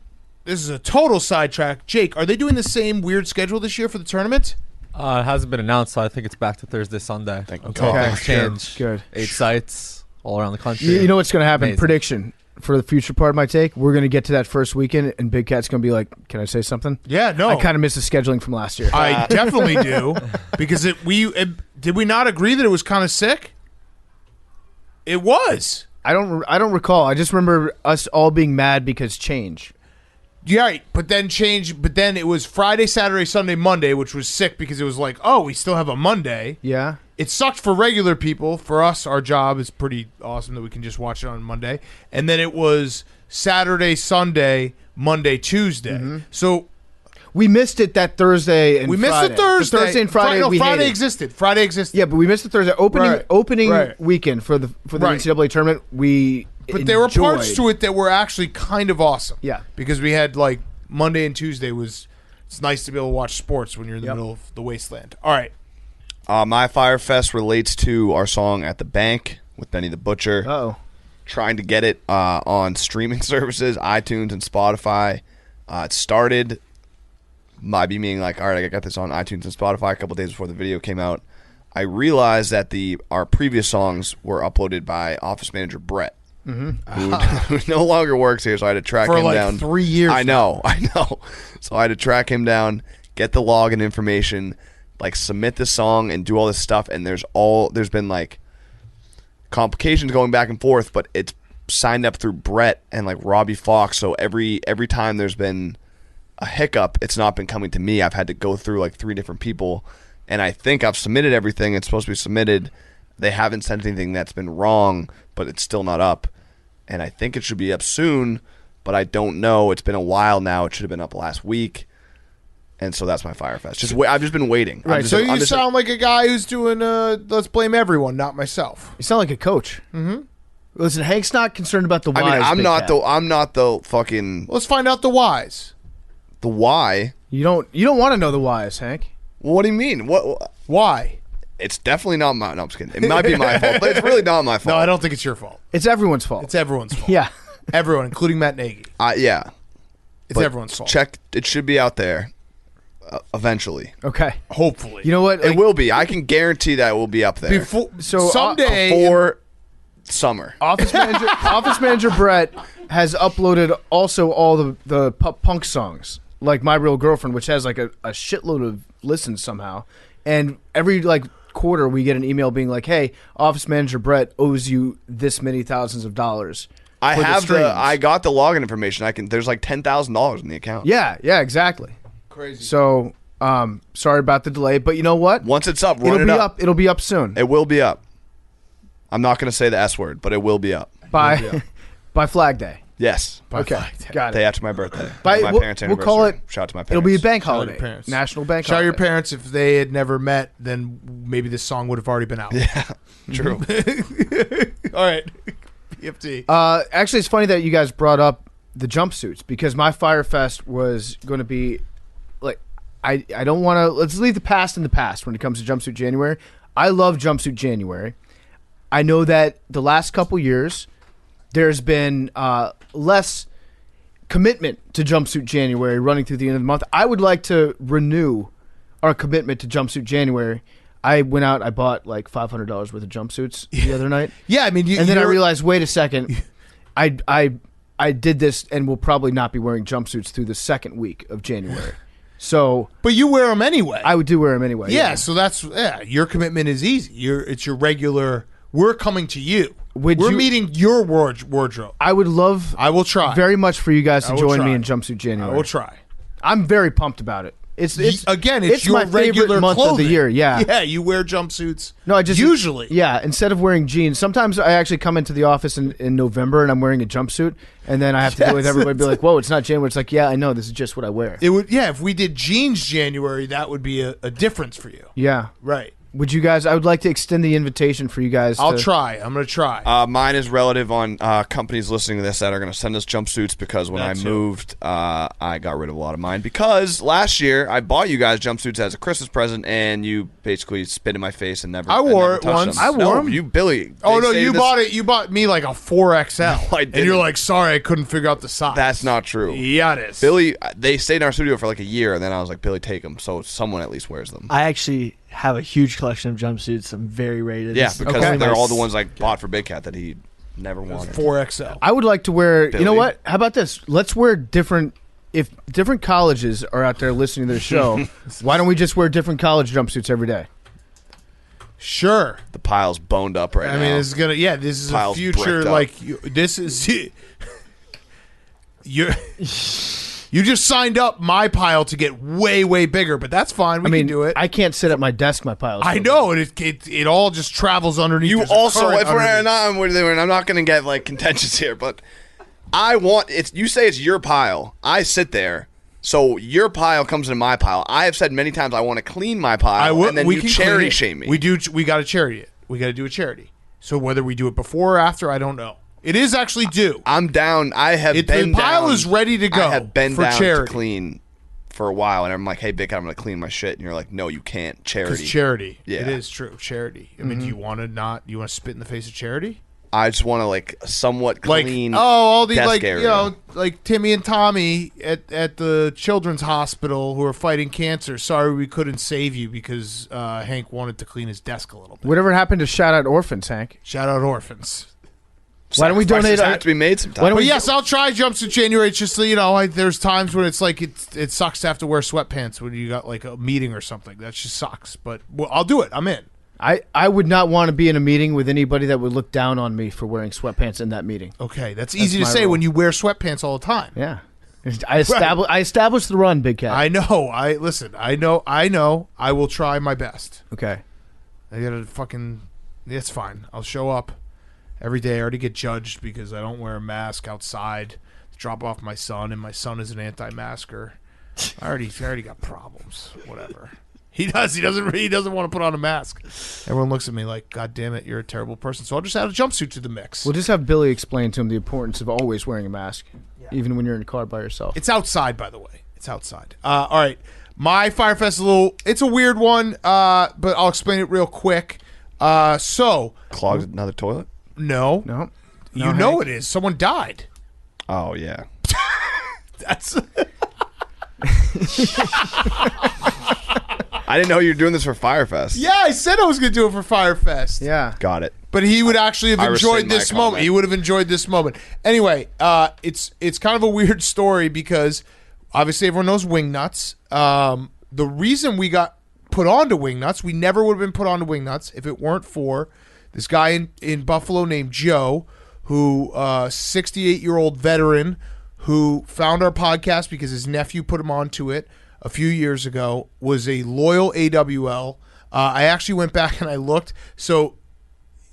This is a total sidetrack. Jake, are they doing the same weird schedule this year for the tournament? It hasn't been announced, so I think it's back to Thursday, Sunday. Until Things change. Good. 8 sites all around the country. You know what's going to happen? Amazing. Prediction for the future part of my take. We're going to get to that first weekend, and Big Cat's going to be like, "Can I say something?" Yeah, no. I kind of miss the scheduling from last year. I definitely do because did we not agree that it was kind of sick? It was. I don't recall. I just remember us all being mad because change. Yeah, right, but then it was Friday, Saturday, Sunday, Monday, which was sick because it was like, oh, we still have a Monday. Yeah. It sucked for regular people. For us, our job is pretty awesome that we can just watch it on Monday. And then it was Saturday, Sunday, Monday, Tuesday. Mm-hmm. So we missed it that Thursday and we missed Friday. the Thursday. Thursday and Friday. No, we Friday hated. existed. Friday existed. Yeah, but we missed the Thursday opening Right. weekend for the Right. NCAA tournament. But there were parts to it that were actually kind of awesome. Yeah. Because we had like Monday and Tuesday it's nice to be able to watch sports when you're in the middle of the wasteland. All right. My Fyre Fest relates to our song "At the Bank" with Benny the Butcher. Oh. Trying to get it on streaming services, iTunes and Spotify. It started by me being like, all right, I got this on iTunes and Spotify a couple days before the video came out. I realized that our previous songs were uploaded by office manager Brett, who no longer works here, so I had to track For him like down. 3 years. I know. So I had to track him down, get the login information, like submit the song and do all this stuff, and there's been like complications going back and forth, but it's signed up through Brett and like Robbie Fox, so every time there's been a hiccup, it's not been coming to me. I've had to go through like 3 different people, and I think I've submitted everything it's supposed to be submitted. They haven't sent anything that's been wrong, but it's still not up, and I think it should be up soon, but I don't know. It's been a while now. It should have been up last week. And so that's my Fyre Fest. I've just been waiting. Right. So you sound like a guy who's doing let's blame everyone, not myself. You sound like a coach. Mm-hmm. Listen, Hank's not concerned about the whys. I mean, I'm Big not the fucking Let's find out the whys. the why. You don't want to know the whys, Hank. Well, what do you mean? What? Why? It's definitely not my. No, I'm just kidding. It might be my fault, but it's really not my fault. No, I don't think it's your fault. It's everyone's fault. It's everyone's fault. Yeah. Everyone, including Matt Nagy. Yeah. It's But everyone's fault. Check. It should be out there eventually. Okay. Hopefully. You know what? It will be. I can guarantee that it will be up there Before, So, someday. for summer. Office manager Brett has uploaded also all the punk songs, like My Real Girlfriend, which has like a shitload of listens somehow. And every like quarter we get an email being like, "Hey, Office Manager Brett owes you this many thousands of dollars." I for the have streams." I got the login information. There's like $10,000 in the account. Yeah, exactly. Crazy. So, sorry about the delay, but you know what? Once it's up, run It'll it be up. It'll be up soon. It will be up. I'm not going to say the S word, but it will be up. by Flag Day. Yes. Okay, got Day it. after my birthday. By- my we'll- parents' we'll call anniversary. it- Shout out to my parents. It'll be a bank Shout out to holiday, parents. national bank Shout out holiday. your parents. If they had never met, then maybe this song would have already been out. Yeah, true. All right. PFT. Actually, it's funny that you guys brought up the jumpsuits because my Fyre Fest was going to be like I don't want to. Let's leave the past in the past when it comes to jumpsuit January. I love jumpsuit January. I know that the last couple years there's been less commitment to jumpsuit January running through the end of the month. I would like to renew our commitment to jumpsuit January. I went out, I bought like $500 worth of jumpsuits the other night. Yeah, I mean, And then I realized, wait a second, I did this and will probably not be wearing jumpsuits through the second week of January. So, but you wear them anyway. I would do wear them anyway. Yeah, so that's your commitment is easy. It's your regular. We're coming to you. We're meeting your wardrobe. I would love. I will try very much for you guys to I will join try. me in jumpsuit January. I will try. I'm very pumped about it. It's your my favorite regular month clothing. of the year. Yeah. Yeah, you wear jumpsuits. No, I just usually. Yeah, instead of wearing jeans, sometimes I actually come into the office in November and I'm wearing a jumpsuit, and then I have to deal with everybody be like, "Whoa, it's not January." It's like, yeah, I know, this is just what I wear. It would. Yeah, if we did jeans January, that would be a difference for you. Yeah. Right. Would you guys? I would like to extend the invitation for you guys. I'll try. I'm going to try. Mine is relative on companies listening to this that are going to send us jumpsuits because when I moved, I got rid of a lot of mine because last year I bought you guys jumpsuits as a Christmas present and you basically spit in my face and never. I wore never it touched once. them. I wore them. You, Billy. Oh they no, say you this- bought it. You bought me like a 4XL, I and you're didn't. like, "Sorry, I couldn't figure out the size." That's not true. Yeah, it is. Billy, they stayed in our studio for like a year, and then I was like, Billy, take them. So someone at least wears them. I actually have a huge collection of jumpsuits. I'm very rated. Yeah, This is because only they're my all the ones I bought for Big Cat that he never wanted. 4XL. I would like to wear. You know Billy. what? How about this? Let's wear different. If different colleges are out there listening to the show, why don't we just wear different college jumpsuits every day? Sure. The pile's boned up right now. I mean, this is gonna. Yeah, this is a Pile's future. bricked up. Like this is. You just signed up my pile to get way, way bigger, but that's fine. We can do it. I can't sit at my desk. My pile. I know, and it all just travels underneath. You There's a also, current if we're underneath. not, I'm not going to get like contentious here, but I want it's. You say it's your pile. I sit there, so your pile comes into my pile. I have said many times I want to clean my pile, I will. and then We you can charity clean it. shame me. We do. We got to charity it. We got to do a charity. So whether we do it before or after, I don't know. It is actually due. I'm down. I have been the pile down. is ready to go. I have been for down charity. to clean for a while, and I'm like, hey, Vic, I'm going to clean my shit, and you're like, no, you can't. Charity. Because charity. Yeah. It is true. Charity. I mean, do you want to not? You want to spit in the face of charity? I just want to like somewhat Like clean. all these desk like area. like Timmy and Tommy at the children's hospital who are fighting cancer. Sorry, we couldn't save you because Hank wanted to clean his desk a little bit. Whatever happened to shout out orphans, Hank? Shout out orphans. Why don't we donate? Sacrifices have to be made sometimes. Why don't But we- yes, I'll try jumpsuit January. It's just there's times when it's like it sucks to have to wear sweatpants when you got like a meeting or something. That just sucks. But I'll do it. I'm in. I would not want to be in a meeting with anybody that would look down on me for wearing sweatpants in that meeting. Okay, that's easy to my say rule. when you wear sweatpants all the time. Yeah, I established the run, Big Cat. I know. I know. I will try my best. Okay. I gotta fucking. It's fine. I'll show up every day. I already get judged because I don't wear a mask outside to drop off my son, and my son is an anti-masker. I already got problems. Whatever. He does. He doesn't want to put on a mask. Everyone looks at me like, God damn it, you're a terrible person. So I'll just add a jumpsuit to the mix. We'll just have Billy explain to him the importance of always wearing a mask, even when you're in a car by yourself. It's outside, by the way. It's outside. All right. My Fyre Fest it's a weird one, but I'll explain it real quick. So Clogged another toilet? no, No. you know it is. Someone died. Oh, yeah. That's I didn't know you were doing this for Fyre Fest. yeah. I said I was going to do it for Fyre Fest. Yeah. Got it. But he would actually have I enjoyed rescind my this moment. comment. He would have enjoyed this moment. Anyway, it's kind of a weird story because obviously everyone knows Wingnuts. The reason we got put onto Wingnuts, we never would have been put onto Wingnuts if it weren't for this guy in Buffalo named Joe, who 68-year-old veteran who found our podcast because his nephew put him onto it a few years ago, was a loyal AWL. I actually went back and I looked. So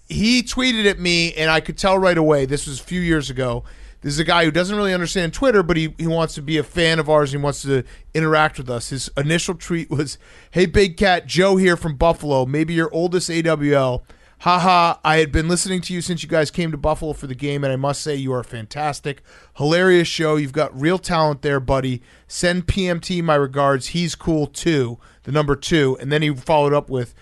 he tweeted at me, and I could tell right away, this was a few years ago, this is a guy who doesn't really understand Twitter, but he wants to be a fan of ours. He wants to interact with us. His initial tweet was, "Hey, Big Cat, Joe here from Buffalo, maybe your oldest AWL. Haha, I had been listening to you since you guys came to Buffalo for the game, and I must say you are fantastic. Hilarious show. You've got real talent there, buddy. Send PMT my regards. He's cool too." The number 2. And then he followed up with,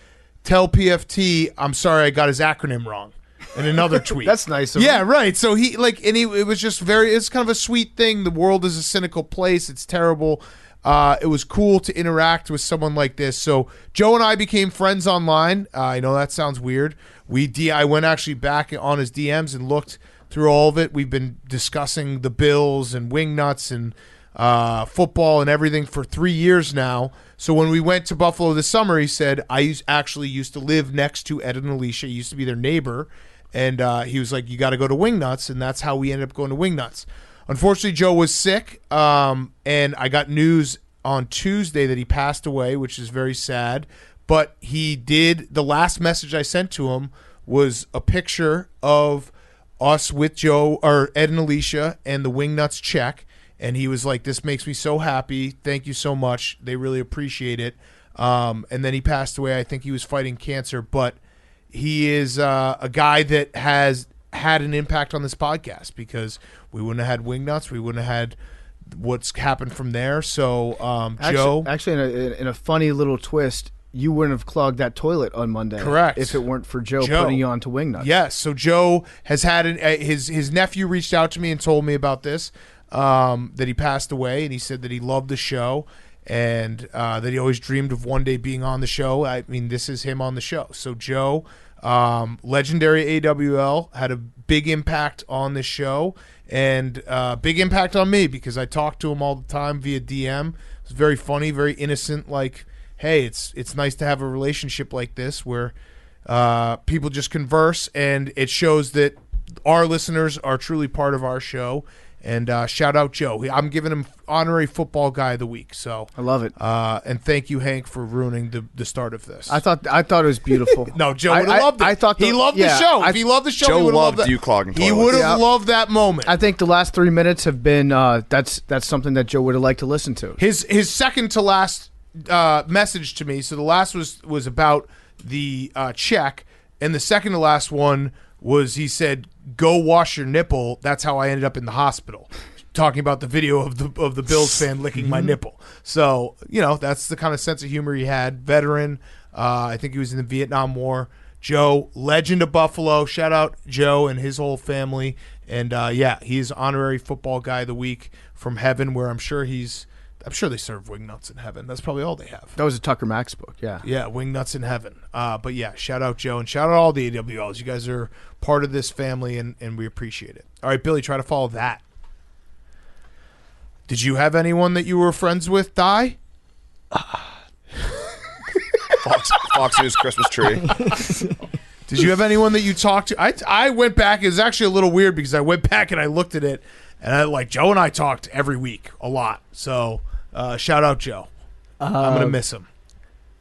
"Tell PFT I'm sorry I got his acronym wrong." And another tweet. That's nice of Yeah, him. right. So it was just it's kind of a sweet thing. The world is a cynical place. It's terrible. It was cool to interact with someone like this. So Joe and I became friends online. I know that sounds weird. I went actually back on his DMs and looked through all of it. We've been discussing the Bills and Wingnuts and football and everything for 3 years now. So when we went to Buffalo this summer, he said, I actually used to live next to Ed and Alicia. He used to be their neighbor. And he was like, you got to go to Wingnuts. And that's how we ended up going to Wingnuts. Unfortunately, Joe was sick. And I got news on Tuesday that he passed away, which is very sad. But he did. The last message I sent to him was a picture of us with Joe or Ed and Alicia and the Wingnuts check, and he was like, "This makes me so happy. Thank you so much. They really appreciate it." And then he passed away. I think he was fighting cancer, but he is a guy that has had an impact on this podcast because we wouldn't have had Wingnuts. We wouldn't have had what's happened from there. So, Joe, actually, in a funny little twist, you wouldn't have clogged that toilet on Monday. Correct. If it weren't for Joe putting you on to Wingnuts. Yes. So Joe has had his nephew reached out to me and told me about this, that he passed away, and he said that he loved the show and that he always dreamed of one day being on the show. I mean, this is him on the show. So Joe, legendary AWL, had a big impact on the show and big impact on me because I talked to him all the time via DM. It was very funny, very innocent, like, hey, it's nice to have a relationship like this where people just converse, and it shows that our listeners are truly part of our show. And shout out Joe. I'm giving him honorary football guy of the week. So I love it. And thank you, Hank, for ruining the start of this. I thought it was beautiful. No, Joe would have loved it. I thought he loved the show. If he loved the show, Joe he would have loved loved you clogging He toilets. would have loved that moment. I think the last 3 minutes have been that's something that Joe would have liked to listen to. His second to last message to me. So the last was about the check, and the second to last one was he said, "Go wash your nipple." That's how I ended up in the hospital. Talking about the video of the Bills fan licking my nipple. So, that's the kind of sense of humor he had. Veteran. I think he was in the Vietnam War. Joe, legend of Buffalo. Shout out Joe and his whole family. And he's honorary football guy of the week from heaven, where I'm sure they serve Wingnuts in heaven. That's probably all they have. That was a Tucker Max book, yeah. Yeah, Wingnuts in heaven. But yeah, shout out Joe and shout out all the AWLs. You guys are part of this family, and we appreciate it. All right, Billy, try to follow that. Did you have anyone that you were friends with die? Fox News Christmas tree. Did you have anyone that you talked to? I went back. It was actually a little weird because I went back and I looked at it, and Joe and I talked every week a lot. So shout out Joe. I'm gonna miss him.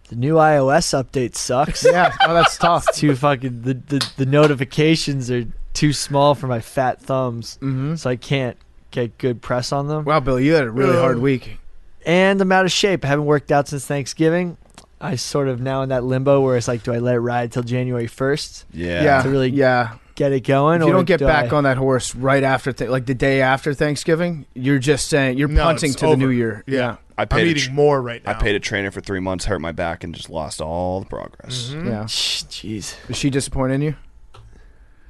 The new iOS update sucks. Yeah, that's tough. It's too fucking the notifications are too small for my fat thumbs, so I can't get good press on them. Wow, Bill, you had a really hard week. And I'm out of shape. I haven't worked out since Thanksgiving. I sort of now in that limbo where it's like, do I let it ride till January 1st? Yeah. To really get it going? If you don't get back on that horse right after, like the day after Thanksgiving, you're just saying, you're punting to the new year. Yeah. I'm eating more right now. I paid a trainer for 3 months, hurt my back, and just lost all the progress. Mm-hmm. Yeah. Jeez. Is she disappointed in you?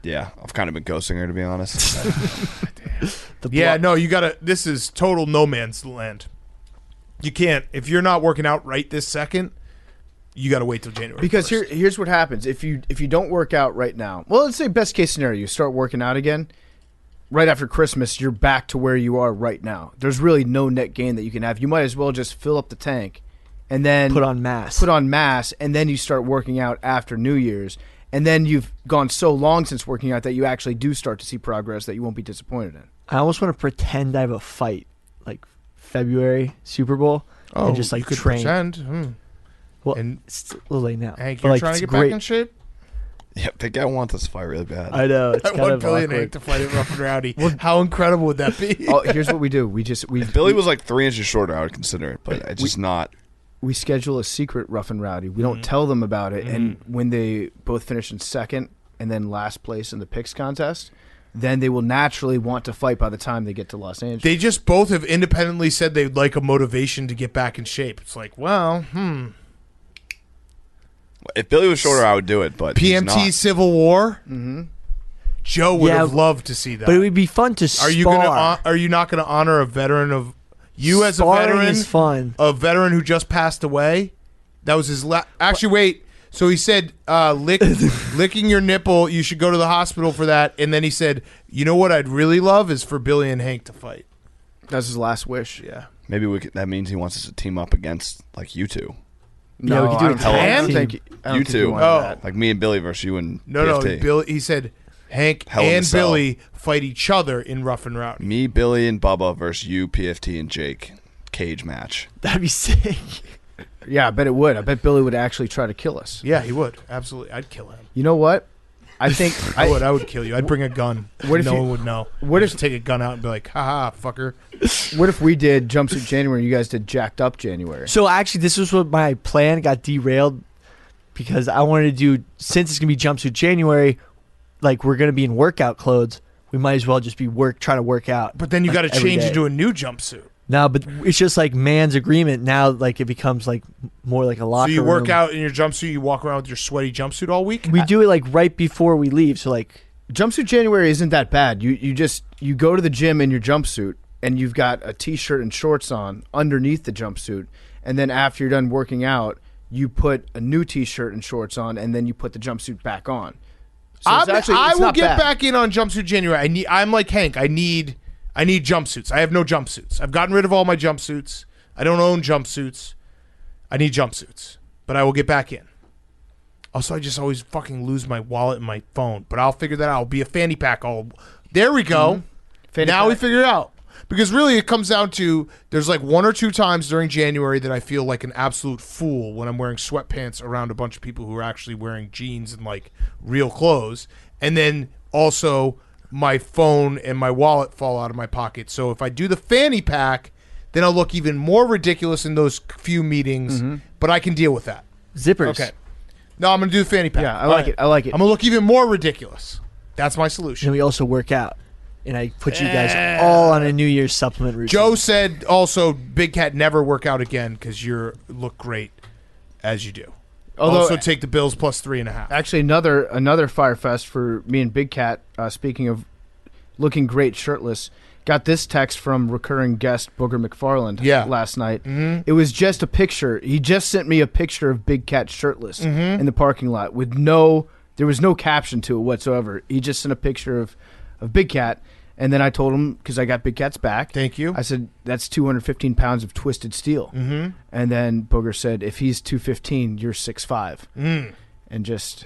Yeah, I've kind of been ghosting her, to be honest. No, you gotta. This is total no man's land. You can't if you're not working out right this second. You gotta wait till January. Because 1st. here's what happens if you don't work out right now. Well, let's say best case scenario, you start working out again. Right after Christmas, you're back to where you are right now. There's really no net gain that you can have. You might as well just fill up the tank, and then put on mass. And then you start working out after New Year's. And then you've gone so long since working out that you actually do start to see progress that you won't be disappointed in. I almost want to pretend I have a fight, like February Super Bowl, and just like you could train. Pretend. Well, and it's a little late now. Hank, but you're like, trying to it's get great. back in shape? Yeah, big guy wants us to fight really bad. I know. It's I kind want of Billy and awkward. Hank to fight at Rough and Rowdy. How incredible would that be? Oh, here's what we do. If Billy was like 3 inches shorter, I would consider it, but it's just not. We schedule a secret Rough and Rowdy. We don't tell them about it. And when they both finish in second and then last place in the picks contest, then they will naturally want to fight by the time they get to Los Angeles. They just both have independently said they'd like a motivation to get back in shape. It's like, well, If Billy was shorter, I would do it, but he's PMT not. Civil War. Joe would have loved to see that. But it would be fun to spar. Are you not going to honor a veteran of you as Sparring a veteran? is fun. A veteran who just passed away. That was his last. Actually, wait. So he said, licking your nipple. You should go to the hospital for that. And then he said, you know what I'd really love is for Billy and Hank to fight. That's his last wish. Yeah. Maybe that means he wants us to team up against like you two. No, we could do I a don't think- I don't team. think I don't You think two. wanted Oh. that. Like me and Billy versus you and No, PFT. Billy. He said Hank Hell in a and Cell. Billy fight each other in Rough and Rowdy. Me, Billy, and Bubba versus you, PFT, and Jake. cage match. That'd be sick. Yeah, I bet it would. I bet Billy would actually try to kill us. Yeah, he would. Absolutely. I'd kill him. You know what? I think I would kill you. I'd bring a gun. What if no you- one would know. what I'd if- just take a gun out and be like, haha, fucker. What if we did Jumpsuit January and you guys did Jacked Up January? So actually, this was what my plan got derailed because I wanted to do, since it's gonna be jumpsuit January, like we're gonna be in workout clothes. We might as well just be trying to work out. But then you like, got to every change day. into a new jumpsuit. No, but it's just like man's agreement now. Like it becomes like more like a locker So you work room. out in your jumpsuit, you walk around with your sweaty jumpsuit all week? We do it like right before we leave. So like Jumpsuit January isn't that bad. You go to the gym in your jumpsuit and you've got a t-shirt and shorts on underneath the jumpsuit, and then after you're done working out, you put a new t-shirt and shorts on, and then you put the jumpsuit back on. So I it's will not get bad. back in on jumpsuit January. I'm like Hank. I need jumpsuits. I have no jumpsuits. I've gotten rid of all my jumpsuits. I don't own jumpsuits. I need jumpsuits, but I will get back in. Also, I just always fucking lose my wallet and my phone, but I'll figure that out. I'll be a fanny pack. There we go. Fanny Now we pack. figure it out. Because really it comes down to there's like 1 or 2 times during January that I feel like an absolute fool when I'm wearing sweatpants around a bunch of people who are actually wearing jeans and like real clothes. And then also my phone and my wallet fall out of my pocket. So if I do the fanny pack, then I'll look even more ridiculous in those few meetings, but I can deal with that. zippers. Okay. No, I'm going to do the fanny pack. Yeah, I like it. I like it. I'm going to look even more ridiculous. That's my solution. And we also work out. And I put you guys all on a New Year's supplement routine. Joe said also, Big Cat, never work out again because you look great as you do. Although- also take the Bills plus 3.5. Actually, another Fyre Fest for me and Big Cat. Speaking of looking great shirtless, got this text from recurring guest Booger McFarland last night. Mm-hmm. It was just a picture. He just sent me a picture of Big Cat shirtless in the parking lot with there was no caption to it whatsoever. He just sent a picture of Big Cat, and then I told him, because I got Big Cat's back. Thank you. I said, that's 215 pounds of twisted steel. Mm-hmm. And then Booger said, if he's 215, you're 6'5". And just,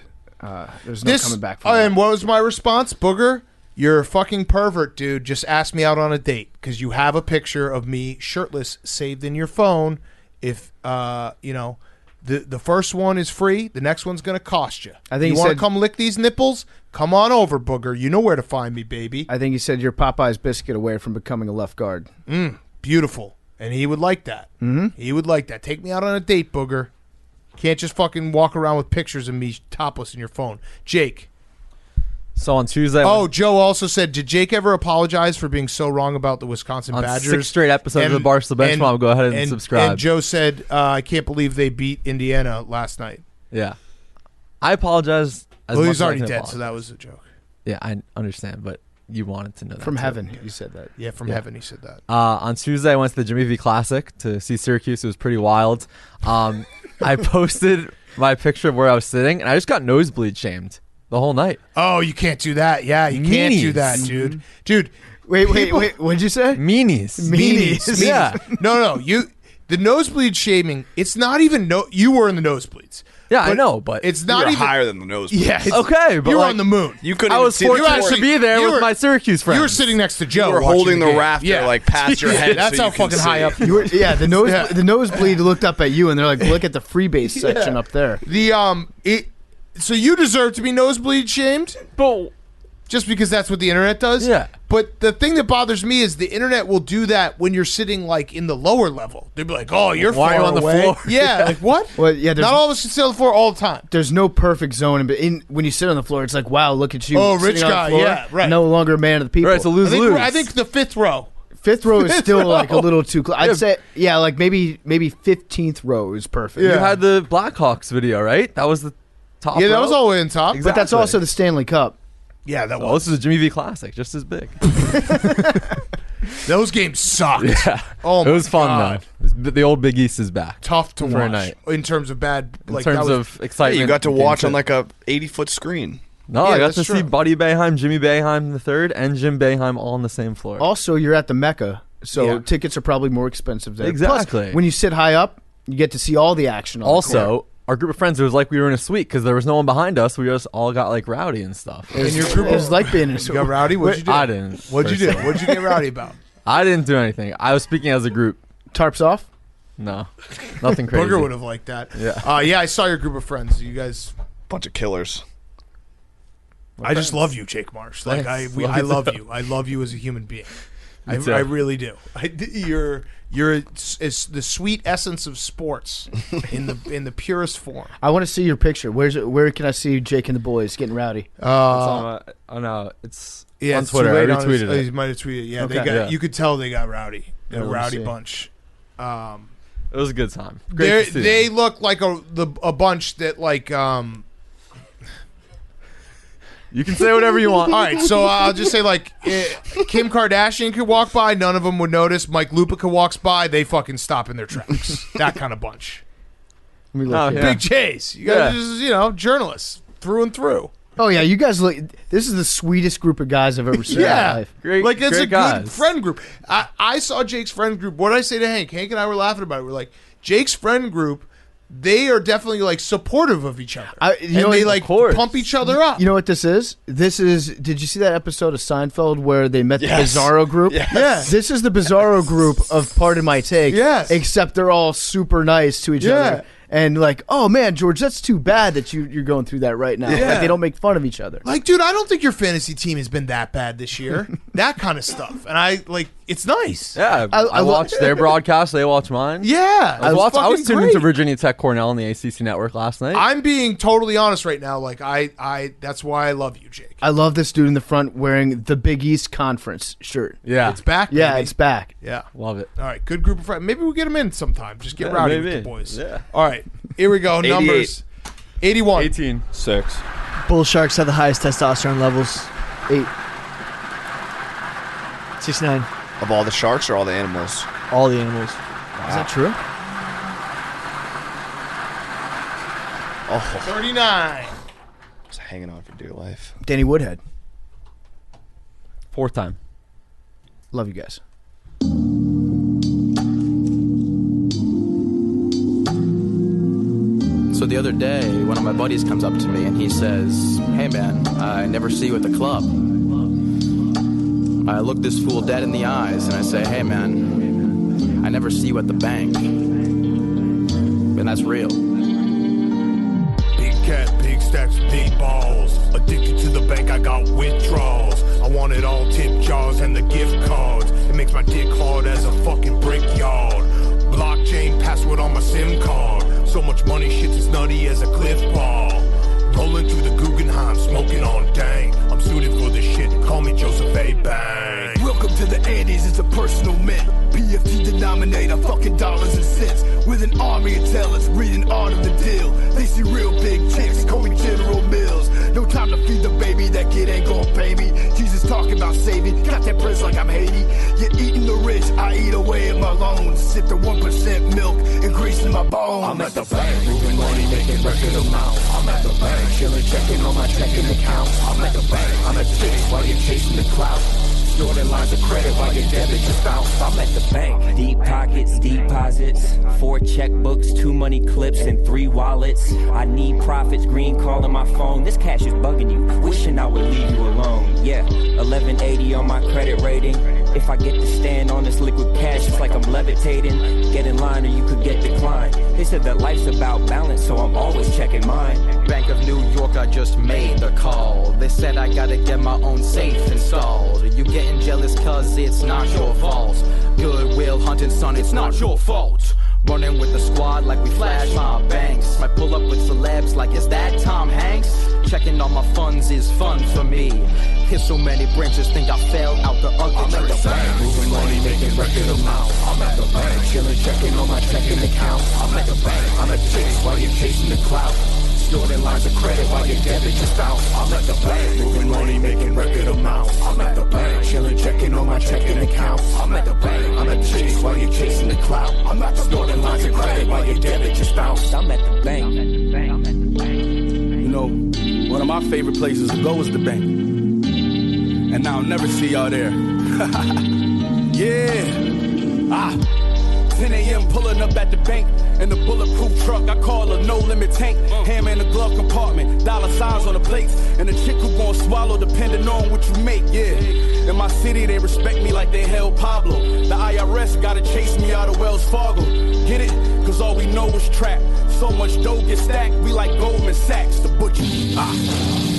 there's no coming back from that. And what was my response? Booger, you're a fucking pervert, dude. Just ask me out on a date because you have a picture of me shirtless saved in your phone. If, the first one is free, the next one's going to cost you. I think you he want to said- come lick these nipples? Come on over, Booger. You know where to find me, baby. I think he said you're Popeye's biscuit away from becoming a left guard. Beautiful. And he would like that. Mm-hmm. He would like that. Take me out on a date, Booger. Can't just fucking walk around with pictures of me topless in your phone. Jake. So on Tuesday, Joe also said, did Jake ever apologize for being so wrong about the Wisconsin on Badgers? 6 straight episodes of the Barstool Bench Mob, go ahead and subscribe. And Joe said, I can't believe they beat Indiana last night. Yeah, I apologize. As much He's as I already can dead, apologize. so that was a joke. Yeah, I understand, but you wanted to know that From too. heaven, you said that. Yeah, from heaven he said that. On Tuesday, I went to the Jimmy V Classic to see Syracuse. It was pretty wild. I posted my picture of where I was sitting, and I just got nosebleed shamed the whole night. Oh, you can't do that. Yeah, you can't do Meanies. that, dude. Dude, Wait, what'd you say? Meanies. Meanies. Yeah. No, the nosebleed shaming, it's not even, you were in the nosebleeds. Yeah, I know, but it's You not were even higher than the nose. Yeah, it's- okay, but you were like, on the moon. You couldn't I even was see fortunate the actually- to be there you with were- my Syracuse friends. You were sitting next to Joe. You were watching holding the game. rafter Yeah. like past your head. That's so how you can fucking high see. up You were, yeah, the Yeah. nosebleed looked up at you, and they're like, look at the freebase section up there. So you deserve to be nosebleed shamed But just because that's what the internet does. Yeah. But the thing that bothers me is the internet will do that when you're sitting like in the lower level. They'll be like, "Oh, you're Why are far you on the away." floor? Yeah, like what? Well, yeah, there's, Not all of us can sit on the floor all the time. there's no perfect zone, but when you sit on the floor, it's like, wow, look at you. Oh, sitting rich on the guy, floor, yeah, right. No longer a man of the people. right, it's a lose-lose. I think the fifth row. Fifth row is still row. like a little too close. I'd say, yeah, like maybe 15th row is perfect. You had the Blackhawks video, right? That was the top. Yeah, that row? was all the way in top. But that's also the Stanley Cup. Yeah, that Well, was. this is a Jimmy V Classic, just as big. Those games sucked. Yeah. Oh my It was fun God. though. The old Big East is back. Tough to For a watch night. in terms of bad. In Like terms that was, of excitement, Hey, you got to game watch two. on like a 80-foot screen. No, Yeah, I got that's to see true. Buddy Boeheim, Jimmy Boeheim the third, and Jim Boeheim all on the same floor. Also, you're at the Mecca, so Yeah. tickets are probably more expensive there. Exactly. Plus, when you sit high up, you get to see all the action on the court. Also, our group of friends, it was like we were in a suite because there was no one behind us. We just all got like rowdy and stuff. in your group. It was like being in a You got rowdy. What'd you do? I didn't. What'd you do? personally. What'd you get rowdy about? I didn't do anything. I was speaking as a group. Tarps off? No, nothing crazy. Booger would have liked that. Yeah. Yeah, I saw your group of friends. You guys, Bunch of killers. I just love you, Jake Marsh. Like I love you. I love you as a human being. I really do. You're the sweet essence of sports in the purest form. I want to see your picture. Where can I see Jake and the boys getting rowdy? It's on it's Yeah, on it's Twitter. too I late on retweeted his- it. He might have tweeted. Yeah, Okay. they got. You could tell they got rowdy. Yeah, A let me rowdy see. bunch. It was a good time. Great to see They them. look like a bunch that like. You can say whatever you want. All right, so I'll just say like Kim Kardashian could walk by, none of them would notice. Mike Lupica walks by, they fucking stop in their tracks. That kind of bunch. Let me look Oh, here. yeah. Big Chase, you guys are just journalists through and through. Oh yeah, you guys look. This is the sweetest group of guys I've ever seen in my life. Great, Like it's great a guys. good friend group. I saw Jake's friend group. What did I say to Hank? Hank and I were laughing about it. We're like, Jake's friend group, they are definitely like supportive of each other. You know and they what- like Of course. pump each other up. You know what this is? This is. Did you see that episode of Seinfeld where they met Yes. the Bizarro group? Yes. Yeah. This is the Bizarro group of Pardon My Take. Yes. Except they're all super nice to each Yeah. other. And like, oh man, George, that's too bad that you're going through that right now. Yeah. Like, they don't make fun of each other. Like, dude, I don't think your fantasy team has been that bad this year. That kind of stuff. And I like it's nice. Yeah, I I watched their broadcast. They watched mine. Yeah. I was fucking tuned great. into Virginia Tech Cornell on the ACC network last night. I'm being totally honest right now. Like I that's why I love you, Jake. I love this dude in the front wearing the Big East Conference shirt. yeah, It's back. Yeah, baby. it's back. Yeah. love it. All right, good group of friends. Maybe we'll get them in sometime. Just get Yeah, rowdy maybe. with the boys. Yeah. All right, here we go. 88. Numbers. 81. 18. 6. Bull Sharks have the highest testosterone levels. 8. 69. Of all the sharks or all the animals? All the animals. Is that true? Oh, 39. I was hanging on for dear life. Danny Woodhead. Fourth time. Love you guys. So the other day, one of my buddies comes up to me and he says, "Hey man, I never see you at the club." I look this fool dead in the eyes and I say, "Hey man, I never see you at the bank." And that's real. Big cat, big stacks, big balls. Addicted to the bank, I got withdrawals. I want it all tip jars and the gift cards. It makes my dick hard as a fucking brickyard. Blockchain password on my SIM card. So much money, shit's as nutty as a cliff ball. Rolling through the Guggenheim, smoking on dang. I'm suited for this shit, call me Joseph A. Bang. Welcome to the Andes, it's a personal mint. PFT denominator, fucking dollars and cents. With an army of tellers, reading art of the deal. They see real big chicks, call me General Mills. No time to feed the baby, that kid ain't gon' pay me. Jesus talking about saving, got that prince like I'm Haiti. You're eating the rich, I eat away at my loans. Sip the 1% milk and grease in my bones. I'm at the bank, moving money, making record amount. I'm at the bank, chilling, checking on my checking account. I'm at the bank, I'm at the chase while you're chasing the clout. Snorting lines of credit while your debit just bounced. I'm at the bank. Deep pockets, deposits, 4 checkbooks, 2 money clips, and 3 wallets. I need profits, green calling my phone. This cash is bugging you, wishing I would leave you alone. Yeah, 1180 on my credit rating. If I get to stand on this liquid cash, it's like I'm levitating. Get in line or you could get declined. They said that life's about balance, so I'm always checking mine. Bank of New York, I just made the call. They said I gotta get my own safe installed. You getting jealous cause it's not your fault. Goodwill hunting, son, it's not your fault. Running with the squad like we flash mob banks. Might pull up with celebs like, is that Tom Hanks? Checking on my funds is fun for me. Hit so many branches, think I fell out the ugly I'm at the bank, moving money, making record amount. I'm at the bank, chilling, checking on my checking account. I'm at the bank, I'm at the chase while you're chasing the clout. Snorting lines of credit while your debit just bounced. I'm at the bank, moving money, making record amount. I'm at the bank, chilling, checking on my checking account. I'm at the bank, I'm at the chase while you're chasing the clout. I'm at the snorting lines of credit while your debit just bounced. I'm at the bank. You know, one of my favorite places to go is the bank. And now I'll never see y'all there. Yeah. 10 a.m. pulling up at the bank in the bulletproof truck. I call a no limit tank. Hammer in the glove compartment, dollar signs on the plates, and the chick who gon' swallow depending on what you make, yeah. In my city, they respect me like they held Pablo. The IRS gotta chase me out of Wells Fargo. Get it? Cause all we know is trap. So much dough gets stacked, we like Goldman Sachs, the butcher.